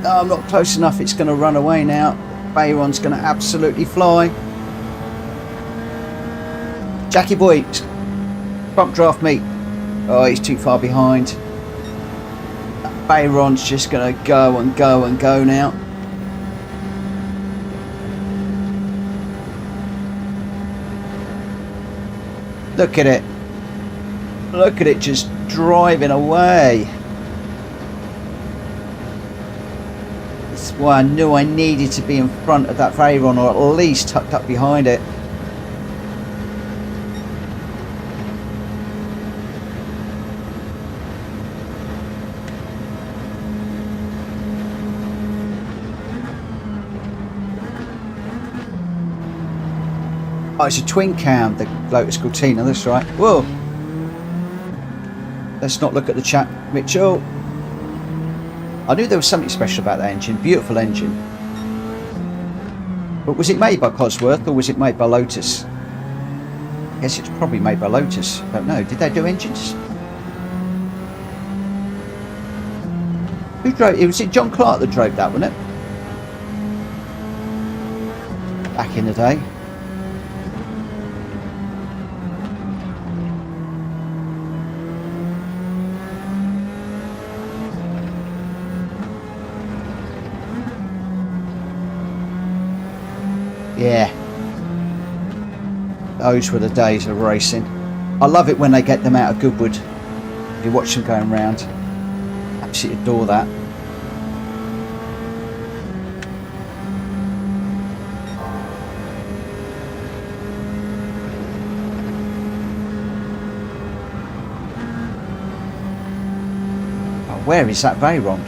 No, I'm not close enough. It's going to run away now. Bayron's going to absolutely fly. Jackie boy, bump draft me. Oh, he's too far behind. Bayron's just going to go and go and go now. Look at it. Look at it just driving away. That's why I knew I needed to be in front of that Veyron, or at least tucked up behind it. Oh, it's a twin cam, the Lotus Cortina, that's right. Whoa. Let's not look at the chat, Mitchell. I knew there was something special about that engine. Beautiful engine. But was it made by Cosworth or was it made by Lotus? I guess it's probably made by Lotus. I don't know. Did they do engines? Who drove it? Was it John Clark that drove that, wasn't it? Back in the day. Yeah, those were the days of racing. I love it when they get them out of Goodwood. You watch them going round. Absolutely adore that. Oh, where is that Veyron?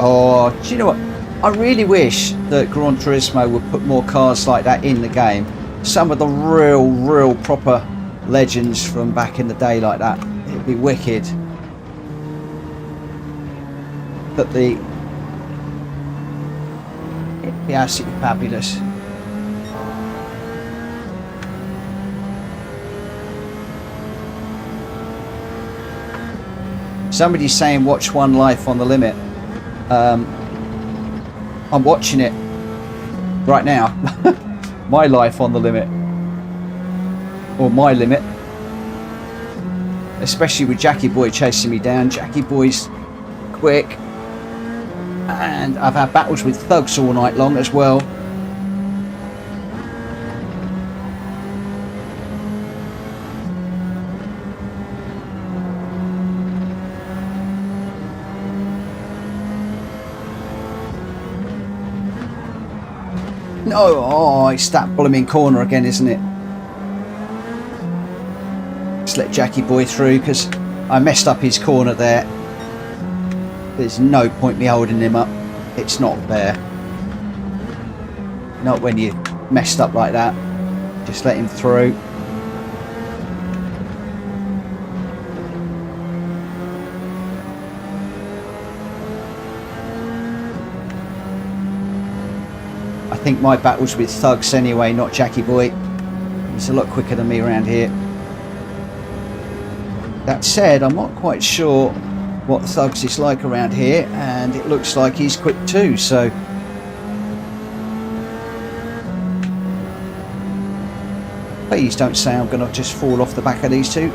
Oh, do you know what? I really wish that Gran Turismo would put more cars like that in the game. Some of the real proper legends from back in the day like that. It'd be wicked. It'd be absolutely fabulous. Somebody's saying watch One Life on the Limit. I'm watching it right now. My life on the limit, or my limit, especially with Jackie boy chasing me down. Jackie boy's quick, and I've had battles with thugs all night long as well. No, oh, it's that blooming corner again, isn't it? Just let Jackie boy through because I messed up his corner there. There's no point me holding him up. It's not fair. Not when you messed up like that. Just let him through. I think my battle's with thugs anyway, not Jackie boy. He's a lot quicker than me around here. That said, I'm not quite sure what thugs is like around here, and it looks like he's quick too, so Please don't say I'm going to just fall off the back of these two.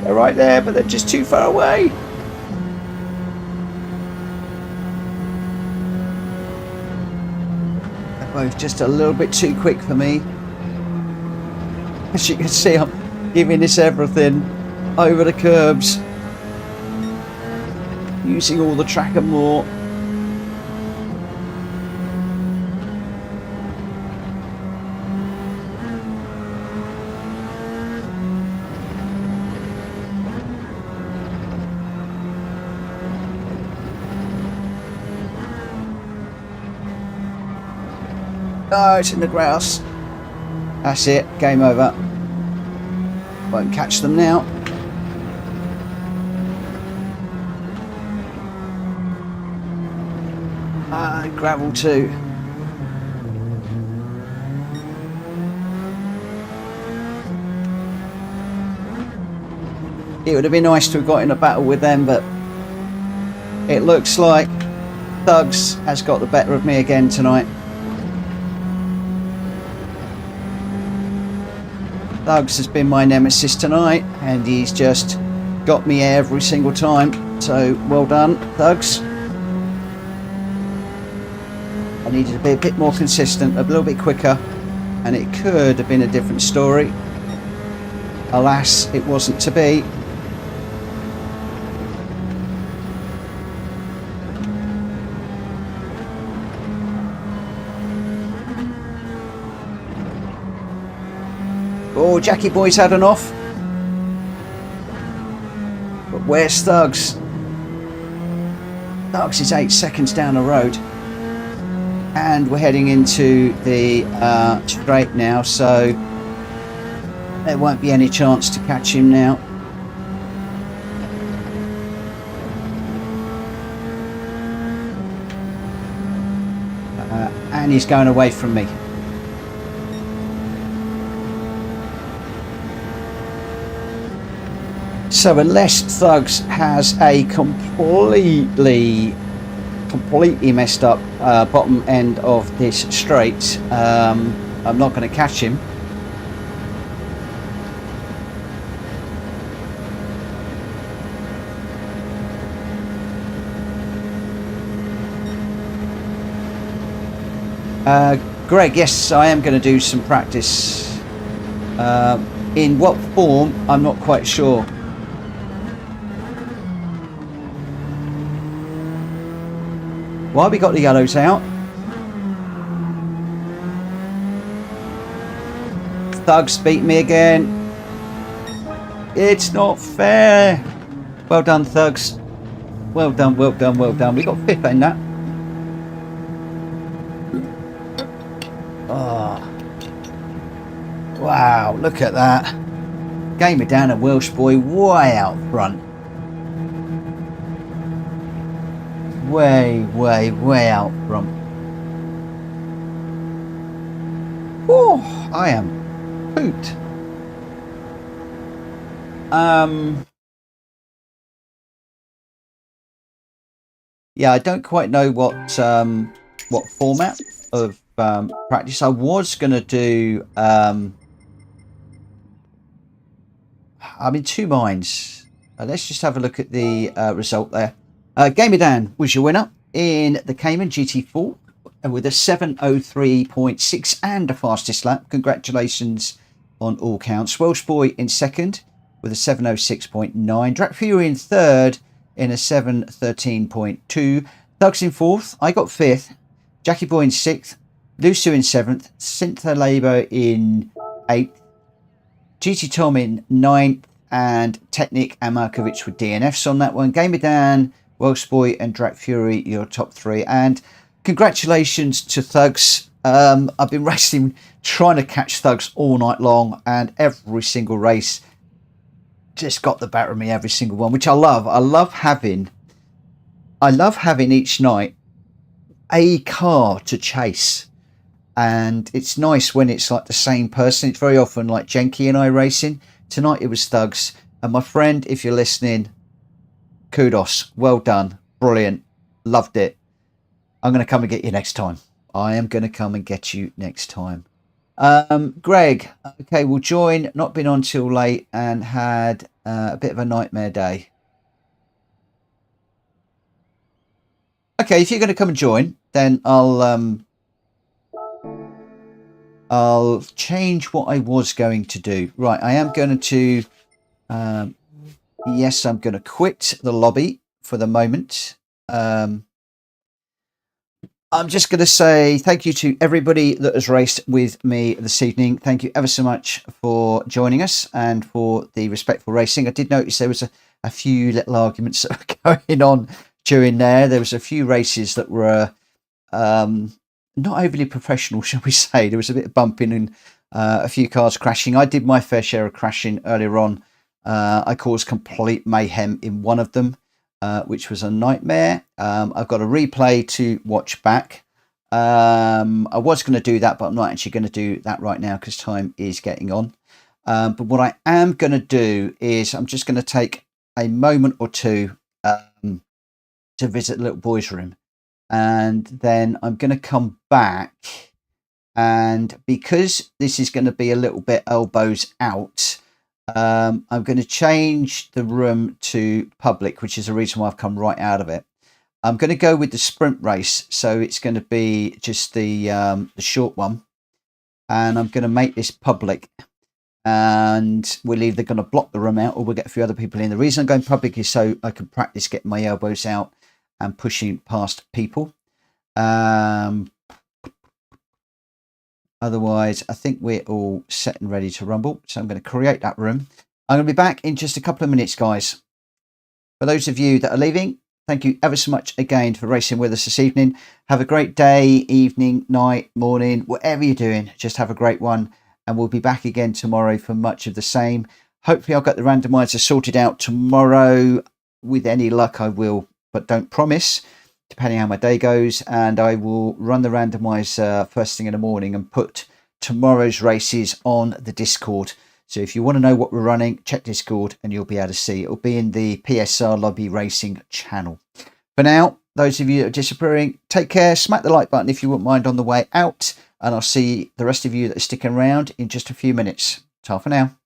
They're right there, but they're just too far away. They're both just a little bit too quick for me. As you can see, I'm giving this everything over the curbs, using all the track and more. Oh, it's in the grass. That's it. Game over. Won't catch them now. Gravel too. It would have been nice to have got in a battle with them, but it looks like Thugs has got the better of me again tonight. Thugs has been my nemesis tonight, and he's just got me every single time. So well done, Thugs. I needed to be a bit more consistent, a little bit quicker, and it could have been a different story. Alas, it wasn't to be. Oh, Jackie Boy's had an off. But where's Thugs? Thugs is 8 seconds down the road. And we're heading into the straight now, so there won't be any chance to catch him now. And he's going away from me. So unless Thugs has a completely messed up bottom end of this straight, I'm not going to catch him. Greg, yes, I am going to do some practice. In what form, I'm not quite sure. Why we got the yellows out? Thugs beat me again. It's not fair. Well done, Thugs. Well done, well done, well done. We got fifth in that. Oh. Wow, look at that. Gave me down a Welsh boy way out front. Way out front. Oh, I am pooped. Yeah, I don't quite know what format of practice. I was going to do. I'm in two minds. Let's just have a look at the result there. Gamer Dan was your winner in the Cayman GT4 with a 7:03.6 and a fastest lap. Congratulations on all counts. Welsh Boy in second with a 706.9. Drac Fury in third in a 713.2. Thugs in fourth. I got fifth. Jackie Boy in sixth. Lusu in seventh. Cynthia Labour in eighth. GT Tom in ninth. And Technic and Markovic with DNFs on that one. Gamer Dan, Welsh Boy and Drac Fury, your top three. And congratulations to Thugs. I've been racing, trying to catch Thugs all night long, and every single race just got the better of me, every single one, which I love. I love having each night a car to chase. And it's nice when it's like the same person. It's very often like Jenky and I racing. Tonight it was Thugs. And my friend, if you're listening, kudos. Well done. Brilliant. Loved it. I'm going to come and get you next time. I am going to come and get you next time. Greg, okay, we'll join. Not been on till late and had a bit of a nightmare day. Okay, if you're going to come and join, then I'll change what I was going to do. Right, I am going to, yes, I'm going to quit the lobby for the moment. I'm just going to say thank you to everybody that has raced with me this evening. Thank you ever so much for joining us and for the respectful racing. I did notice there was a few little arguments that were going on during there. There was a few races that were not overly professional, shall we say. There was a bit of bumping and a few cars crashing. I did my fair share of crashing earlier on. I caused complete mayhem in one of them, which was a nightmare. I've got a replay to watch back. I was going to do that, but I'm not actually going to do that right now because time is getting on. But what I am going to do is I'm just going to take a moment or two to visit the little boys' room. And then I'm going to come back, and because this is going to be a little bit elbows out, I'm going to change the room to public, which is the reason why I've come right out of it. I'm going to go with the sprint race, so it's going to be just the short one, and I'm going to make this public, and we're either going to block the room out or we'll get a few other people in. The reason I'm going public is so I can practice getting my elbows out and pushing past people. Otherwise, I think we're all set and ready to rumble. So I'm going to create that room. I'm going to be back in just a couple of minutes, guys. For those of you that are leaving, thank you ever so much again for racing with us this evening. Have a great day, evening, night, morning, whatever you're doing. Just have a great one. And we'll be back again tomorrow for much of the same. Hopefully I'll get the randomizer sorted out tomorrow. With any luck, I will. But don't promise, depending how my day goes. And I will run the randomizer first thing in the morning and put tomorrow's races on the Discord. So if you want to know what we're running, check Discord and you'll be able to see. It'll be in the PSR Lobby Racing channel. For now, those of you that are disappearing, take care. Smack the like button if you wouldn't mind on the way out. And I'll see the rest of you that are sticking around in just a few minutes. Ta for now.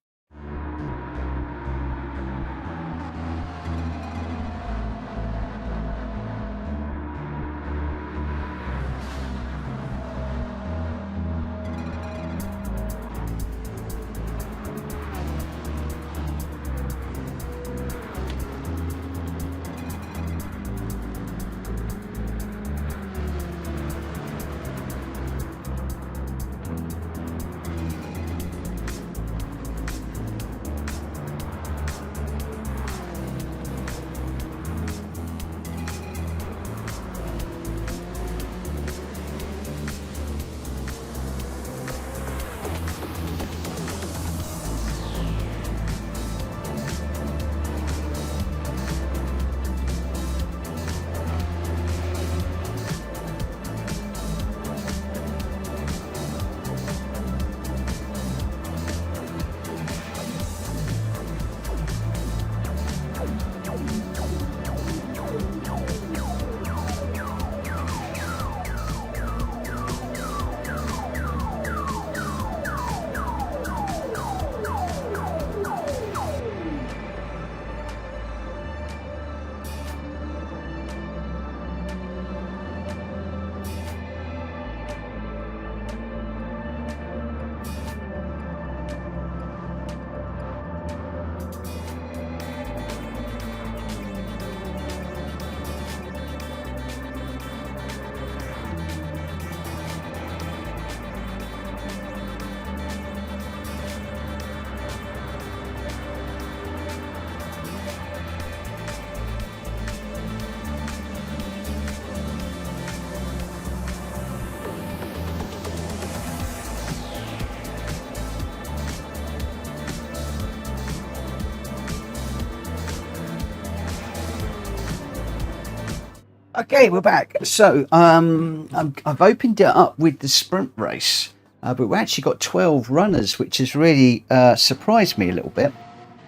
Okay, we're back. So I've opened it up with the sprint race, but we actually got 12 runners, which has really surprised me a little bit.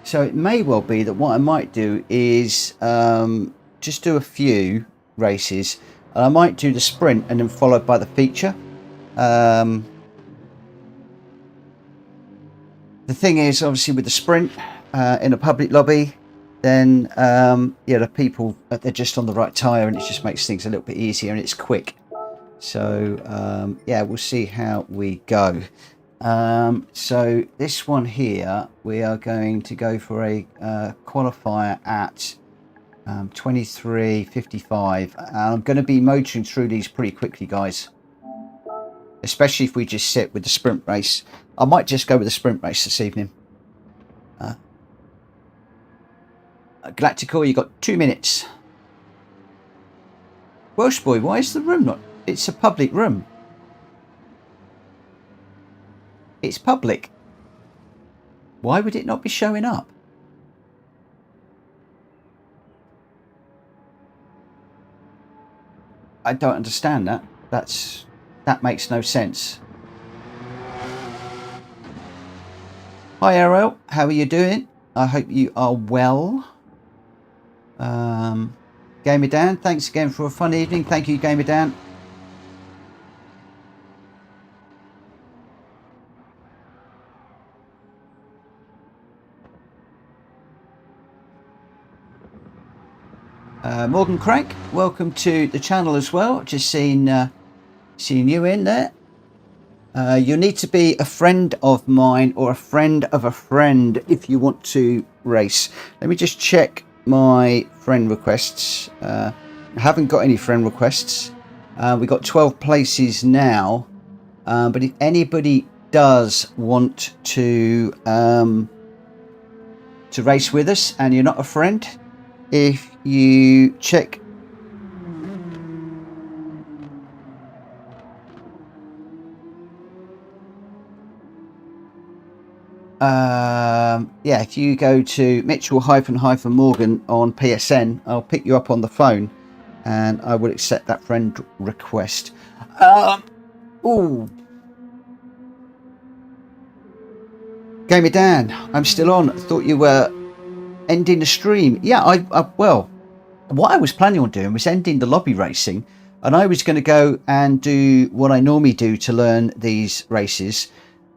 So it may well be that what I might do is just do a few races. I might do the sprint and then followed by the feature. The thing is, obviously, with the sprint in a public lobby, then yeah, the people, they're just on the right tyre, and it just makes things a little bit easier, and it's quick. So yeah, we'll see how we go. So this one here, we are going to go for a qualifier at 23:55. I'm going to be motoring through these pretty quickly, guys, especially if we just sit with the sprint race. I might just go with the sprint race this evening. Galactical, you got 2 minutes. Welsh boy, why is the room not? It's a public room. It's public. Why would it not be showing up? I don't understand that. That makes no sense. Hi RL, how are you doing? I hope you are well. Gamer Dan, thanks again for a fun evening. Thank you, Gamer Dan. Morgan Crank, welcome to the channel as well. Just seen you in there. You need to be a friend of mine or a friend of a friend if you want to race. Let me just check my friend requests. I haven't got any friend requests. We got 12 places now, but if anybody does want to race with us and you're not a friend, if you check yeah, if you go to Mitchell-Morgan on PSN, I'll pick you up on the phone and I will accept that friend request. Ooh. Gamer Dan, I'm still on. I thought you were ending the stream. Yeah, well, what I was planning on doing was ending the lobby racing, and I was going to go and do what I normally do to learn these races,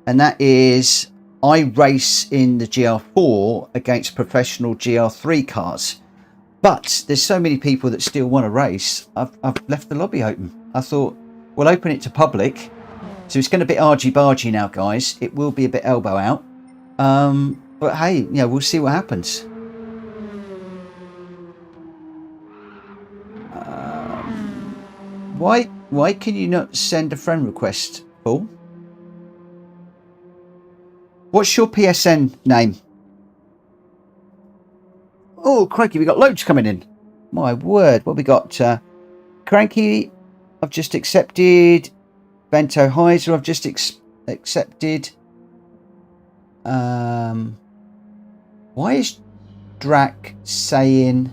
and that is I race in the GR4 against professional GR3 cars. But there's so many people that still want to race, I've left the lobby open. I thought, we'll open it to public. So it's going to be argy-bargy now, guys. It will be a bit elbow out. But hey, you know, we'll see what happens. Why can you not send a friend request, Paul? What's your PSN name? Oh, crikey, we got loads coming in. My word, what we got? Cranky, I've just accepted. Bento Heiser, I've just accepted. Why is Drac saying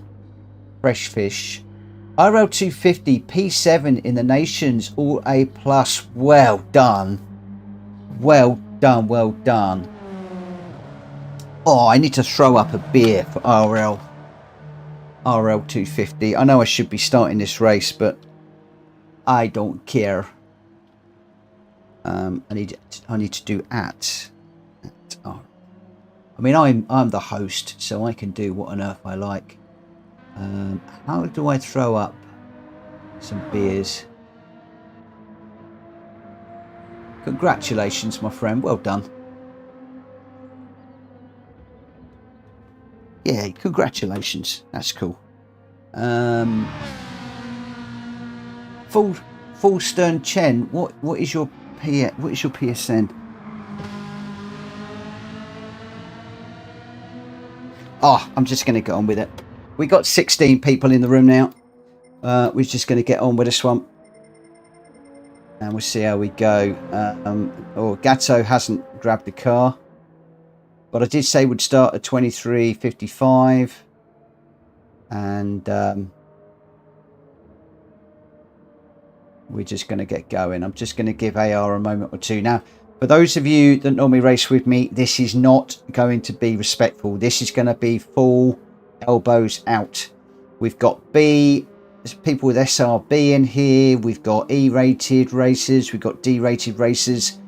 fresh fish? RL250 P7 in the Nations, all A+. Well done. Well done, well done. Oh, I need to throw up a beer for RL250. I know I should be starting this race, but I don't care. I need to do at. Oh. I mean, I'm the host, so I can do what on earth I like. How do I throw up some beers? Congratulations, my friend. Well done. Yeah, congratulations. That's cool. Full Stern Chen. What is your PSN? Oh, I'm just going to get on with it. We got 16 people in the room now. We're just going to get on with this one. And we'll see how we go. Gatto hasn't grabbed the car. But I did say we'd start at 23:55. And we're just going to get going. I'm just going to give AR a moment or two. Now, for those of you that normally race with me, this is not going to be respectful. This is going to be full elbows out. We've got B, there's people with SRB in here. We've got E-rated racers. We've got D-rated racers.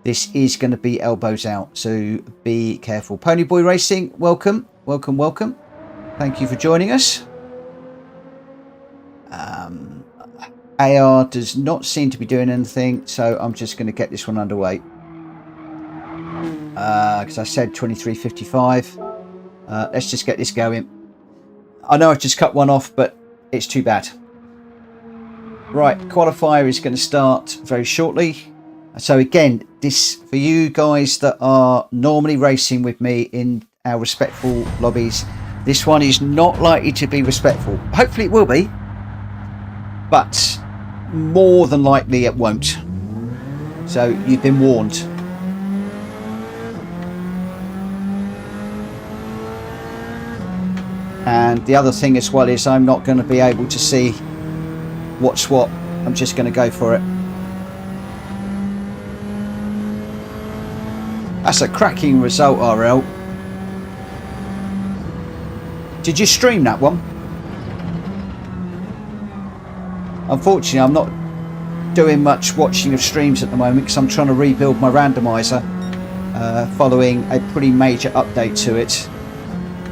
This is going to be elbows out, so be careful. Ponyboy Racing, welcome, welcome, welcome. Thank you for joining us. AR does not seem to be doing anything, so I'm just going to get this one underway. Because I said 23:55. Let's just get this going. I know I've just cut one off, but it's too bad. Right, qualifier is going to start very shortly. So again, this for you guys that are normally racing with me in our respectful lobbies, this one is not likely to be respectful. Hopefully it will be, but more than likely it won't. So you've been warned. And the other thing as well is I'm not going to be able to see what's what. I'm just going to go for it. That's a cracking result, RL. Did you stream that one? Unfortunately, I'm not doing much watching of streams at the moment because I'm trying to rebuild my randomizer following a pretty major update to it.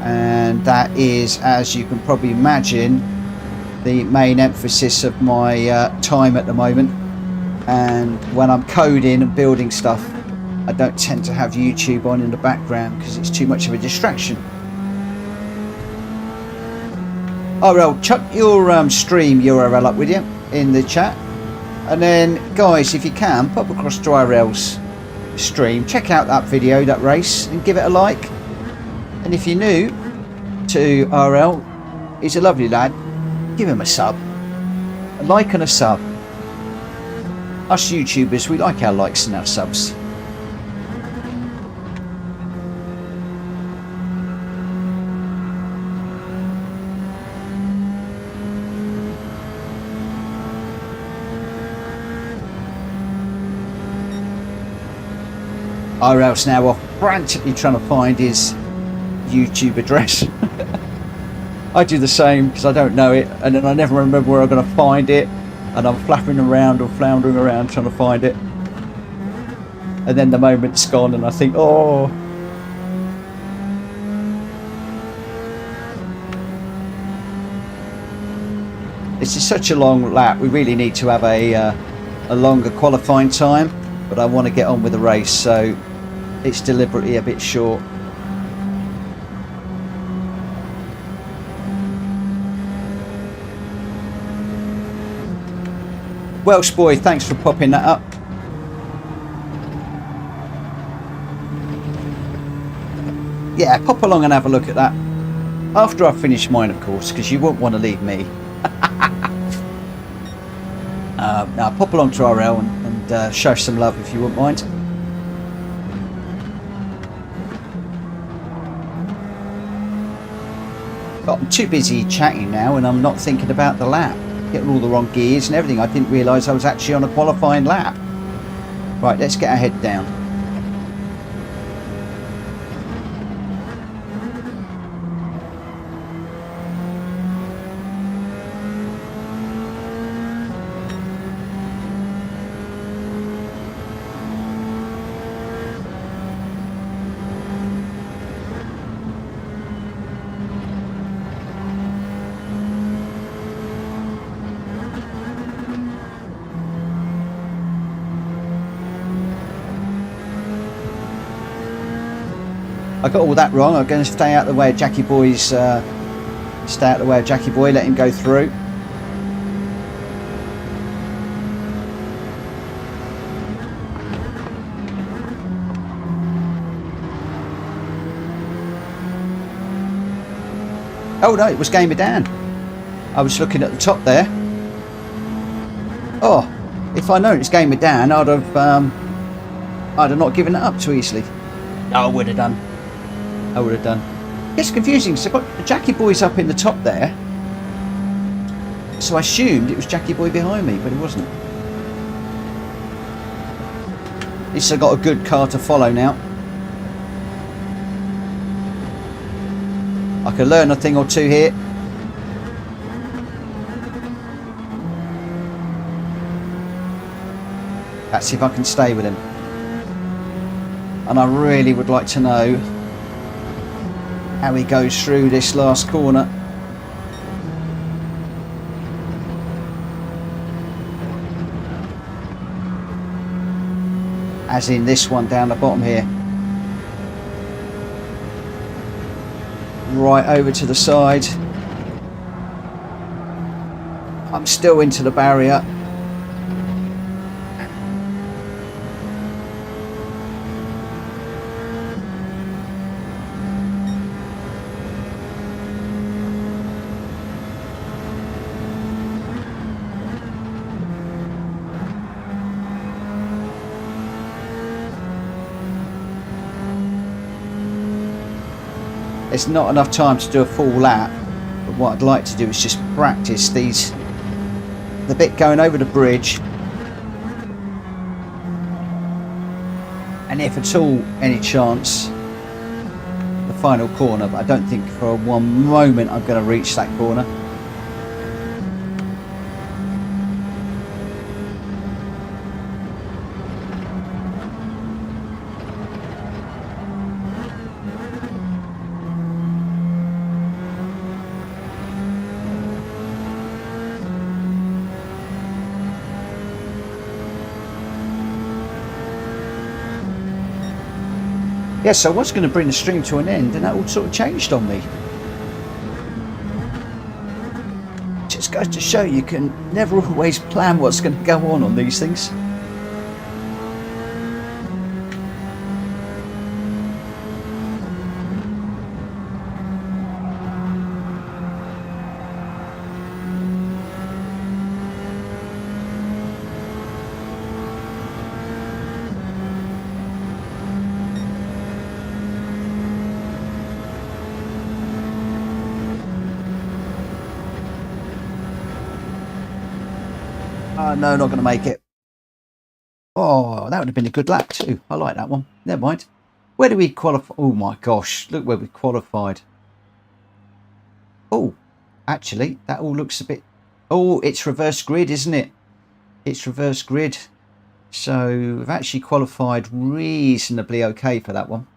And that is, as you can probably imagine, the main emphasis of my time at the moment. And when I'm coding and building stuff, I don't tend to have YouTube on in the background because it's too much of a distraction. RL, chuck your stream URL up with you in the chat. And then, guys, if you can, pop across to RL's stream, check out that video, that race, and give it a like. And if you're new to RL, he's a lovely lad, give him a sub. A like and a sub. Us YouTubers, we like our likes and our subs. RL's now off frantically trying to find his YouTube address. I do the same because I don't know it, and then I never remember where I'm going to find it, and I'm flapping around or floundering around trying to find it, and then the moment's gone and I think, oh, this is such a long lap. We really need to have a longer qualifying time, but I want to get on with the race, so it's deliberately a bit short. Welsh boy, thanks for popping that up. Yeah, pop along and have a look at that. After I've finished mine, of course, because you won't want to leave me. Now, pop along to RL and show some love if you wouldn't mind. But I'm too busy chatting now and I'm not thinking about the lap. Getting all the wrong gears and everything. I didn't realise I was actually on a qualifying lap. Right, let's get our head down. I got all that wrong. I'm going to stay out of the way of Jackie Boy's. Stay out of the way of Jackie Boy. Let him go through. Oh no, it was Gamer Dan. I was looking at the top there. Oh, if I'd known it's Gamer Dan, I'd have not given it up too easily. I would have done. I would have done. It's confusing because I've got Jackie Boy's up in the top there, so I assumed it was Jackie Boy behind me, but it wasn't. At least I got a good car to follow now. I can learn a thing or two here. Let's see if I can stay with him. And I really would like to know how he goes through this last corner. As in this one down the bottom here. Right over to the side. I'm still into the barrier. It's not enough time to do a full lap, but what I'd like to do is just practice the bit going over the bridge, and if at all any chance the final corner, but I don't think for one moment I'm going to reach that corner. Yes, so I was going to bring the stream to an end, and that all sort of changed on me. Just goes to show you can never always plan what's going to go on these things. No, not going to make it. Oh, that would have been a good lap too. I like that one. Never mind. Where do we qualify? Oh my gosh, look where we qualified. Oh, actually, that all looks a bit... Oh, it's reverse grid, isn't it? It's reverse grid. So we've actually qualified reasonably okay for that one.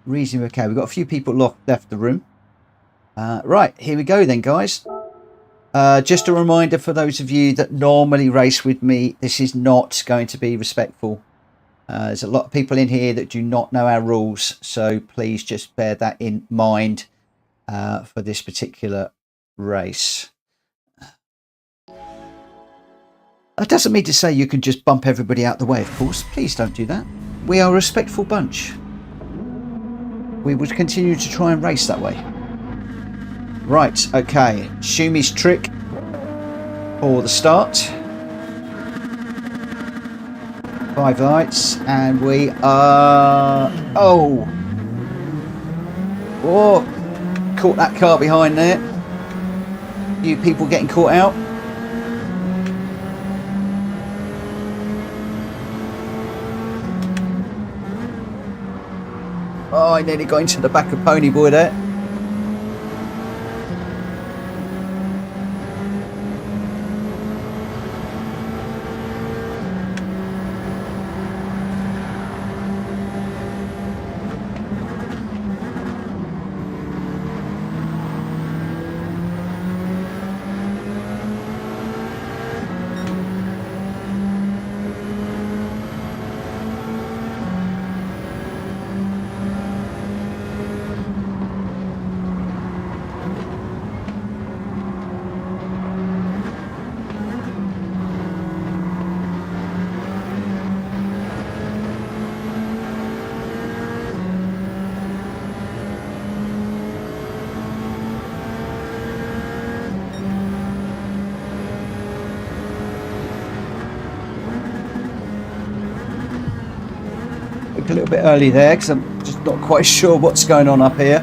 Reasonably okay. We've got a few people left the room. Right, here we go then, guys. Just a reminder for those of you that normally race with me, this is not going to be respectful. There's a lot of people in here that do not know our rules, so please just bear that in mind for this particular race. That doesn't mean to say you can just bump everybody out the way, of course. Please don't do that. We are a respectful bunch. We would continue to try and race that way. Right, okay, Shumi's trick for the start. 5 lights, and we are... Oh! Caught that car behind there. You people getting caught out. Oh, I nearly got into the back of Ponyboy there. A little bit early there because I'm just not quite sure what's going on up here.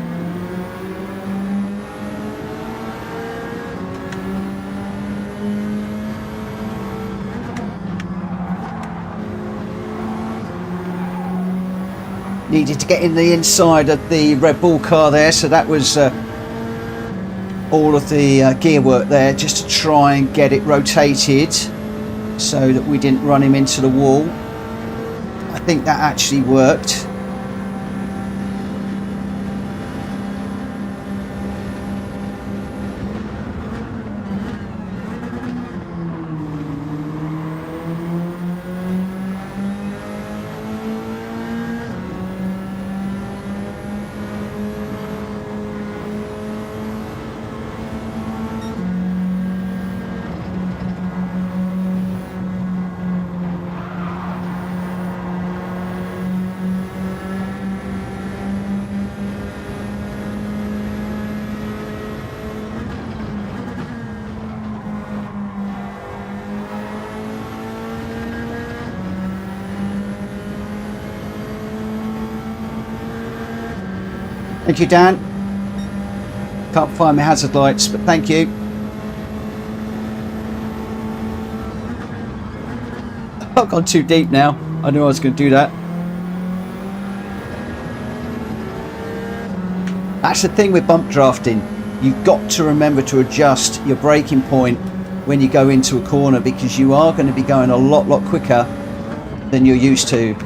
needed to get in the inside of the Red Bull car there, so that was all of the gear work there, just to try and get it rotated so that we didn't run him into the wall. I think that actually worked. Thank you, Dan. Can't find my hazard lights, but thank you. I've gone too deep now. I knew I was going to do that. That's the thing with bump drafting. You've got to remember to adjust your braking point when you go into a corner, because you are going to be going a lot quicker than you're used to.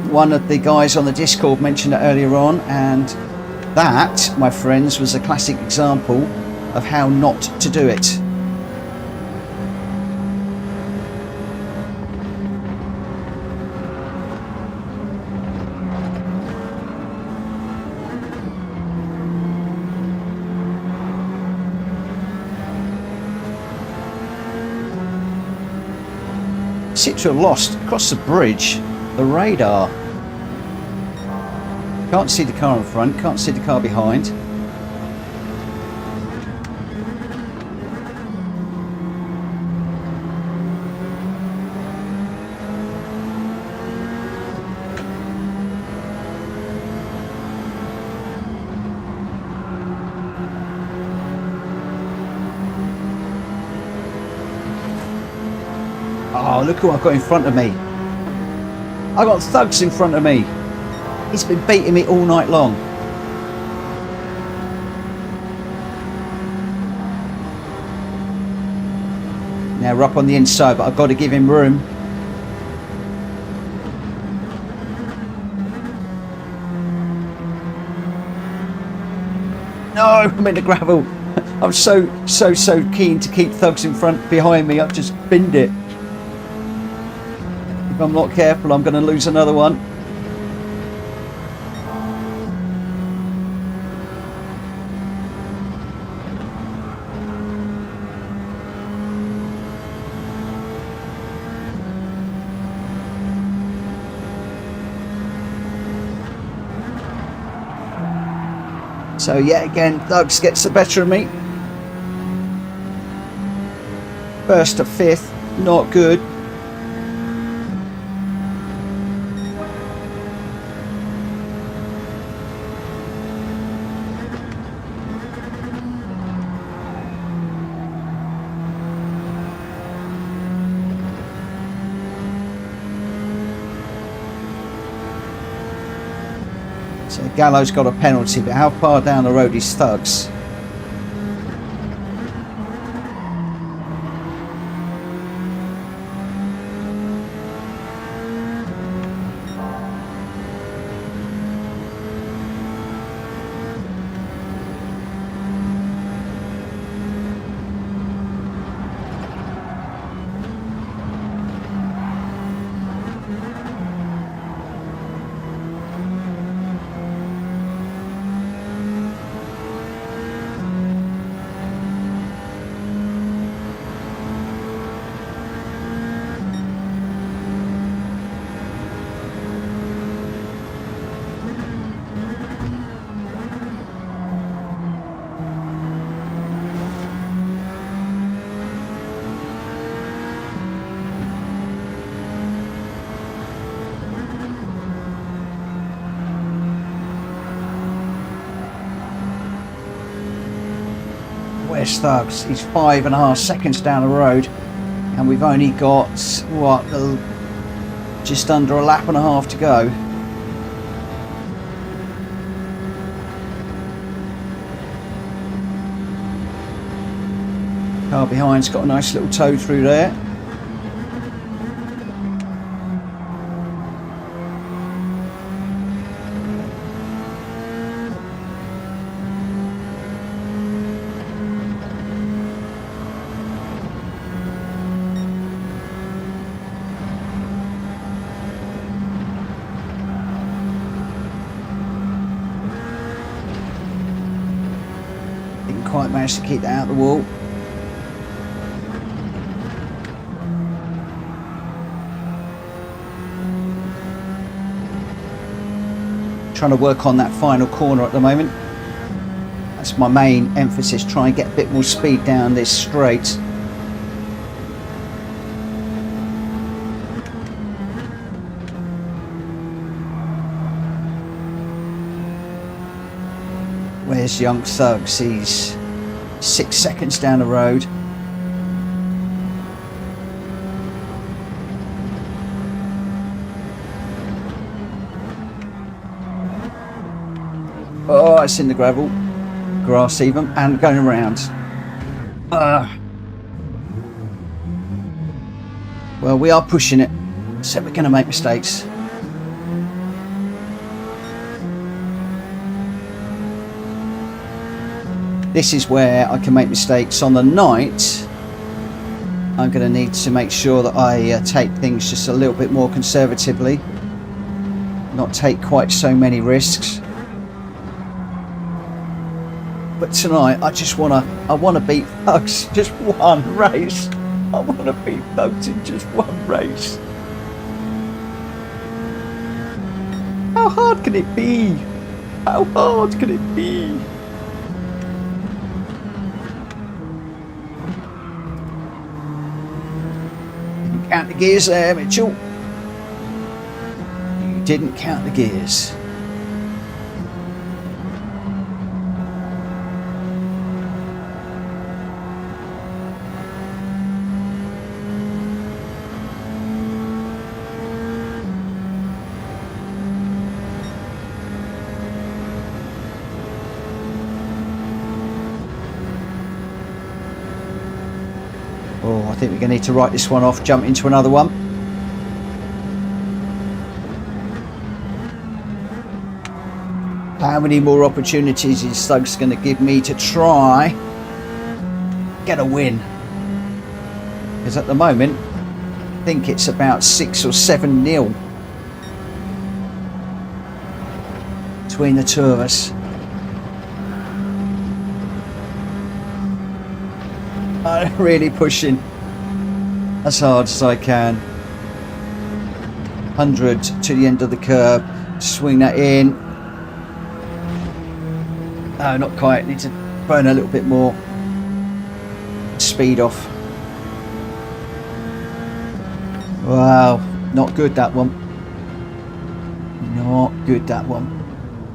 One of the guys on the Discord mentioned it earlier on, and that, my friends, was a classic example of how not to do it. Seem to have lost across the bridge the radar. Can't see the car in front, can't see the car behind. Oh, look who I've got in front of me. I've got thugs in front of me. He's been beating me all night long. Now we're up on the inside, but I've got to give him room. No, I'm in the gravel. I'm so keen to keep thugs in front behind me. I've just binned it. If I'm not careful, I'm going to lose another one. So yet again, thugs gets the better of me. First to fifth, not good. So Gallo's got a penalty, but how far down the road is thugs? Where's thugs? He's 5.5 seconds down the road, and we've only got what, Just under a lap and a half to go. Car behind's got a nice little tow through there. Didn't quite manage to keep that out of the wall. Trying to work on that final corner at the moment. That's my main emphasis, try and get a bit more speed down this straight. Where's Young Thugs? He's 6 seconds down the road. Oh, it's in the gravel, grass even, and going around. Well, we are pushing it, so we're going to make mistakes. This is where I can make mistakes. On the night, I'm going to need to make sure that I take things just a little bit more conservatively, not take quite so many risks. But tonight, I want to beat Thugs just one race. I want to beat Thugs in just one race. How hard can it be? How hard can it be? Didn't count the gears there, Mitchell. You didn't count the gears. Oh, I think we're going to need to write this one off, jump into another one. How many more opportunities is Thugs going to give me to try get a win? Because at the moment, I think it's about 6 or 7-0 between the two of us. I'm really pushing as hard as I can. 100 to the end of the curb, swing that in. No, not quite, need to burn a little bit more. Speed off. Wow, not good that one. Not good that one.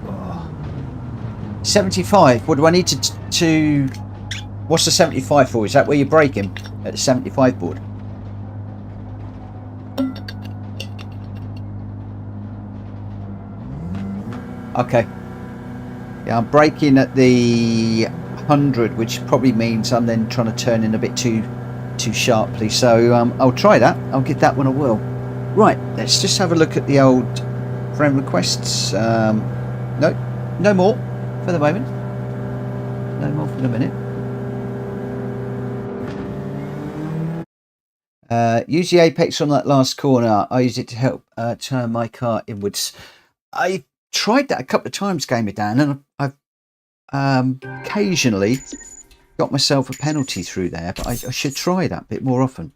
Oh. 75, what do I need to what's the 75 for? Is that where you're braking? At the 75 board? Okay. Yeah, I'm braking at the 100, which probably means I'm then trying to turn in a bit too sharply. So I'll try that. I'll give that one a whirl. Right, let's just have a look at the old friend requests. No more for the moment. No more for the minute. Use the apex on that last corner. I use it to help turn my car inwards. I tried that a couple of times, Gamer Dan, and I've occasionally got myself a penalty through there, but I should try that a bit more often.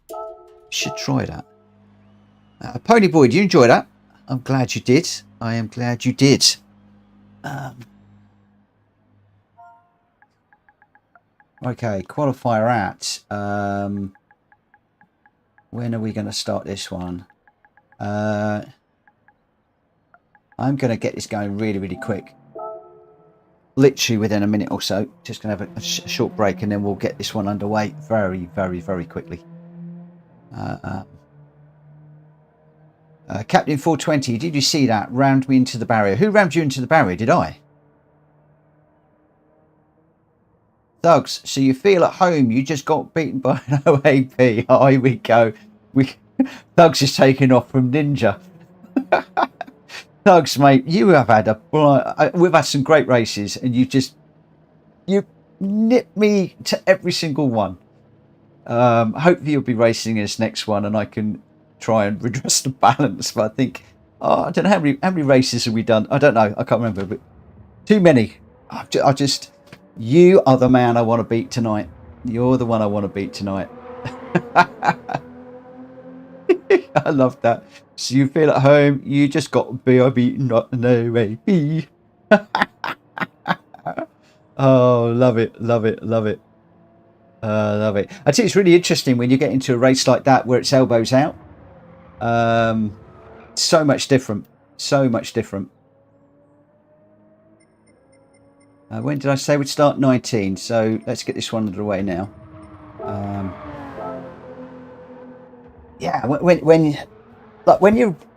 Should try that. Pony Boy, do you enjoy that? I'm glad you did. I am glad you did. Okay, qualifier at. When are we going to start this one? I'm going to get this going really, really quick. Literally within a minute or so. Just going to have a short break and then we'll get this one underway very, very, very quickly. Captain 420, did you see that? Rammed me into the barrier. Who rammed you into the barrier? Did I? Thugs, so you feel at home. You just got beaten by an OAP. Oh, here we go. Thugs is taking off from Ninja. Thugs, mate, you have had we've had some great races, and you nipped me to every single one. Hopefully you'll be racing this next one, and I can try and redress the balance. But I think, I don't know how many races have we done. I don't know. I can't remember, but too many. You are the man I want to beat tonight. You're the one I want to beat tonight. I love that. So you feel at home. You just got beaten, not no way. Oh, love it, love it, love it. Love it. I think it's really interesting when you get into a race like that where it's elbows out. So much different. So much different. When did I say we'd start? 19. So let's get this one out of the way now. Yeah, when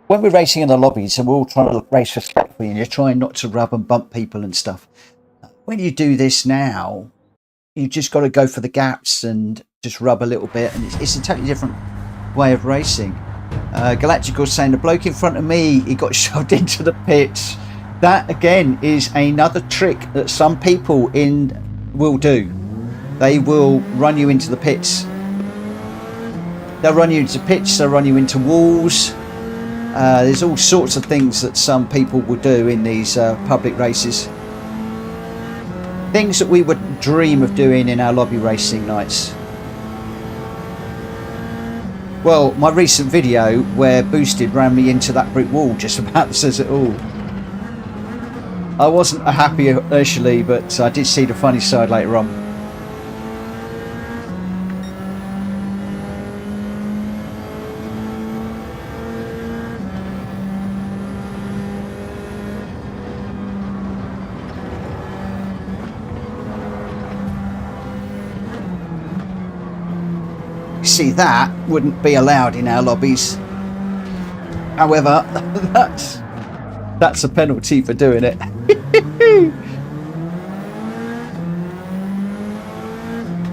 we're racing in the lobbies and we're all trying to race respectfully, and you're trying not to rub and bump people and stuff. When you do this now, you just got to go for the gaps and just rub a little bit, and it's a totally different way of racing. Galactical saying the bloke in front of me, he got shoved into the pits. That again is another trick that some people will do. They will run you into the pits. They'll run you into pits. They'll run you into walls. There's all sorts of things that some people will do in these public races. Things that we would dream of doing in our lobby racing nights. Well, my recent video where Boosted ran me into that brick wall just about says it all. I wasn't happy initially, but I did see the funny side later on. See, that wouldn't be allowed in our lobbies. However, that's a penalty for doing it.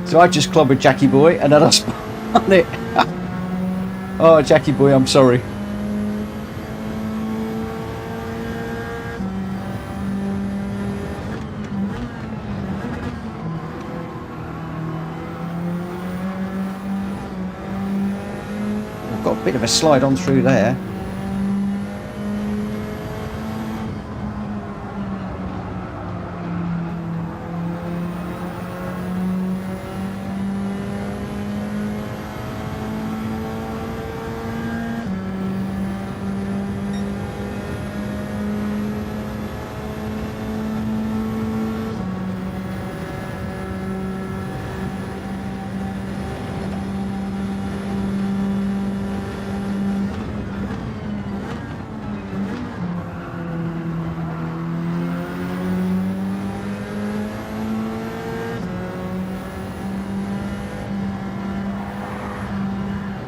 So I just clobbered Jackie Boy and then I spun it. Oh, Jackie Boy, I'm sorry. I've got a bit of a slide on through there.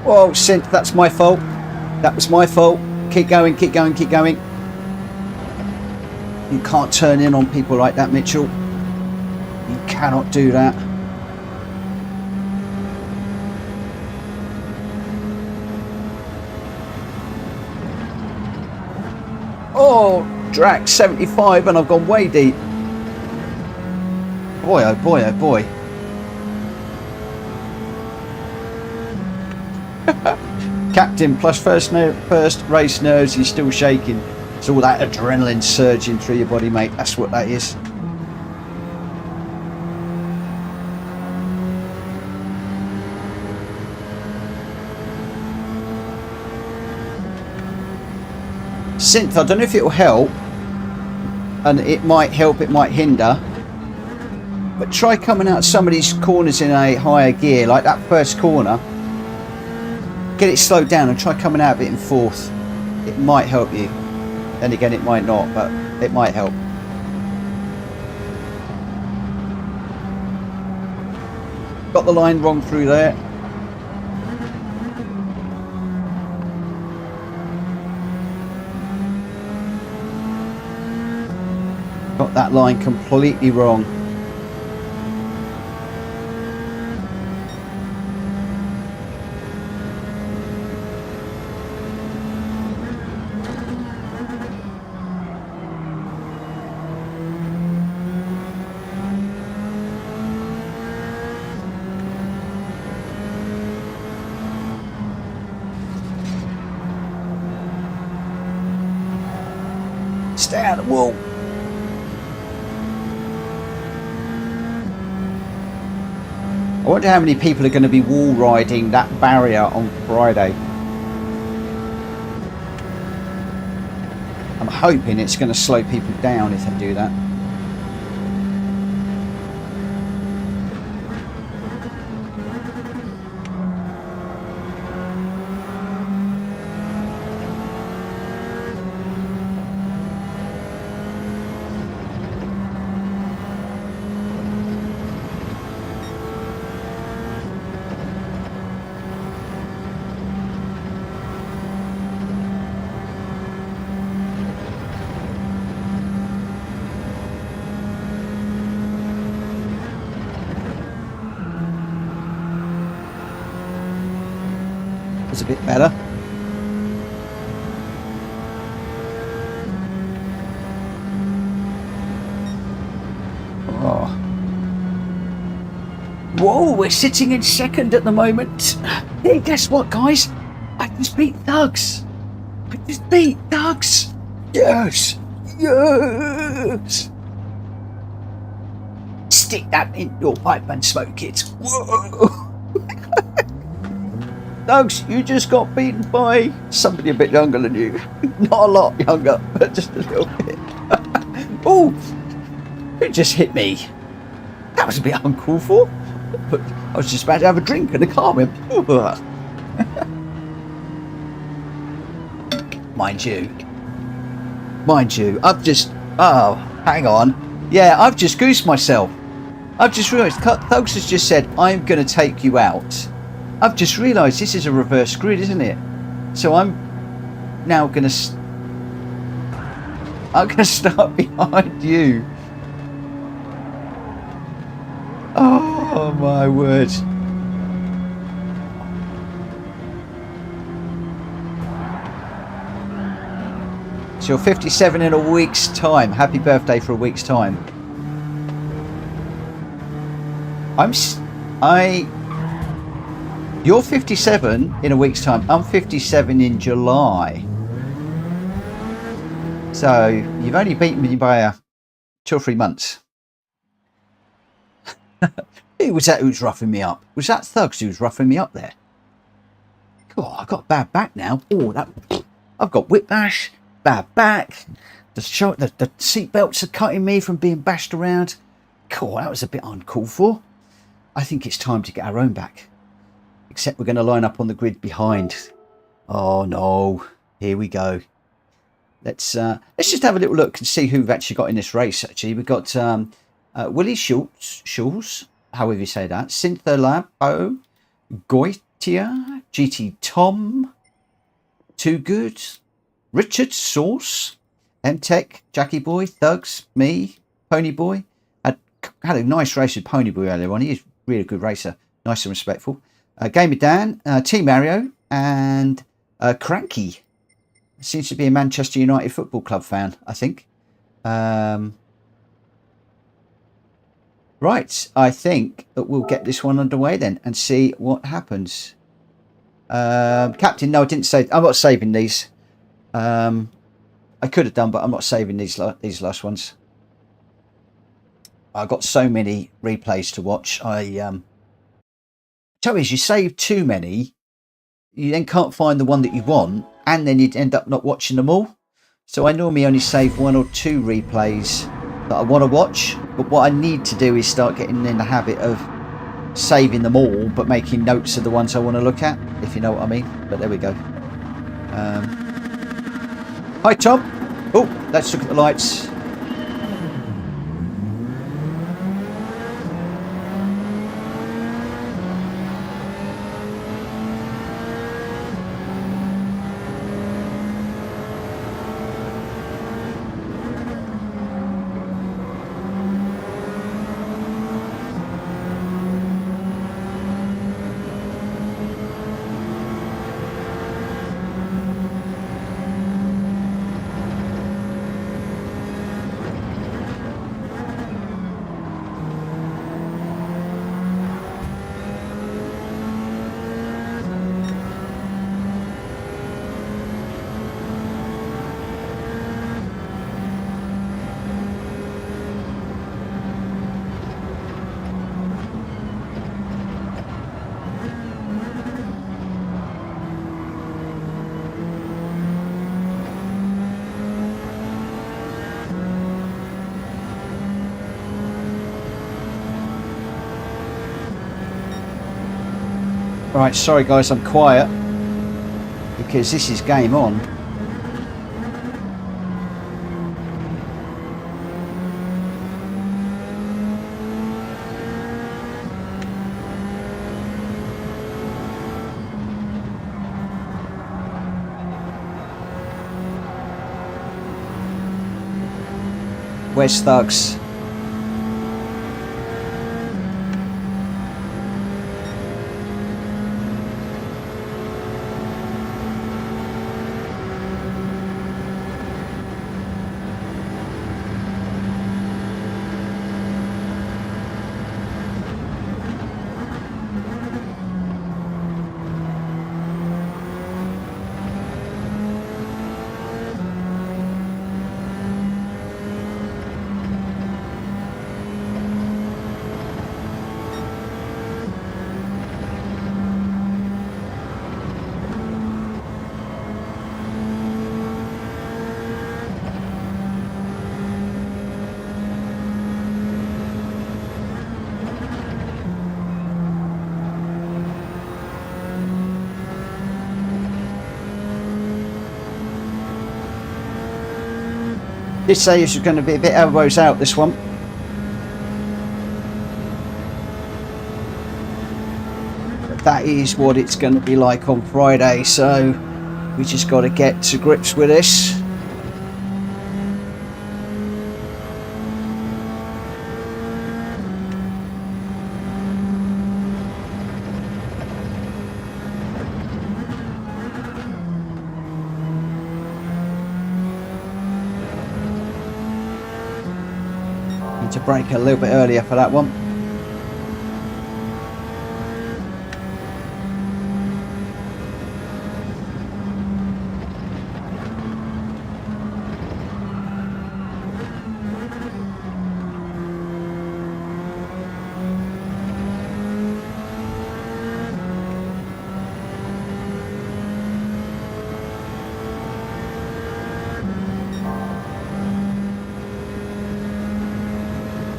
Whoa, Synth, that's my fault. That was my fault. Keep going, keep going, keep going. You can't turn in on people like that, Mitchell. You cannot do that. Oh, Drax 75 and I've gone way deep. Boy, oh boy, oh boy. Captain plus first race nerves, you're still shaking. It's all that adrenaline surging through your body, mate. That's what that is. Synth, I don't know if it will help, and it might help, it might hinder, but try coming out some of these corners in a higher gear, like that first corner. Get it slowed down and try coming out of it in fourth. It might help you. Then again, it might not, but it might help. Got the line wrong through there. Got that line completely wrong. Stay out of the wall. I wonder how many people are going to be wall riding that barrier on Friday. I'm hoping it's going to slow people down if they do that. A bit better. Oh. Whoa, we're sitting in second at the moment. Hey, guess what, guys? I just beat Thugs. I just beat Thugs. Yes. Yes. Stick that in your pipe and smoke it. Whoa. Thugs, you just got beaten by somebody a bit younger than you. Not a lot younger, but just a little bit. Oh, it just hit me. That was a bit uncalled for. But I was just about to have a drink and the car went. Mind you, I've just. Oh, hang on. Yeah, I've just goosed myself. I've just realised Thugs has just said, I'm going to take you out. I've just realised this is a reverse grid, isn't it? So I'm now going to... I'm going to start behind you. Oh, my word. So you're 57 in a week's time. Happy birthday for a week's time. You're 57 in a week's time. I'm 57 in July. So you've only beaten me by 2 or 3 months. Who was that who was roughing me up? Was that Thugs who was roughing me up there? God, I've got a bad back now. Oh, I've got whiplash, bad back. The seat belts are cutting me from being bashed around. God, that was a bit uncalled for. I think it's time to get our own back. Except we're going to line up on the grid behind. Oh no, here we go. Let's just have a little look and see who we've actually got in this race. Actually, we've got Willie Schultz, however you say that, Cynthia Labo, Goitia, GT Tom, Too Good, Richard Sauce, M-Tech, Jackie Boy, Thugs, me, Pony Boy. Had a nice race with Pony Boy earlier on. He is a really good racer, nice and respectful. Gamer Dan, Team Mario, and Cranky. Seems to be a Manchester United Football Club fan, I think. Right, I think that we'll get this one underway then and see what happens. Captain, no, I didn't say. I'm not saving these. I could have done, but I'm not saving these last ones. I've got so many replays to watch. Trouble is, you save too many, you then can't find the one that you want, and then you'd end up not watching them all. So I normally only save 1 or 2 replays that I want to watch, but what I need to do is start getting in the habit of saving them all, but making notes of the ones I want to look at, if you know what I mean. But there we go. Hi Tom. Oh, let's look at the lights. Right, sorry guys, I'm quiet because this is game on. Where's Thugs? Did say it's going to be a bit elbows out, this one. But that is what it's going to be like on Friday, so we just got to get to grips with this. To brake a little bit earlier for that one.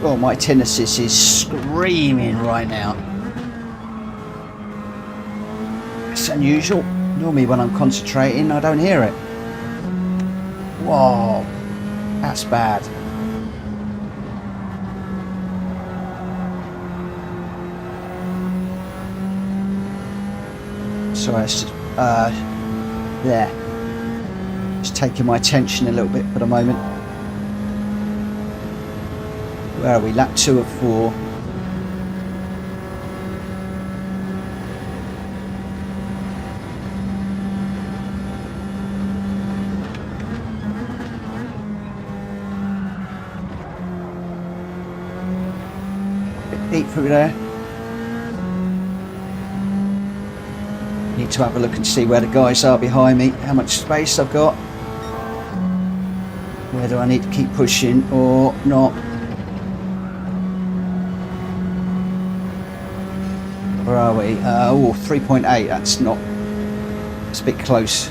Oh, my tinnitus is screaming right now. It's unusual. Normally when I'm concentrating, I don't hear it. Whoa, that's bad. Sorry, it's just, there. Just taking my attention a little bit for the moment. Where are we? Lap 2 of 4. Bit deep through there. Need to have a look and see where the guys are behind me, how much space I've got. Where do I need to keep pushing or not? Where are we? Oh, 3.8, that's not, it's a bit close.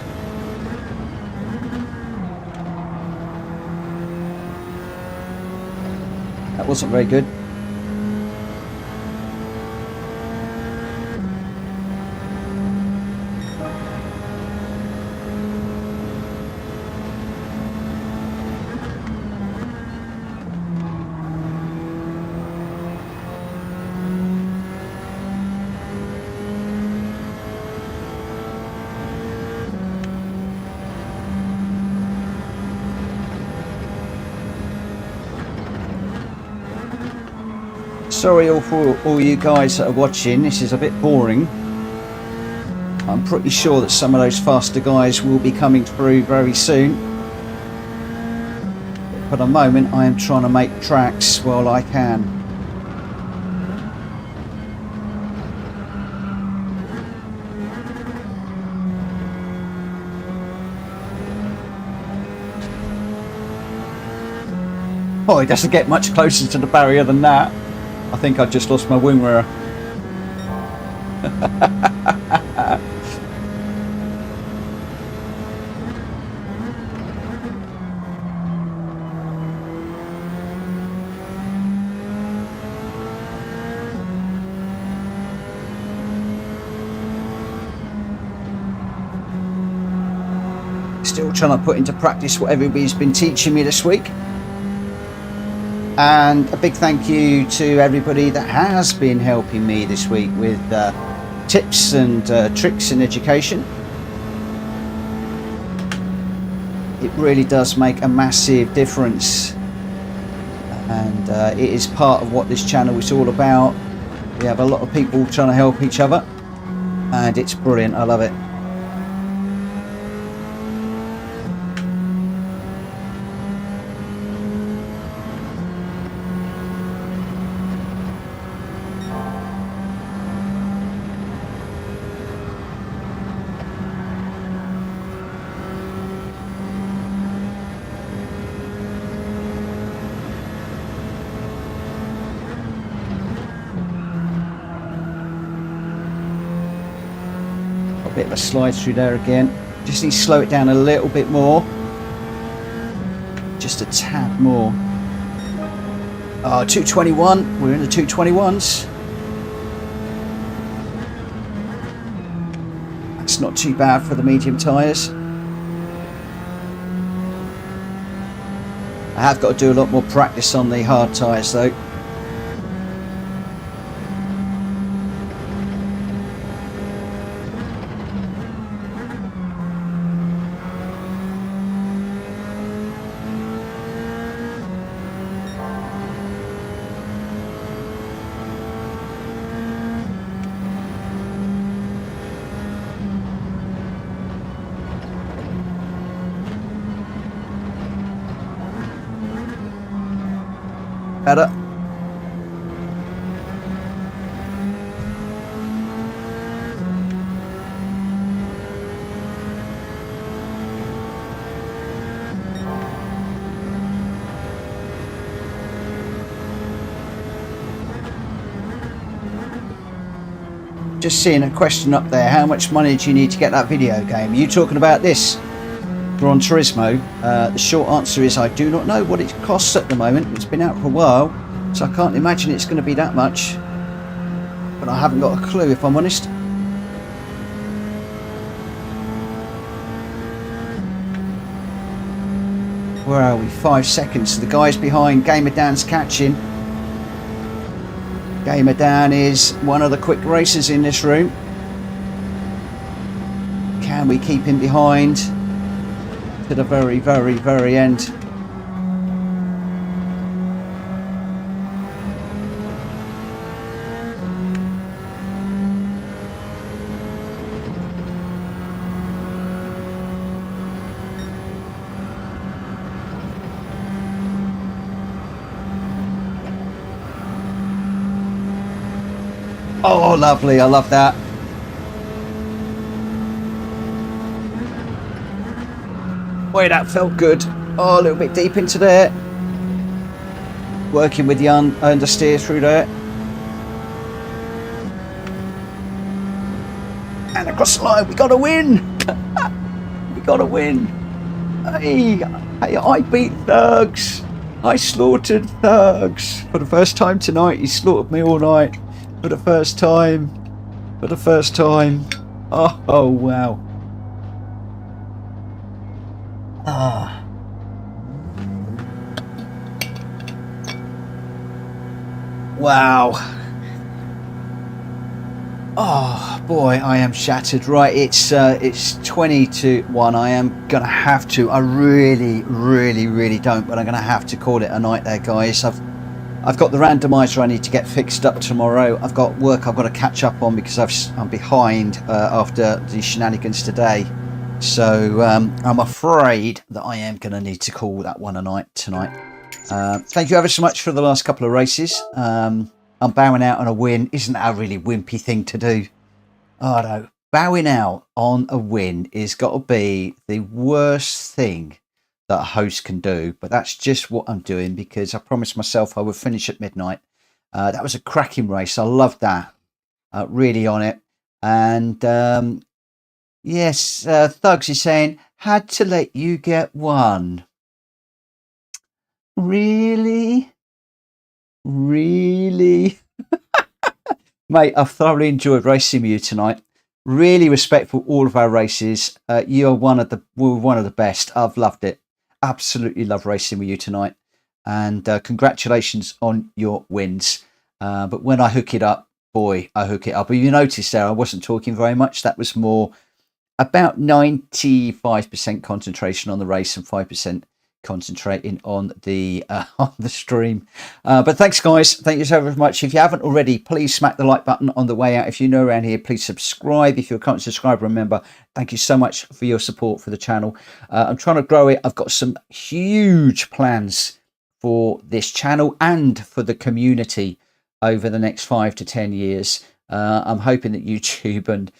That wasn't very good. Sorry for all you guys that are watching, this is a bit boring. I'm pretty sure that some of those faster guys will be coming through very soon. For the moment I am trying to make tracks while I can. Oh, it doesn't get much closer to the barrier than that. I think I just lost my wing mirror. Still trying to put into practice what everybody's been teaching me this week. And a big thank you to everybody that has been helping me this week with tips and tricks in education. It really does make a massive difference, and it is part of what this channel is all about. We have a lot of people trying to help each other, and it's brilliant. I love it. A bit of a slide through there again. Just need to slow it down a little bit more. Just a tad more. Oh, 221. We're in the 221s. That's not too bad for the medium tyres. I have got to do a lot more practice on the hard tyres though. Better. Just seeing a question up there. How much money do you need to get that video game? Are you talking about this? Gran Turismo? The short answer is I do not know what it costs at the moment. It's been out for a while, so I can't imagine it's going to be that much, but I haven't got a clue if I'm honest. Where are we? 5 seconds. The guys behind Gamer Dan's catching. Gamer Dan is one of the quick racers in this room. Can we keep him behind to the very, very, very end? Oh, lovely. I love that. Boy, that felt good. Oh, a little bit deep into there. Working with the understeer through there. And across the line, we got to win. We got to win. Hey, I beat Thugs. I slaughtered Thugs. For the first time tonight, he slaughtered me all night. For the first time. For the first time. Oh wow. Ah. Wow. Oh boy, I am shattered. Right, it's 20-1. I am gonna have to. I really don't, but I'm gonna have to call it a night there, guys. I've got the randomizer I need to get fixed up tomorrow. I've got work I've got to catch up on because I'm behind after the shenanigans today. So I'm afraid that I am going to need to call that one a night tonight. Thank you ever so much for the last couple of races. I'm bowing out on a win. Isn't that a really wimpy thing to do? Oh no, bowing out on a win is got to be the worst thing that a host can do, but that's just what I'm doing because I promised myself I would finish at midnight. That was a cracking race. I loved that. Really on it. And yes, Thugs is saying, had to let you get one. Really? Really? Mate, I've thoroughly enjoyed racing with you tonight. Really respectful all of our races. You are one of the best. I've loved it. Absolutely love racing with you tonight. And congratulations on your wins. But when I hook it up, boy, I hook it up. But you noticed there, I wasn't talking very much. That was more about 95% concentration on the race and 5% concentrating on the stream. But thanks, guys. Thank you so very much. If you haven't already, please smack the like button on the way out. If you're new around here, please subscribe. If you're a current subscriber, remember, thank you so much for your support for the channel. I'm trying to grow it. I've got some huge plans for this channel and for the community over the next 5 to 10 years. I'm hoping that YouTube and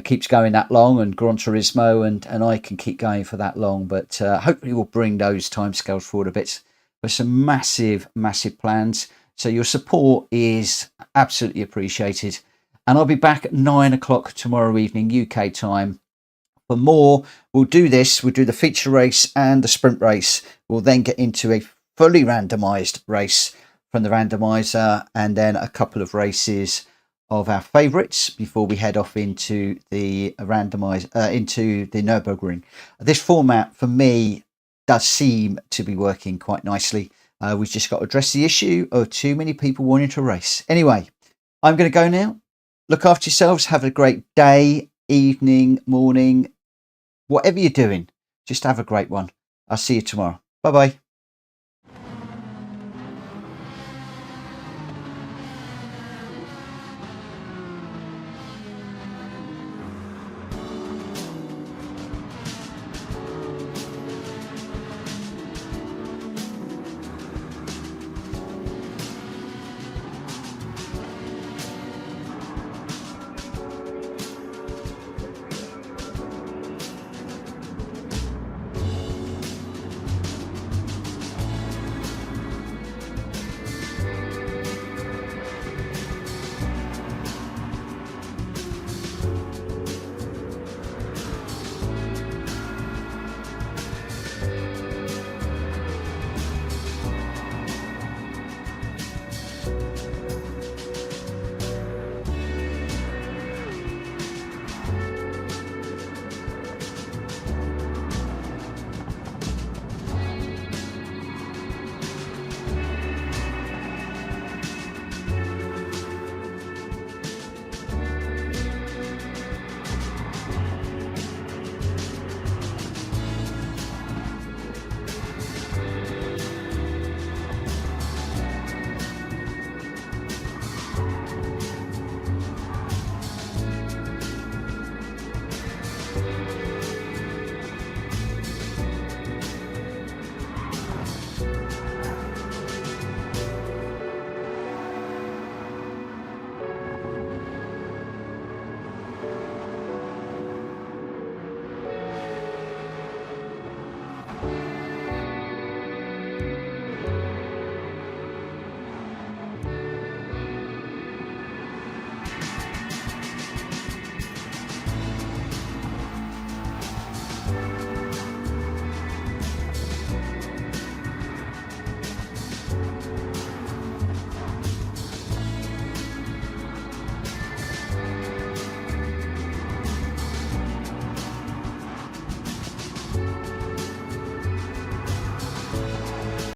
keeps going that long, and Gran Turismo and I can keep going for that long, but hopefully we'll bring those timescales forward a bit. But some massive plans, so your support is absolutely appreciated. And I'll be back at 9 o'clock tomorrow evening UK time for more. We'll do the feature race and the sprint race. We'll then get into a fully randomized race from the randomizer, and then a couple of races of our favourites before we head off into the into the Nürburgring. This format for me does seem to be working quite nicely. We've just got to address the issue of too many people wanting to race. Anyway, I'm going to go now. Look after yourselves. Have a great day, evening, morning, whatever you're doing. Just have a great one. I'll see you tomorrow. Bye bye.